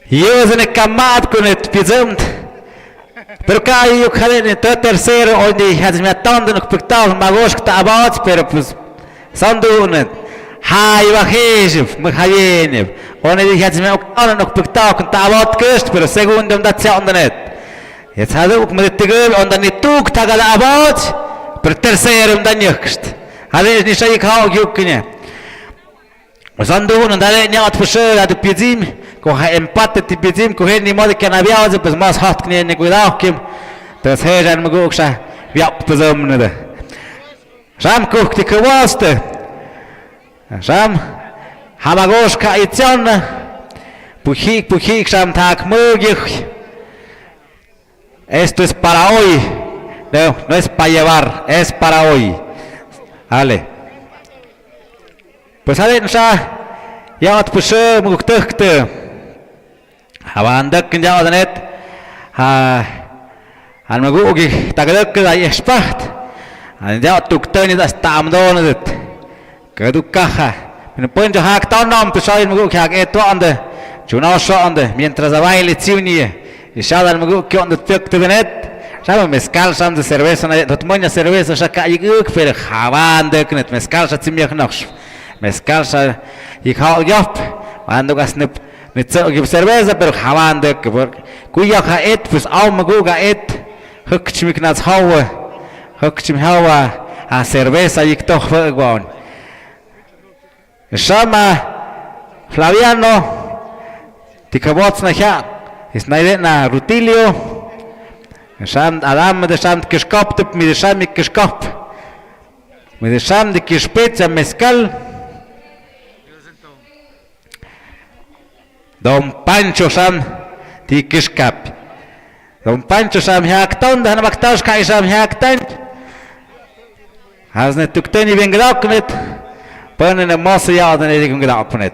Yo se ne kamat con el pizumt. Pero cada yo jalen en tercero donde has me atando no espectáculo magos que tabat pero pues son de un Hai bajishif, mhayenif. One dije me okana nok pektak ta abot kust, pero segundo dat se ondanet. Jetzt hade ook met tegel ondan ni tuk tagala abot, pero tercero dan yukst. Hade ni shay khao yukne. Zandu on dale ni at pusher at pizim, ko ha empate ti pizim, ko he ni mod que na viaje, pues más hat kne ni cuidado kim. Das heran maguksa, viap pezumne. Ram kuk ti kwaste. Ram Hamagos Kaitian Pujik Sam Tak Mugik. Esto es para hoy. No, no es para llevar, es para hoy. Ale. Pues ale nsa yaat pushe mugukte. Habandak yaadanet. An magugi tagaduk da yespacht. An yaat tuktani das tamdonet. Kadukaja. No pueden dejar tan nom pues hoy me gusta que esto ande. Yo no soy ande mientras baile chiunie. Y ya dan me gusta que ande te venet. Ya mezcal sam de cerveza na tot moña cerveza ya calle guk pero jaban de knet mezcal ya tsimich noch. Mezcal ya y khao yop. Ando gas ne cerveza pero jaban de que kuya ha et pues au me gusta et. Huk chimik nas hawa. Huk chim hawa a cerveza y toch fegwan. Shama Flaviano Tikabots na hia is naide na Rutilio Sham Adam de Sham Kishkop mit de Sham Kishkop mit de Sham de Kishpetza mezcal Don Pancho Sham di Kishkap Don Pancho Sham Hakton dan Maktash Kai Sham Hakton Hasne tukteni bengroknet Ponen en mozo ya de ningún grado ponet.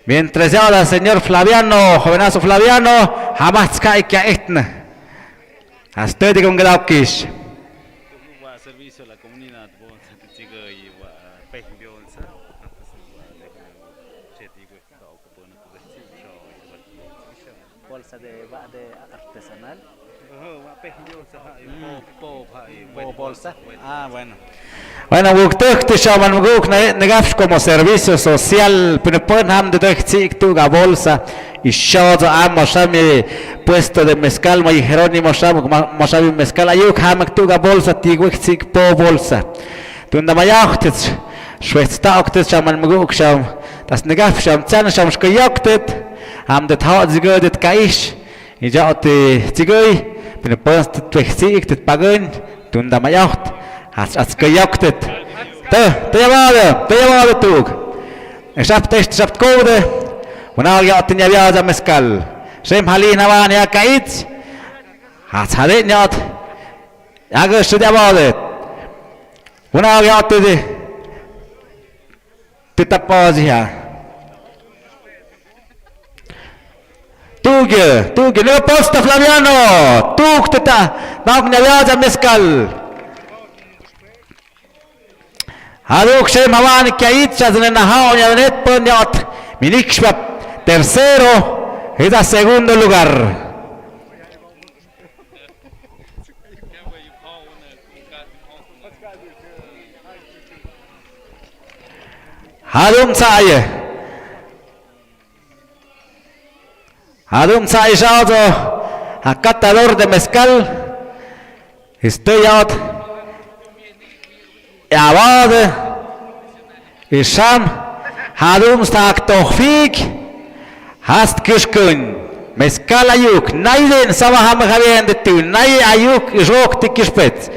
Mientras ya el señor Flaviano, jovenazo Flaviano, jamás cae que a etna. Hasta de un grado que es. Servicio a la comunidad, bolsa de artesanal. Bolsa. Ah, bueno. Bueno, te llaman negaf como servicio social, pero pueden ham de tu bolsa y show amo shami puesto de mezcal muy Jerónimo sham moshabi mezcal ayuk ham tu bolsa tigwik po bolsa. Tunda mayachtet schwestauchtet llaman muguk sham das negaf sham tsan sham skayaktet ham de hat zigodet kaish y ya te zigoi pero pueden tu pagun tunda mayacht Als gejoktet. Te llamado tú. Exapt code. Una ya tenía viaja mezcal. Sem halina van ya kaitz. Has hadet nyat. Ya que se llamado. Una ya te tapas ya. Tú que no posta Flaviano. Tú te ta. No que viaja mezcal. Aduk se mavan que ahí se hacen na hao ya net poniot minikshap tercero es a segundo lugar. Adum sai shaudo a catador de mezcal. Estoy out Abade Isham Hadum stak Tohfik Hast Kishkun Mezcal Ayuk Naiden Samaham Havien de Tu Nay Ayuk Jok Tikishpet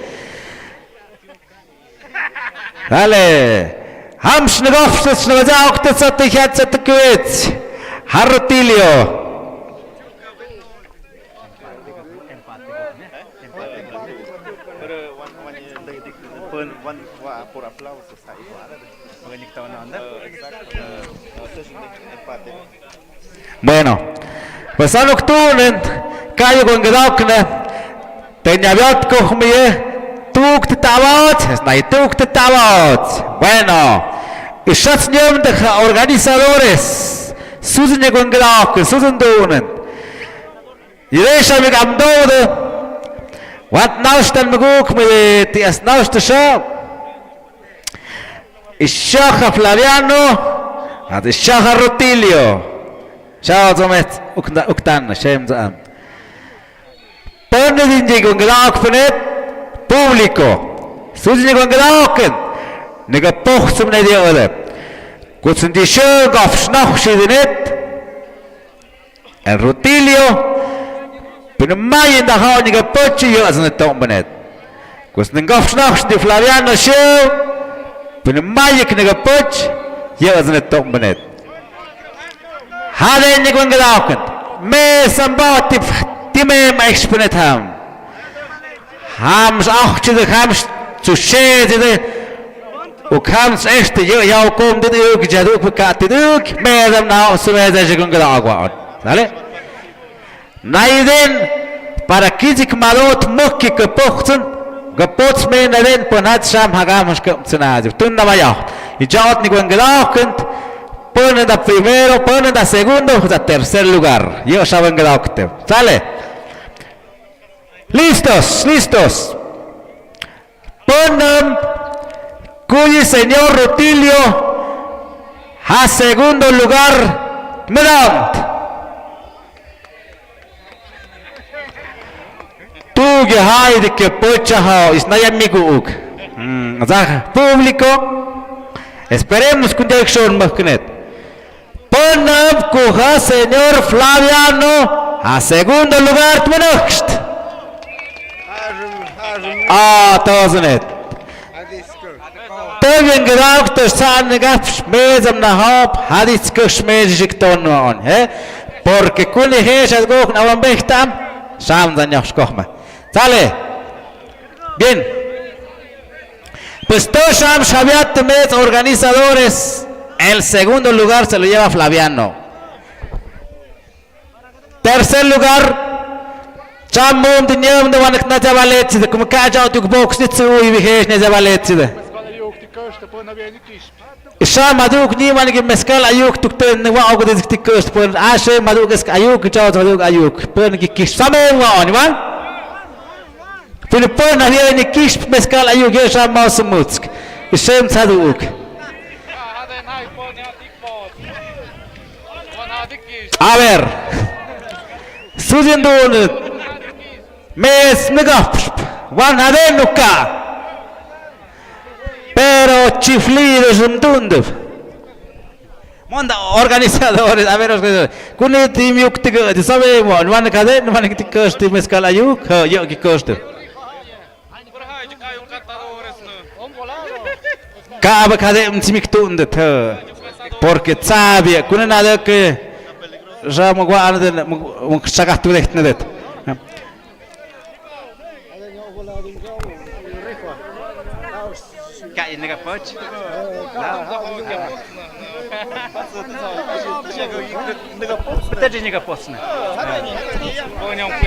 Dale Hamsh Negofs Nagauk Tsatikhat Satkwitz Harutilio por aplausos ahí. Bueno, pues a nocturnen, cayo con gedokne, tenía viat kohmie, tuk te tabat, es nay tuk te tabat. Bueno, y shots niom de organizadores, suzen con gedokne, suzen dunen. Y reisha mig am dode, wat naustan meguk mit ties nauste show. Ishaja Flaviano, at Ishaja Rutilio. Chao zomet uktan shem zam. Pone dinje con grak fenet público. Suzi con graken. Nega pochsum ne die ole. Kutzen die schön auf schnach shidenet. El Rutilio. Bin mai in da ha nega pochi yo azne tombenet. Kutzen gaf schnach die Flaviano show. Bin mai nega poch yo azne tombenet. هذا اللي يقول قداوكن ما سنبات تيمم اكسبنت هامش اخشد هامش تشيد وكامس اشت يوكم ديوك جادوك بكات ديوك ما دام ناو سمeza يقول قداوكن ¿vale? Naiden para kizik malot mukki kapochtun gapots me naden ponat sham hagamos kaptsanad tunda vaya y jaot ni gwen gadaukn ponen da primero, ponen da segundo, da tercer lugar. Yo saben que da octavo. ¿Sale? Listos, listos. Ponen cuyo señor Rutilio a segundo lugar. Mirad. Tú que hay de que pocha ha, es nada amigo. Público. Esperemos que un día son más que net. Ponam cuja señor Flaviano a segundo lugar tmenuxt. Todos net. Tegen gedacht der san gaps mezam na hop hadits kushmejik tonon, Porque kuni hesat gok na bechtam sam dan yach kochma. Sale. Bien. Pues todos sam shabiat mes organizadores. El segundo lugar se lo lleva Flaviano. Tercer lugar, Chamum de Nyam de Wanek Nazavalets, de como Kaja to box it so we have Nazavalets. Sham Maduk Niman give Mescal Ayuk to turn the walk with the coast for Ashe Madukas Ayuk, Chao Ayuk, Perniki Kish. Some one. Philippon here in the Kish Mescal Ayuk, Sham Mausamutsk. The same Saduk. A ver, subiendo mes mega, van a denuca, pero chiflidos un tundo. Manda organizadores, a ver, con el team yuk tiga, sabemos, van a caer, van a quitar coste mezcal ayuk, yo que coste. Caba caer un simik tundo, porque sabe, con nada que já me guarda um chagat tu deste nedet. Cai nega pote.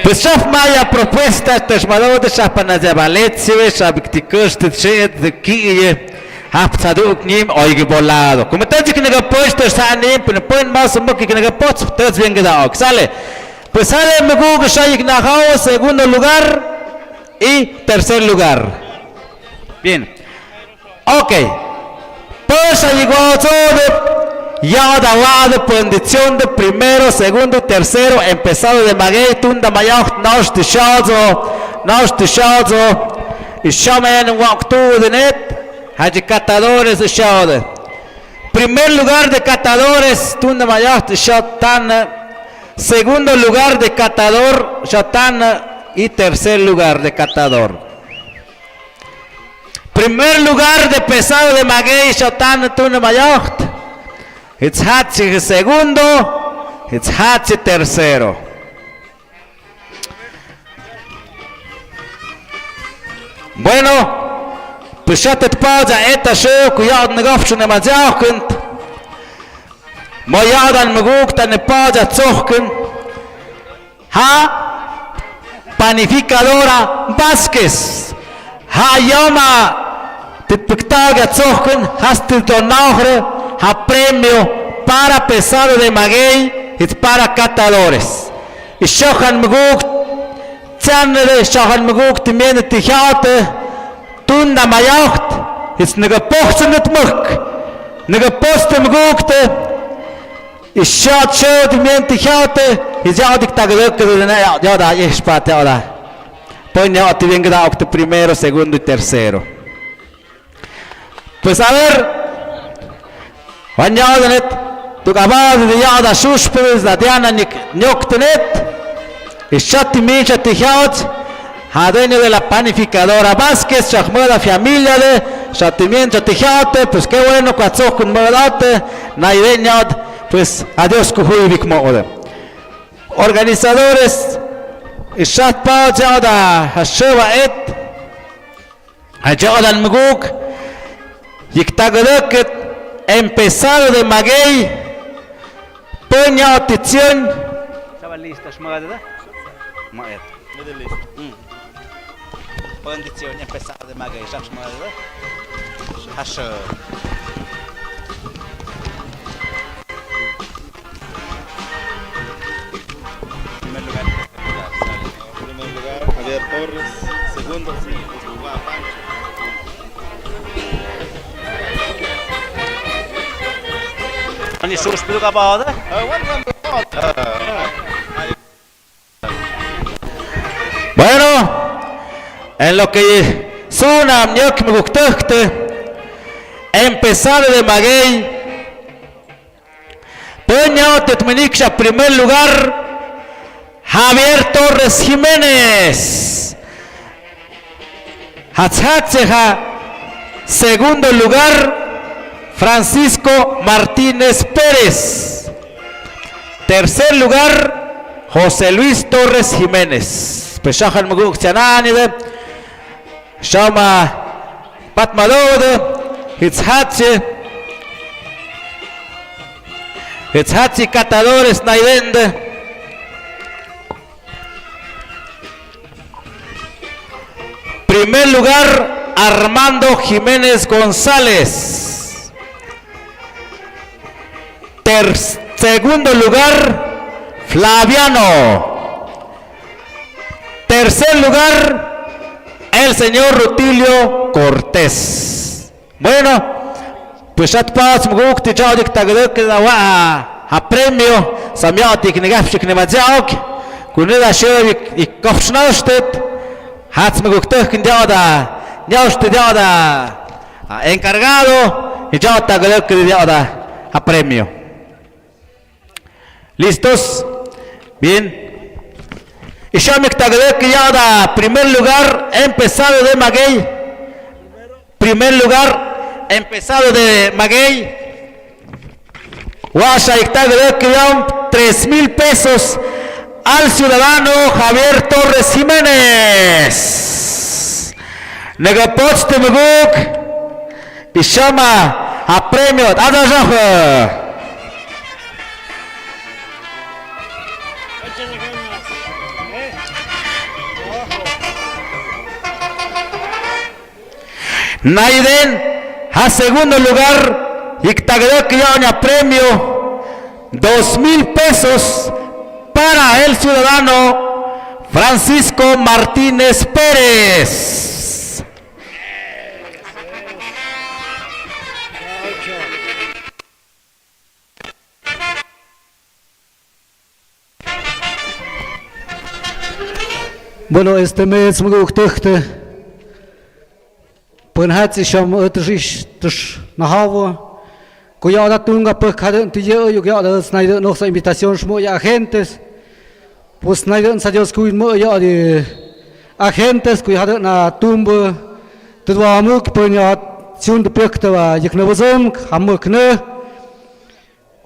Pues chef maya propuesta tashmado de chapana de Valencia, sabe que te custa de que Hapsaduk nim oigebolado. Como tanto que nega puesto sanim, pero ponen más un poco que nega pots, todos bien quedado. Sale. Pues sale me gusta Shayik Nahao, segundo lugar y tercer lugar. Bien. Ok. Pues llegó todo. Ya dado condición de primero, segundo, tercero, empezado de Maguey, Tunda Mayoch, Nosh de Shazo, y Shaman en Waktu de Net. Hay catadores de Shaude. Primer lugar de catadores, Tunda Mayoch, Shotana. Segundo lugar de catador, Shotana. Y tercer lugar de catador. Primer lugar de pesado de Maguey, Shotana, Tunda Mayoch. Itzhatzi segundo, Itzhatzi tercero. Bueno. Pues ya te pausa esta show cuidado negofchen ne mazauchen. Moyadan magukta ne pausa zochen. Ha panificadora Vázquez. Ha yoma te pictaga zochen hasta donahre ha premio para pesado de maguey y para catadores. Y shohan maguk tsanre shohan maguk también tijate Tunda Mayocht, it's nigga pochtsen het muk, nigga postem goekte, is shot shot miente chate, is ja dik tageluk de na ja da is pat ja da. Poi ne oti venga da octo primero, segundo y tercero. Pues a ver, vanyadenet, tu cabaz de ja da suspes da diana nyoktenet, is shot miente tichaut. Jadeño de la panificadora Vázquez, Chahmoda familia de Chatimiento Tijate, pues qué bueno, Cuatzok con Modate, Naideño, pues adiós Kuhuibik Mode. Organizadores, Ishat Pao Jada, Hasheva Et, Ajadan Muguk, Yiktagadeket, empezado de Maguey, Peña Tizion. ¿Estaba lista, Shmagada? Maet. Condizioni empezado de Maguey, ¿sabes cómo es? Asher. Primer lugar, Javier Torres. Segundo, Pancho. ¿Ani sus pido capaz? Bueno, en lo que suena me gustó empezar de Maguey, Peña Tetmenixa, primer lugar, Javier Torres Jiménez, Hatzhatzeja, segundo lugar, Francisco Martínez Pérez, tercer lugar, José Luis Torres Jiménez. Peshajan Muguk Chananide, Shama Patmadode, Hitzhatzi Catadores Naidende, primer lugar Armando Jiménez González, segundo lugar Flaviano, tercer lugar, el señor Rutilio Cortés. Bueno, pues ya pas muguk ti chao dik tagdo que da a premio samiati que negafshik ne majaok kunida shevik y kofshnastet hats muguk tek ndiada nyauste ndiada encargado y ya tagdo que ndiada a premio. ¿Listos? Bien. Y yo me agradezco que ya da primer lugar empezado de Maguey. Primer lugar empezado de Maguey. Guasha y agradezco que ya 3,000 pesos al ciudadano Javier Torres Jiménez. Negapoch de Muguk y llama a premio Adaraja. Naiden a segundo lugar y ya premio 2,000 pesos para el ciudadano Francisco Martínez Pérez. Bueno, este mes me gusta pues hat sich schon das nach Hause cuya da tunga pues cada tío yo que ahora snaider nos invitación muy agentes pues snaider salió school muy ya de agentes cuya na tumba todo amuk pues ya sion de pekta va jak na vazom hamuk ne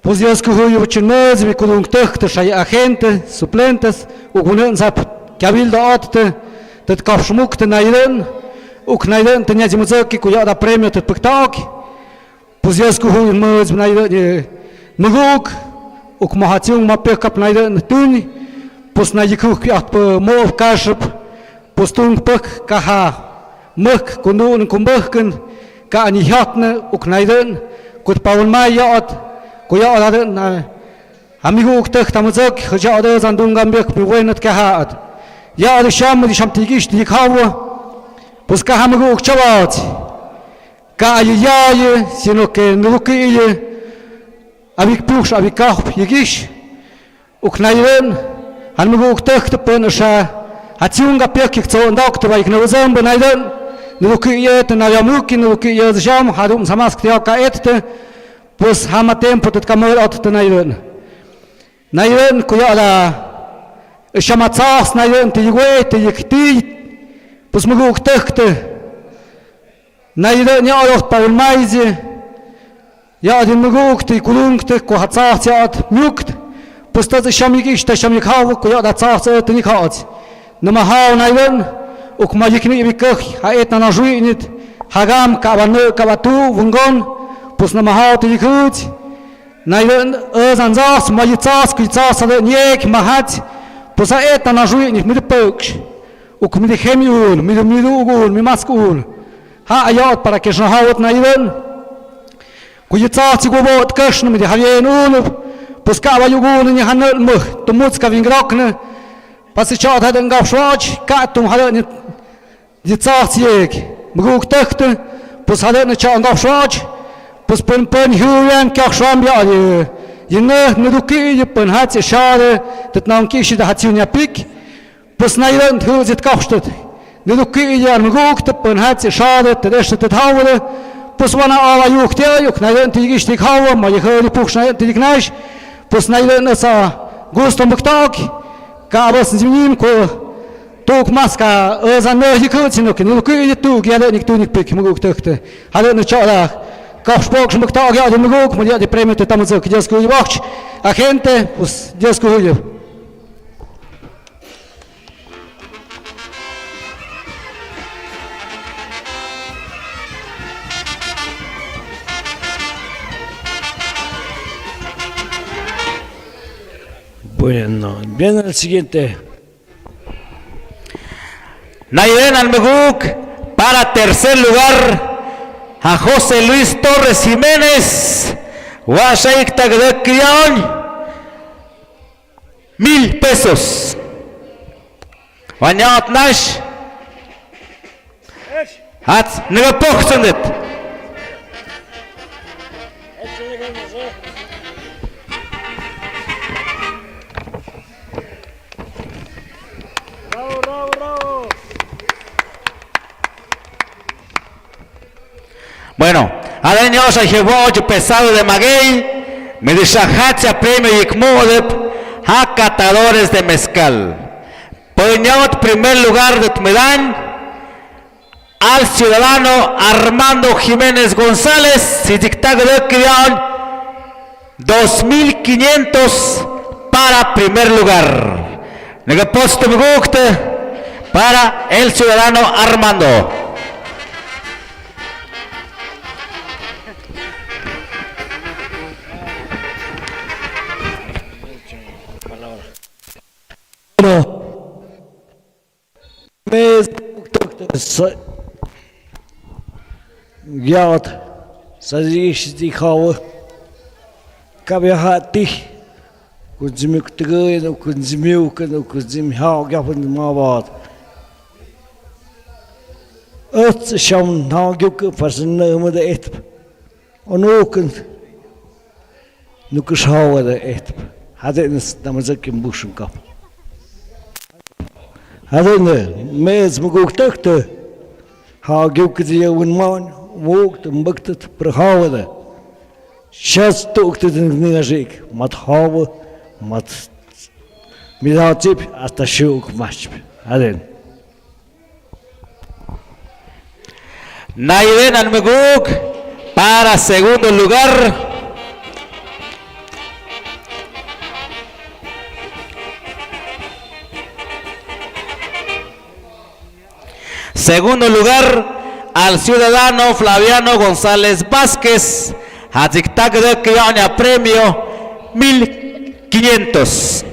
pues ya school yo chunez mi kulung tehta shay agentes suplentes u gunen zap kabilda atte tet kafshmuk te naiden Uknaiden tenia zimuzaki kuya da premio te pektak Puziasku hu muz naiden muguk uk mahatsiung mapekap naiden tun pus najiku kyat pe mov kashp pustung pek kaha mek kunun kumbehken ka ani hatne uk naiden kut paul mayat kuya da na amigu uk tek tamuzak khaja da zandungam bek buenat kahat ya da sham di sham tigish di khawa Pues que hame guk chavot, calle, sino que no que abik push abikah yigish uknayren han muguk tekte penasha hatsiunga pekik tso doctor baik no zambo nayden no que yet na yamuki no que yet jam hadum samask ka ette pues hama tempo tet kamol ot nayden nayden kuyala shamatsas nayden ti yigwe ti yikti pues muguk tekte nayden ya ot paul maize ja din muguk ti kulungte ko hatsas yat mukt pues tas shamik ta shamik hawo ko ya da tsas et ni khats no ma haw nayden uk majikni bikh ha et na juinit hagam ka banu ka batu vungon pues no ma haw ti khut nayden zanzas majitsas ki tsas niek mahat pues et na juinit mit poksh uk mit chemiul mit midugul mit maskul ha ayot para que shahawt nayden kuyitsas go bot kashn mit hayen ul pues ka bayugul ni hanal muh tumutska vingrokne pas chot haden gaf shwach ka tum haden ditsas yek muguk tekte pues haden chot gaf shwach pues pen huyan kak shwam ya yene nuduki pen hat shade tet nam kish da hatsunya pik pues nayden huzit kafstet nuduki ya muguk te pen hat shade tet tet hawle pues wana ala yuk nayden tigish tik hawa ma yehli pukhna tik nash pues nayden sa gusto muktak ka bas zimnim ko tok maska za ne hikutino ke nuduki tu ya nik tu nik pik muguk tekte haden chot как шпок шмыктал я один мгук мы делали премию там за детскую вахч а gente pues детскую Bueno, viene el siguiente. Nayden Almeguk para tercer lugar a José Luis Torres Jiménez, Washaik Tagdek Krion, 1,000 pesos. Wanyat Nash, Hats Negapoksendet. Bueno, adeños a Jevoy pesado de Maguey, me dishahatsia premio Yikmodep, a catadores de mezcal. Peñot primer lugar de Tmedán, al ciudadano Armando Jiménez González, Sitiktago de Crión, 2,500 para primer lugar. Negaposto Mugukte para el ciudadano Armando. Gyat sazish di khaw kabihati kuzimik tgay no kuzimiu no kuzim haw gafun mawat ot sham naw gyuk farsen mo de et onokun nukush haw de et hadens damazakim bushun kap hadene mez muguk takte haw gyuk di un man Вук там бактат прохавада. Сейчас тук ты не нажик. Матхава, мат мидатип, асташук матч. Аден. Nayden Almeguk para segundo lugar. Segundo lugar al ciudadano Flaviano González Vázquez, Haziktak de Kioña premio 1,500.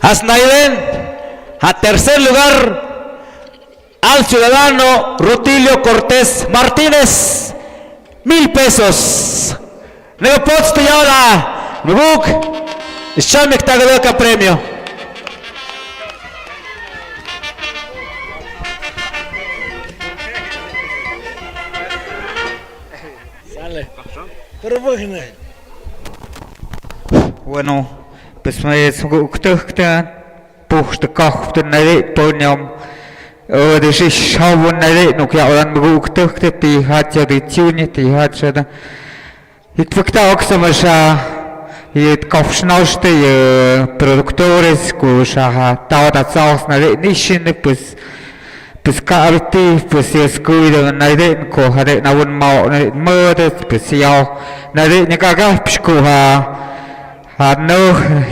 Hasnaiden, a tercer lugar al ciudadano Rutilio Cortés Martínez, 1000 pesos. Nego posto y ahora, Muguk, Shamik Tagadoka premio. Bueno, pues me es gukta puchte kocht nare ponyam de sich hawen nare no ja dan gukta pi hat ja die tune die hat ja it fakta oksama it kofschnauste productores ku sha ta sauce nare nishin pues carti pues es cuido nare ko hare na un mau mơ pues yao nare ni ka psku no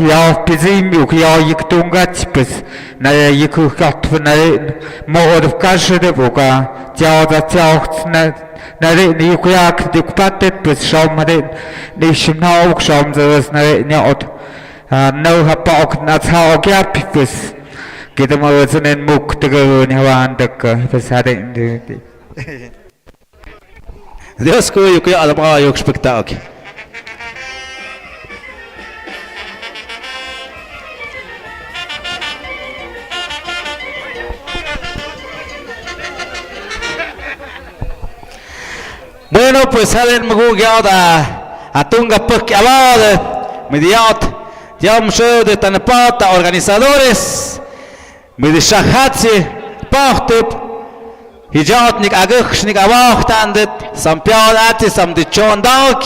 yao pizim uk yao yiktungat pues na yikukat na mod kashe de boka jao da jao na ni yuyak dikpatet pues shom hare ni shimna ok shom zes na nyot no hapok na chao gap pues kita mau senen muk tego nyawan dek pues hare Dios ko yuk ya ada yuk spektakel. Bueno, pues salen Mugugiot a Tunga Puk Abad, Mediot, Yom Show de Tanapata, organizadores, Medishahatsi, Pachtip, Hijot Agushnik Abachtandet, Sampion Atis, Samdichon Dog,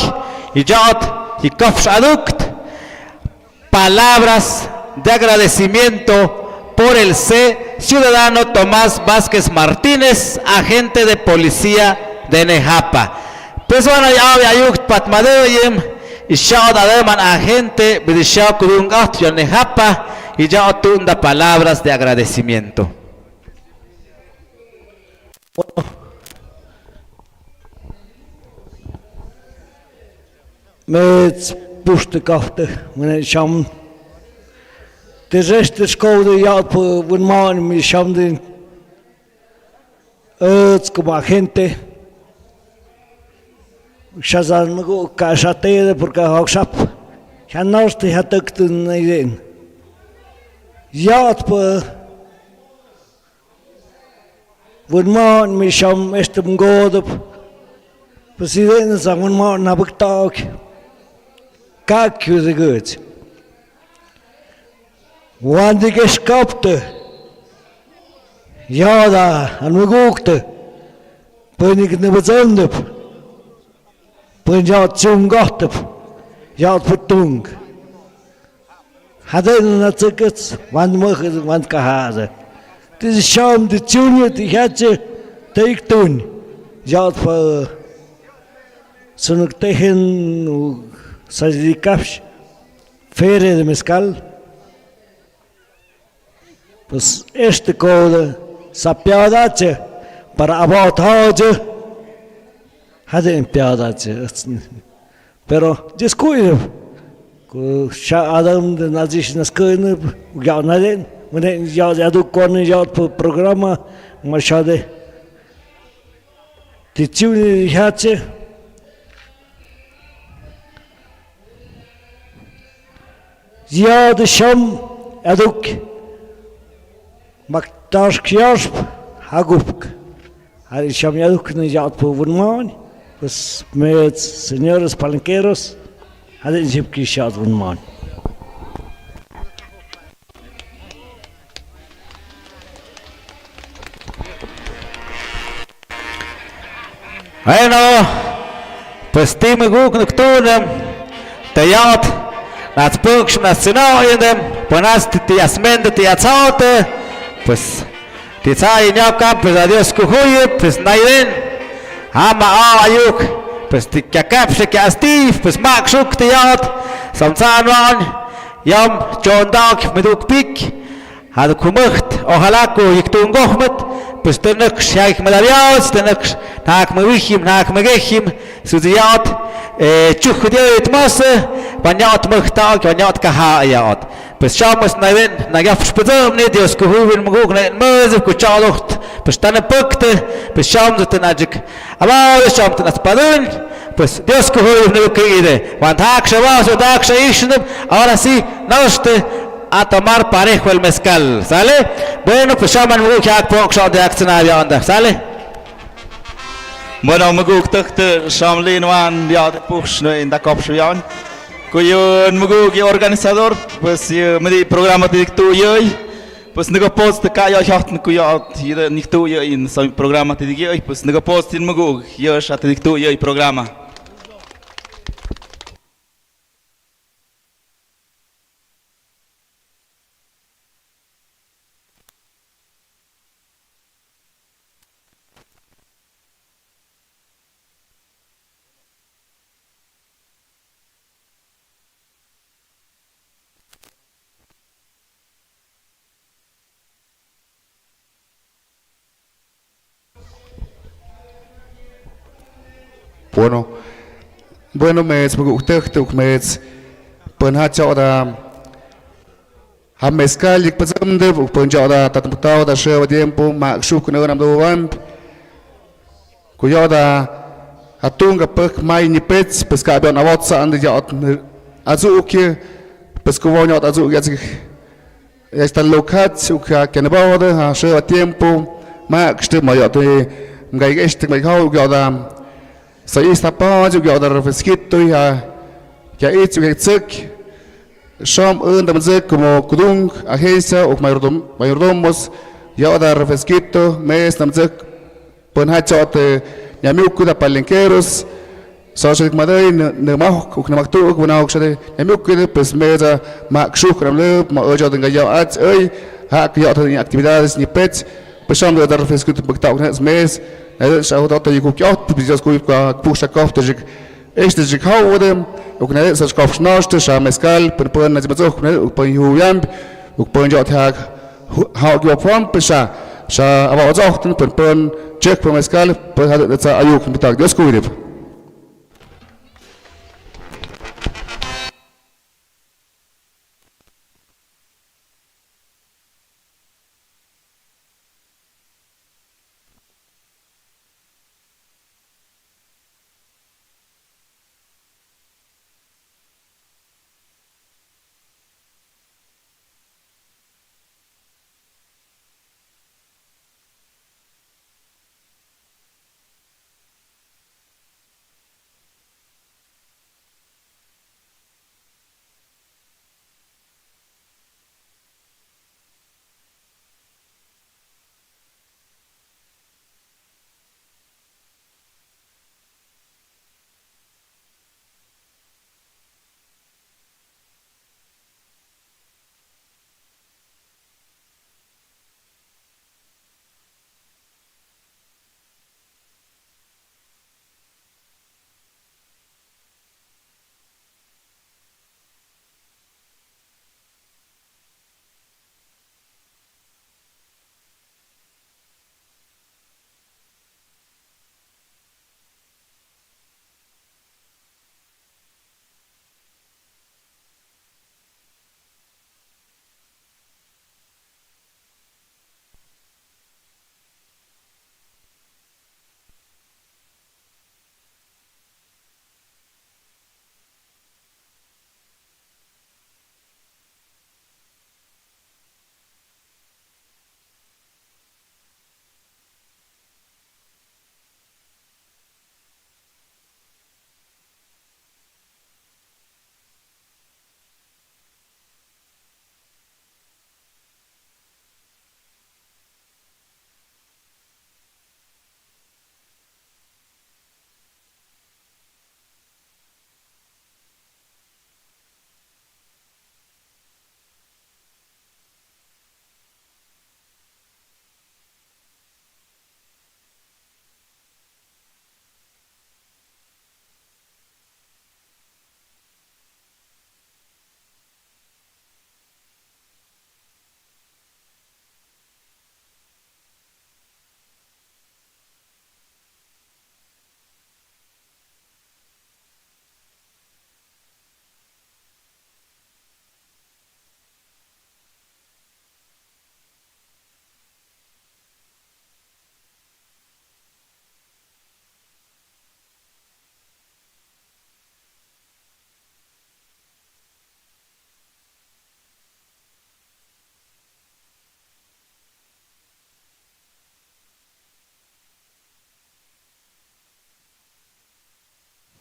Hijot, Hikofsh Adukt, palabras de agradecimiento por el ciudadano Tomás Vázquez Martínez, agente de policía de Nejapa. Pues bueno, ya había yukt patmadoyem y shao ademan agente bidishao kudungat yo Nejapa y ya tunda palabras de agradecimiento. Met puste kachte, men sham. De reste schouder ja po un man mi sham den. Como agente. Shazan mago kashatede porque hoxap. Hanosti hataktun naiden. Yat po un man mi sham estem godop. Presidente sa un man nabuktak. Как you the good? One the geskapte. Ja da, an mugukte. Pönig ne bezondep. Pönjat zungatep. Jat putung. Hadden na tickets, one mugge, one kahade. This is sham the junior, the hatche, take tun. Jat pa sunuk tegen Sajikapsh, Feria de Mezcal, pues este code sapiadache para abautaje, hade empiadache, pero descuido, que ya Adam de nazish nascene, ya naden, ya do con ya programa, machade, tichuni hache. Ja, de sham aduk maktash kiyasp hagupk. Al sham aduk ne jat po vunman, pues met señores palenqueros, hade jip ki shat vunman. Bueno, pues time guk nocturnem, tejat. Las puksh nacionalidem, ponas tiasmende tiazote, pues tizai nyaka, pues adiós kuhuye, pues naiden, ama ayuk, pues tikakapse kiastif, pues makshuk tiat, samsanwan, yam chondak meduk pik, had kumucht, ojalá ku yiktungohmet, pues tenuk shaik malavios, tenuk nak mewihim, nak megehim, sudiat, chukhudiat mase, Panyat muhtaak, panyat kahayat. Pues shamos naven, nagaf spedom ne Dios kuhuvin muguk ne mözüp kuchalucht, pues tan pukte, pues sham de tenajik, abao sham tenas padun, pues Dios que hoy no que ide, wantak shabas o dak shaishnub, ahora sí, noste a tomar parejo el mezcal, ¿sale? Bueno, pues shaman mu jak pok sham de accionar ya onda, ¿sale? Bueno, maguk tukte Shamlin wan ya de push no en da kopshion. Kuyo maguk y organizador pues me di programa de tu yoy. Pues nego post de kaya hat kuyo hier nicht tu yoy in so programa de yoy pues nego post in maguk yo shat de tu yoy programa. Bueno, me usted me pon chao da mezcal y pasam de pon chao da tatmutao da sheva tiempo ma shuk no nam do van cuyo da atunga pek mai ni pets pesca don avot sa and ya azuki pesco voño azuki ya está locat uka que no va da sheva tiempo ma kste ma ya te ngai este mai hau ya da sa ista pa ju ya da refresquito ya itzu que tsek sham un da zek como kudung agencia o mayordomos ya da refresquito mes nam zek pon ha chote ya mi kuda palenqueros so se madai ne ma ku na maktu ku na oxade ya mi kuda pues meza ma shuk ram le ma ojo da ya at oi ha ya da actividades ni pets pues sham da refresquito bakta mes sa da to yiku kyot bizos ku pusha kofte jik este jik hawde uk na sa skof shnoste sha mezcal pon na zbazo pon huyam uk pon jot hak ha gyo pom pesha sha aba ozochten pon check pon mezcal pon ha da ayuk bitak Dios ku idep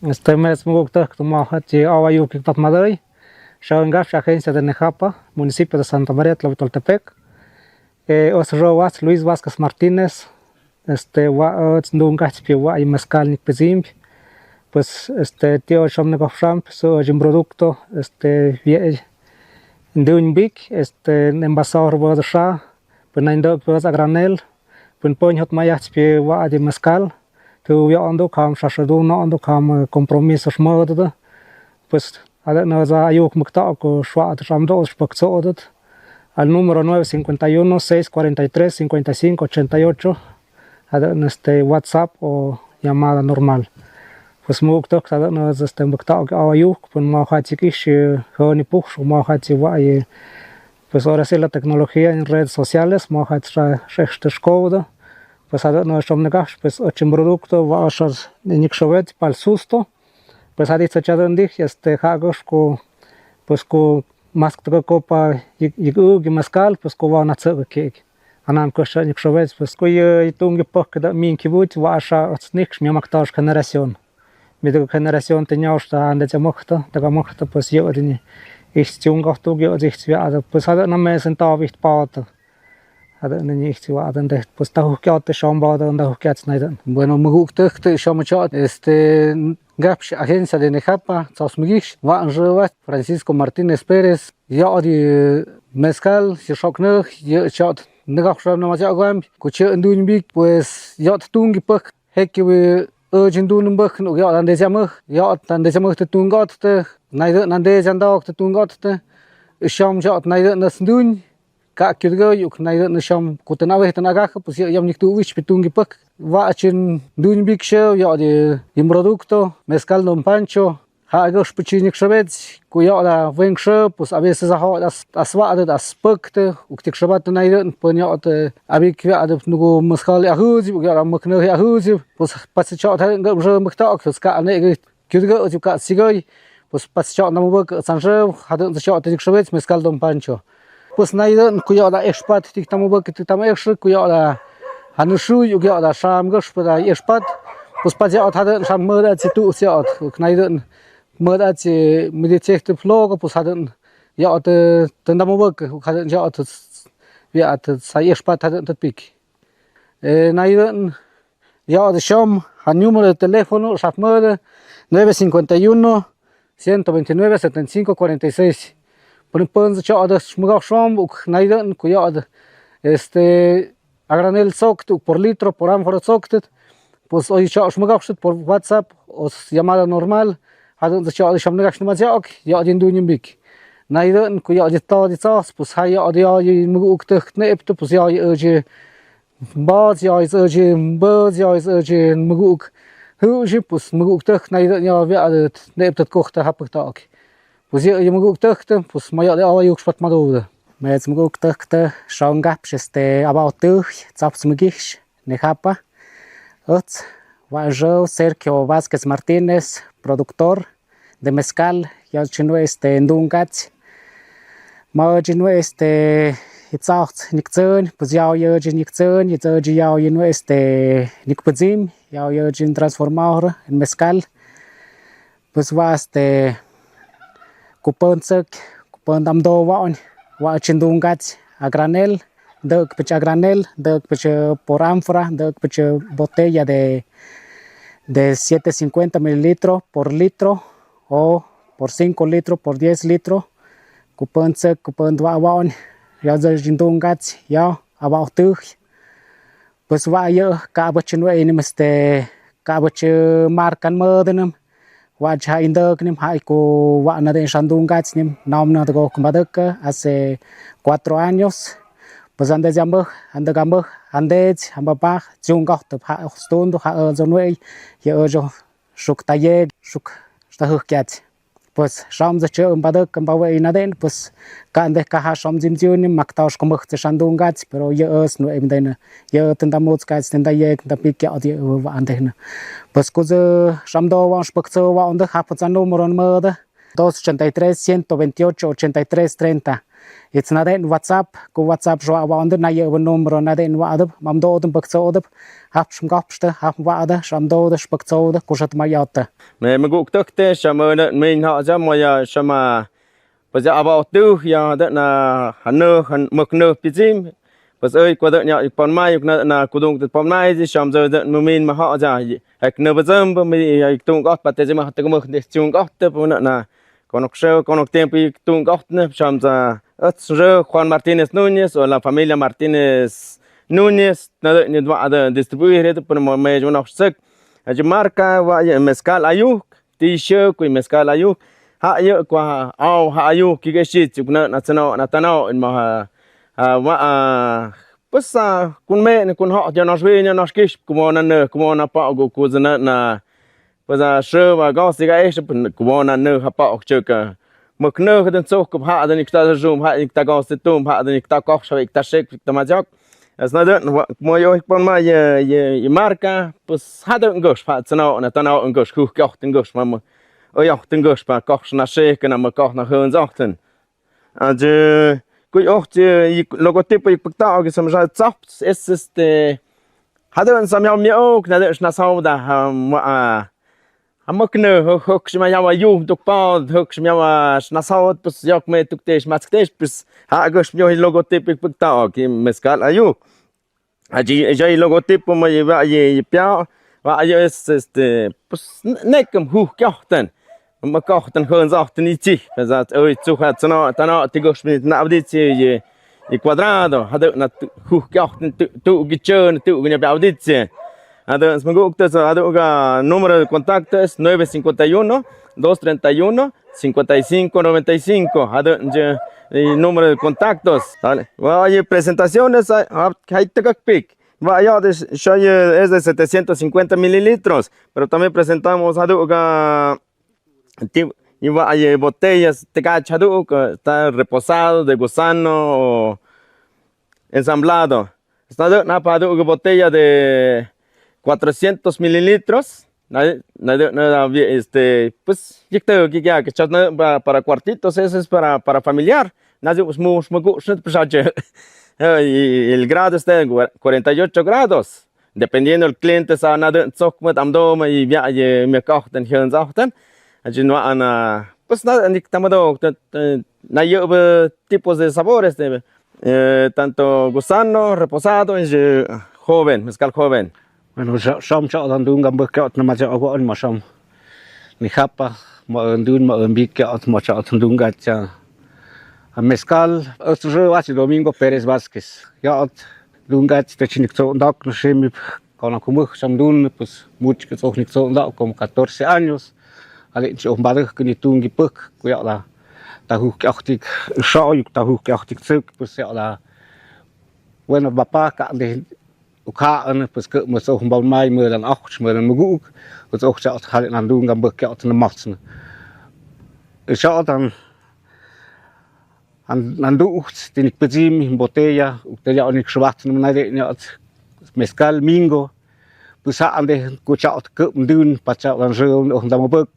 Me es muy gusto que tomo hachi awayu que pat madai. Shao ngaf agencia de Nejapa, municipio de Santa María Tlahuitoltepec. Os roas Luis Vázquez Martínez. Wa ndungach pi wa y mezcal nik pezim. Pues tío shom negofram so un producto vie ndun big envasor bod sha, pues naindo pues a granel. Pues poñ hot mayach pi wa y mezcal. Tu ya ando kam shashadu no ando kam compromiso shmod. Pues no za ayuk mukta ko shwa tramdo spoksodet al número 951 643 55 88 WhatsApp o llamada normal. Pues mukta kada no mukta ayuk pues ma hachikish honi push ma hachi wa pues ahora sí la tecnología en redes sociales ma hachra sheshkoda pues no shomnagash pues ochim producto va a nikshovat pal susto. Pues ha dicho chadondig hagosh pues más que copa y mezcal pues ko va na tsog kek anam ko sha nikshovat pues ko itung pok da min kibut wa sha otsnik mi maktash generación mi de generación tenía sta ande chamokta daga mokta pues yo dini ich chung auch tu yo sich ja pues hat na me sentado wicht paut ada nicht wa dann pues ta hukate shamba da und hukats naidan. Bueno, me gusta que yo mucho Gapsh agencia de Nejapa, Tzosmigish, Van Revat, Francisco Martínez Pérez, ya di mezcal, si shoknug, ya chat negafram na maja gwam, kuche ndun big, pues ya tungi pak, hekki we urgent dun bak, no ya dan dejamug, ya dan dejamug te tungot te, naide nan dejandok te tungot te, sham jat naide nas ndun, ka kirgo yuk naide na sham kutenawe tenaga, pues ya nik tu wich pitungi pak. Vachin dun big show ya de producto mezcal Don Pancho hagosh pichinik shvets kuya la wen show pues a veces a swade das pukte uktik shvat naiden ponyot abik ya de nugo mezcal a huzi ya makno ya huzi pues pasichat ngam jo makta pues ka ne kirgo ka sigoi pues pasichat na mubak sanjo hadon chat tik shvets mezcal Don Pancho pues naiden kuya la expat tik tamubak tik tam ex kuya la Hanushu yugia da sham gosh pada yespat pues paja hat sham murda tu siat knaiden murda ci meditect flog pues haden ja de tendamobak haden ja wir at sa yespat haden pik naiden ja de sham han número de teléfono shaf murda 951 129 75 46 pon pon ja de smugach sham knaiden ku ja a granel soctu por litro, por ánfora soctet, pues hoy shmugavshit por WhatsApp o llamada normal, hadon de shamnagash namajak, ya din dunim bik. Naiden ku ya de tadi tsas, pues haya ya muguktek nepte, pues ya urge bad ya urge bird ya urge muguk. Huji pues muguktek naiden ya via nepte kochte haptak. Pues ya muguktek, pues maya de ayuk spat madude. Mes mugukte shongap about Tzosmigish Nejapa. Yo Sergio Vázquez Martínez, productor de mezcal, ya chino ndungach. Ma chino itzaucht nikzön, pues ya nikzön, ya nikpezim, ya transformador en mezcal. Pues va kuponsek, kupondamdo waon. Wa chindungach a granel, dok a granel, dok por ánfora, dok botella de 750 mililitros por litro o por 5 litros por 10 litros. Kupon dwa waon, ya chindungach, ya about pues va yo ka bachinwe nim ka bach markan merdenum. Wajah indok nim haiku wana de shandungach nim naomna de go kumbadeka hace 4 años pues ande gambo andech ambapa junga to ha stundo ha zonwei ye jo shuk taye shuk stahukyat pues sham ze che umbadek kambawe inaden pues kande ka ha sham jimjun maktash kumach shandungach pero ye es no emden ye tendamot kach tendaye tapik adi andehna pues kuze shamdo wa spakso wa on the hapatsa no moron murder 283 128 83 30. It's not in WhatsApp, ku WhatsApp jwa wa under na ye numero na den wa adab mam do dem bakso adab hab shum gapste hab wa ada sham do de bakso de kushat ma yata. Me guk te shama min ha ja mo ya shama bây giờ bảo tư ya đó là hắn nơ hắn mực nơ pizim bây giờ qua đó nhảy pon mai là cụ đông từ pon mai thì xong giờ mình mà họ ra hạch nơ bây giờ mình tung gót bắt thế mà tự mực để chung gót thế bọn là còn nó sơ còn nó tiêm bị tung gót nữa xong giờ giờ Juan Martínez Núñez o la familia Martínez Núñez nó đợi như vậy là distribuir hết phần một mấy chỗ nó sức chứ marca vậy mezcal ayuk t-shirt của mezcal ayuk hạ yêu qua ao hạ yêu cái shit chụp na tano in mà bớt con mẹ con họ cho nó về nó kích como na pao của dân na bây giờ sơ và có gì cái como na nơ hạ pao chơi cả mực nơ cái tên số của hạ thì ta zoom hạ ta có sẽ tôm hạ thì ta có sao ta shake ta mà chọc Znaczy, moje pan ma je marka, pues hat gosh pat na tano gosh kuch kocht gosh mam. Ja, gosh pa koch na shake na ma koch na hören sagten. Also gut auch die Logotyp ich pakta som ja zapt es ist hat sam ja mir auch na sauda Amakne hoch ma ja ju dokpa hoch ma na saud pues jak me tuktesh masktesh pues ha gosh mi logotyp ik pakta ki mezcal ayu. Allí ya el logotipo me lleva allí pia va allí es pues nekem hu kochten ma kochten hören sagten ich gesagt oi zu hat tano tigos mit na auditje je cuadrado hat na hu kochten tu gichön tu gna auditje hat me guckt so hat ga número de contacto es 951 231 5595 hat el número de contactos, ¿vale? Vaya presentaciones, hay pic. Vaya es de 750 mililitros, pero también presentamos y vaya botellas de cachadu que está reposado de gusano o ensamblado. Está una botella de 400 mililitros. Pues yo creo que para cuartitos eso es para familiar. Y el grado está en 48 grados. Dependiendo del cliente, sa nada mit amdome y me kochten hirn sagten. Also no ana pues nada ni tamado na yo tipos de sabores tanto gusano, reposado y joven, mezcal joven. Bueno, som cho dan dung gam bực na ma cho go ma som ni khapa ma dun ma bi ka ma cho dung ga cha mezcal otro hace Domingo Pérez Vázquez ya dung ga te chinik to dak no shemi con como som dun pues mucho que toch nik to dak como 14 años ale cho mbadh que ni tung gi puk ku ya la ta hu ka tik sho yu ta hu ka tik tsuk pues ya la bueno papá ka de Ukaan pues que me so bal mai me dan ach me dan muguk was auch schaut halt an dung am bek na machsen ich schaut dann an ducht den ich bezim in botella und der ja nicht schwarz na ja mezcal mingo pues an de ku schaut ke dun pa schaut dan je und da bek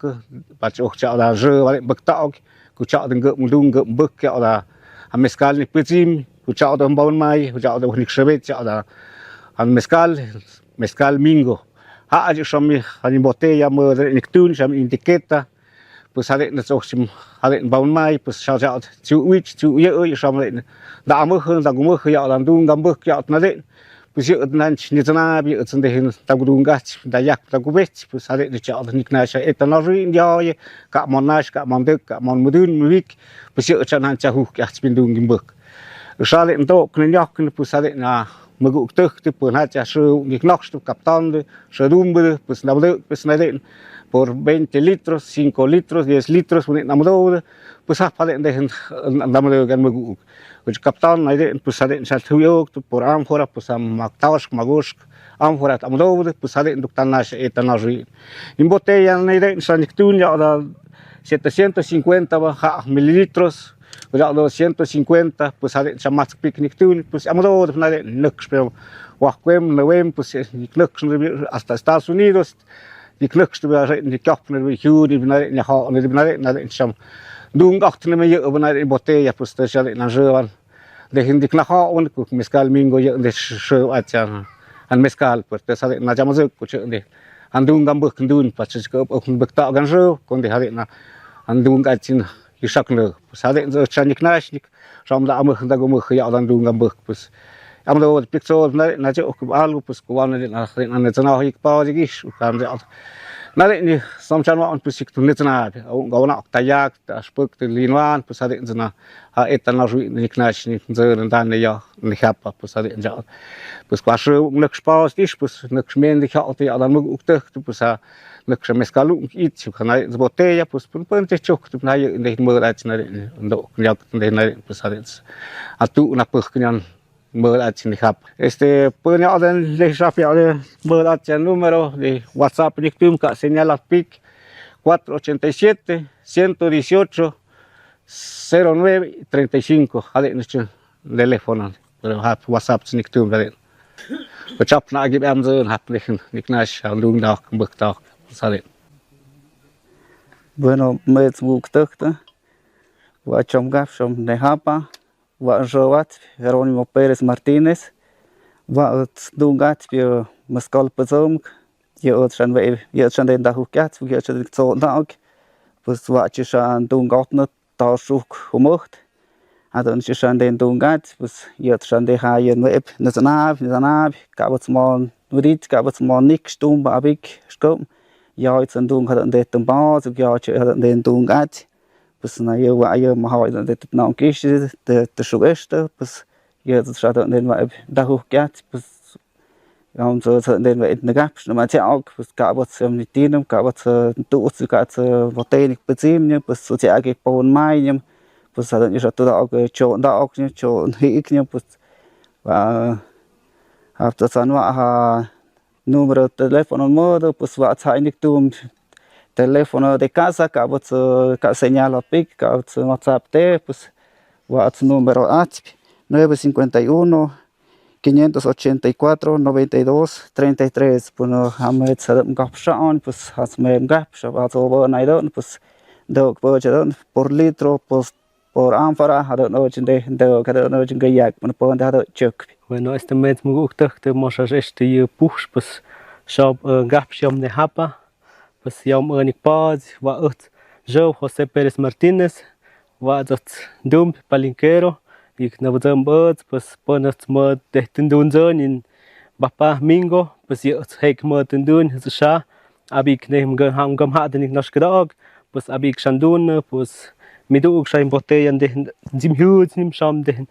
pa schaut dan je weil bek tag ku schaut den dung bek ja da am mezcal nicht bezim ku schaut dan bal mai ku schaut nicht schwet ja da al mezcal mingo ha yo shami ani botella mo niktun sham etiqueta pues hade na so sim hade baun mai pues chao chao chu wich chu ye sham le da mo khon da mo khya dan dung gam buk ya na le pues ye nan ni zana bi utsen de hin da dung ga da yak da gubet pues hade de chao nik na sha etana rin ya ye ka monash ka mondek ka mon mudun mik pues ye chanan cha hu ka spin dung gim buk shale ndo knyok pues hade na Maguk pues hacha su gignox captando su dumbre pues la pues naden por 20 litros 5 litros 10 litros namdo pues ha palen de namdo gan maguk pues captan naden pues haden sa tuyo por amfora pues am maktash magosh amfora amdo pues haden duktanash etanaji en botella naden sa niktun ya 750 mililitros ya 250 pues hade chamas picnic tun pues amado nux pero waquem novem pues nux hasta Estados Unidos đi nước từ bây giờ đi chọc này đi hưu đi này nhà họ này chăm đúng góc thì mới dựa bên này bột tê ya pues tới lại làm rơ van để hình đi họ vẫn cũng mescal mingo dựa để sơ ở chẳng anh mescal pues tới lại là chăm dựa của chợ để anh đúng gam bực đúng phải chỉ có ông bực tạo gan rơ còn để lại là anh đúng cái chín cái sắc nữa sao lại giờ chân nhích này trong đã mực ta có mực khơi anh đúng gam bực pues am đâu pixel này là chỗ của alu pues của anh là anh nó nào hik bao gì cảm giác nãy ni xong chân bọn tôi xịt nít na ông gấu nọ tay yak spuk từ liên quan tôi xác định rằng là etan nó rụi nít na chỉ giờ nên ta này giờ nít hấp tôi xác định rằng tôi qua sửa nước spa tí tôi nước men thì họ thì ở mức úc tơ tôi xác nước sâm mescalu ít chứ không này bột tê ya tôi phân tích chụp tôi này để mơ lại này độ nhạc để này tôi xác định tu nạp bực nhân mơ lại chỉ hấp punya orang leh Rafi ada mơ lại chỉ número de WhatsApp di tum cả señal pic 487 118 0935 ada ni telepon pero hap WhatsApp ni tum ada chap na gib am zon hap ni knash lung dak bực dak sale bueno me buk tak ta wa chom gap som de hapa wa Robat Jerónimo Pérez Martínez wa dungat pio maskal pazom yo chan ve yo chan den da hukat yo chan so dag pues wa chi shan dungat na ta suk humocht adon chi shan den dungat pues yo chan de ha yo web na zanav ka wat smon nurit ka wat smon nik stum ba bik skom yo chan dung ha den tum ba so yo chi den dungat pues na yo wa yo ma hoy de non kish de sugesta pues yo tra den wa da hukat pues ông giờ thợ đến vậy nó gấp nó mà chẹo cả bớt xem thì tin không cả bớt tụ sự cả vào tên bớt chim nhưng bớt số chẹo cái pon mai nhưng bớt sao như tôi đọc cái chỗ đọc như chỗ hít nhưng bớt và học từ sáng và número teléfono modo bớt và thay nick tum teléfono de casa cả bớt cả señal pic cả WhatsApp te bớt và número at 951 584 92 33 puno hamet sadam gap shaon pues hasmem gap shabat over naidon pues dok purchadon por litro pues por amfara hadon no chinde dok hadon no chinga yak pon hadon chuk bueno este mes mu guktak te mosas este push pues shop gap shom ne hapa pues yom enik paz wa ut jo José Pérez Martínez wa dot dum palinquero ik na vazam birds pues ponat mod de tendun zon in bapa mingo pues yo hek mod tendun sha abik nem gam ha den nas grog pues abik shandun pues midu shaim boteyan de jim huge nim sham de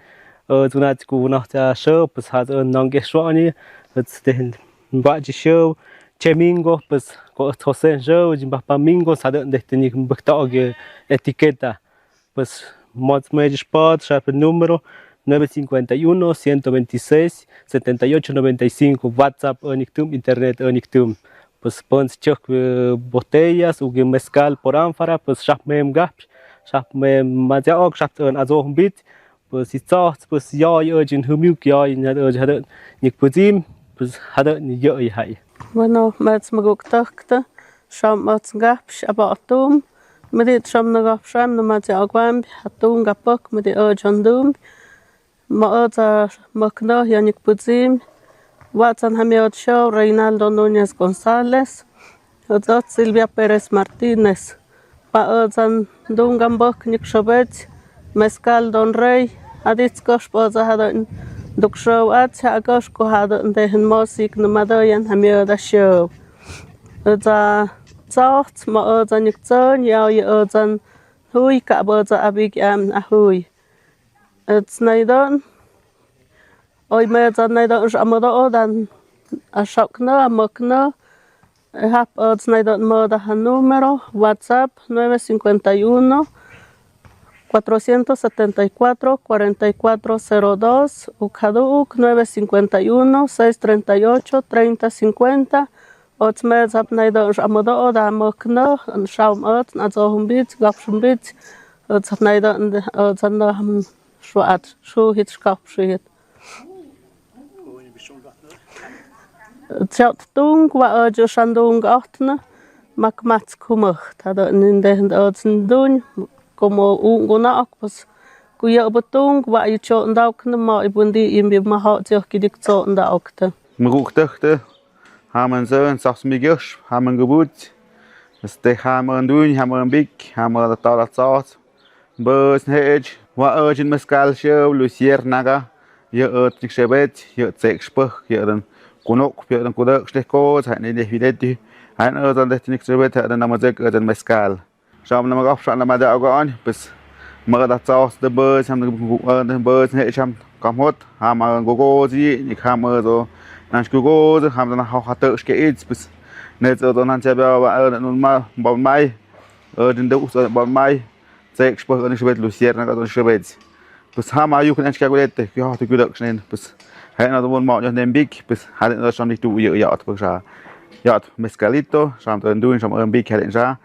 zunat ku nach ta show pues hat non ge shwani it's de ba ji show chemingo pues ko José show jim bapa mingo saden de tenik bktog etiqueta pues mod medio spot sharp número 951 126 78 95 WhatsApp Onictum internet Onictum pues pons choc botellas u mezcal por ánfara pues shap mem gap shap mem majaok shap azo bit pues itzaht pues ya urgent humuk ya hada nik puzim pues hada ni yo hay bueno mats maguk takta sham mats gap abatum Medit sham na gap sham na mati agwam hatung gapok medi urgendum ma makna yanik puzim watsan hamiot show Reinaldo Núñez González odzot Silvia Pérez Martínez pa odzan dungambok nik shobet mezcal Don Rey adits kosh poza hadan duk show at hagosh ko hadan dehen mosik na madayan hamiot show odza Zacht ma odzan nik zon ya odzan hui ka boza abig am a hui it's naidon oi me zan naidon amado odan a shokna amokna hap odz naidon moda ha número WhatsApp 951 474 4402 ukaduk 951 638 3050 Otsmer zap naidon amado oda mokna shaum ot na zo humbit gapshumbit zap naidon zanna shuat shu hit skap shit chat tung wa jo shandung achtna Mac mats kumach, tada ninde odsen dun, como un gonak, pues kuya betung, wa je chot dauk na ma ibundi imbi ma hat zich kidik chot daukte. Maguktuchte, haben Söhne, sag's mir gisch, haben Geburt, das de haben dun, haben big, haben da tala zart, bus hedge, wa urgent mescal show, lucier naga, je urgent shebet, je sek spuch, je dan kunok, je dan kudak steko, hat ni defideti, han urgent de niks shebet, hat dan namazek urgent mescal. Schau mal auf, schau mal da an, bis mơ đặt cho the bus ham the bus hệ chăm cầm hốt ham gogo gì thì ham mơ rồi nan gogo rồi ham là học tự cái ít bis nên rồi nan chơi bao bạn mà bọn mai đến đâu rồi bọn mai sẽ expert anh sẽ biết lucier nó có sẽ biết bis ham ayu kan anh calculate cái họ thì được nên bis hay là tôi muốn cho nên big bis hay là trong đi tụ dự yat bữa sa yat mescalito sam tôi đuôi trong big hay là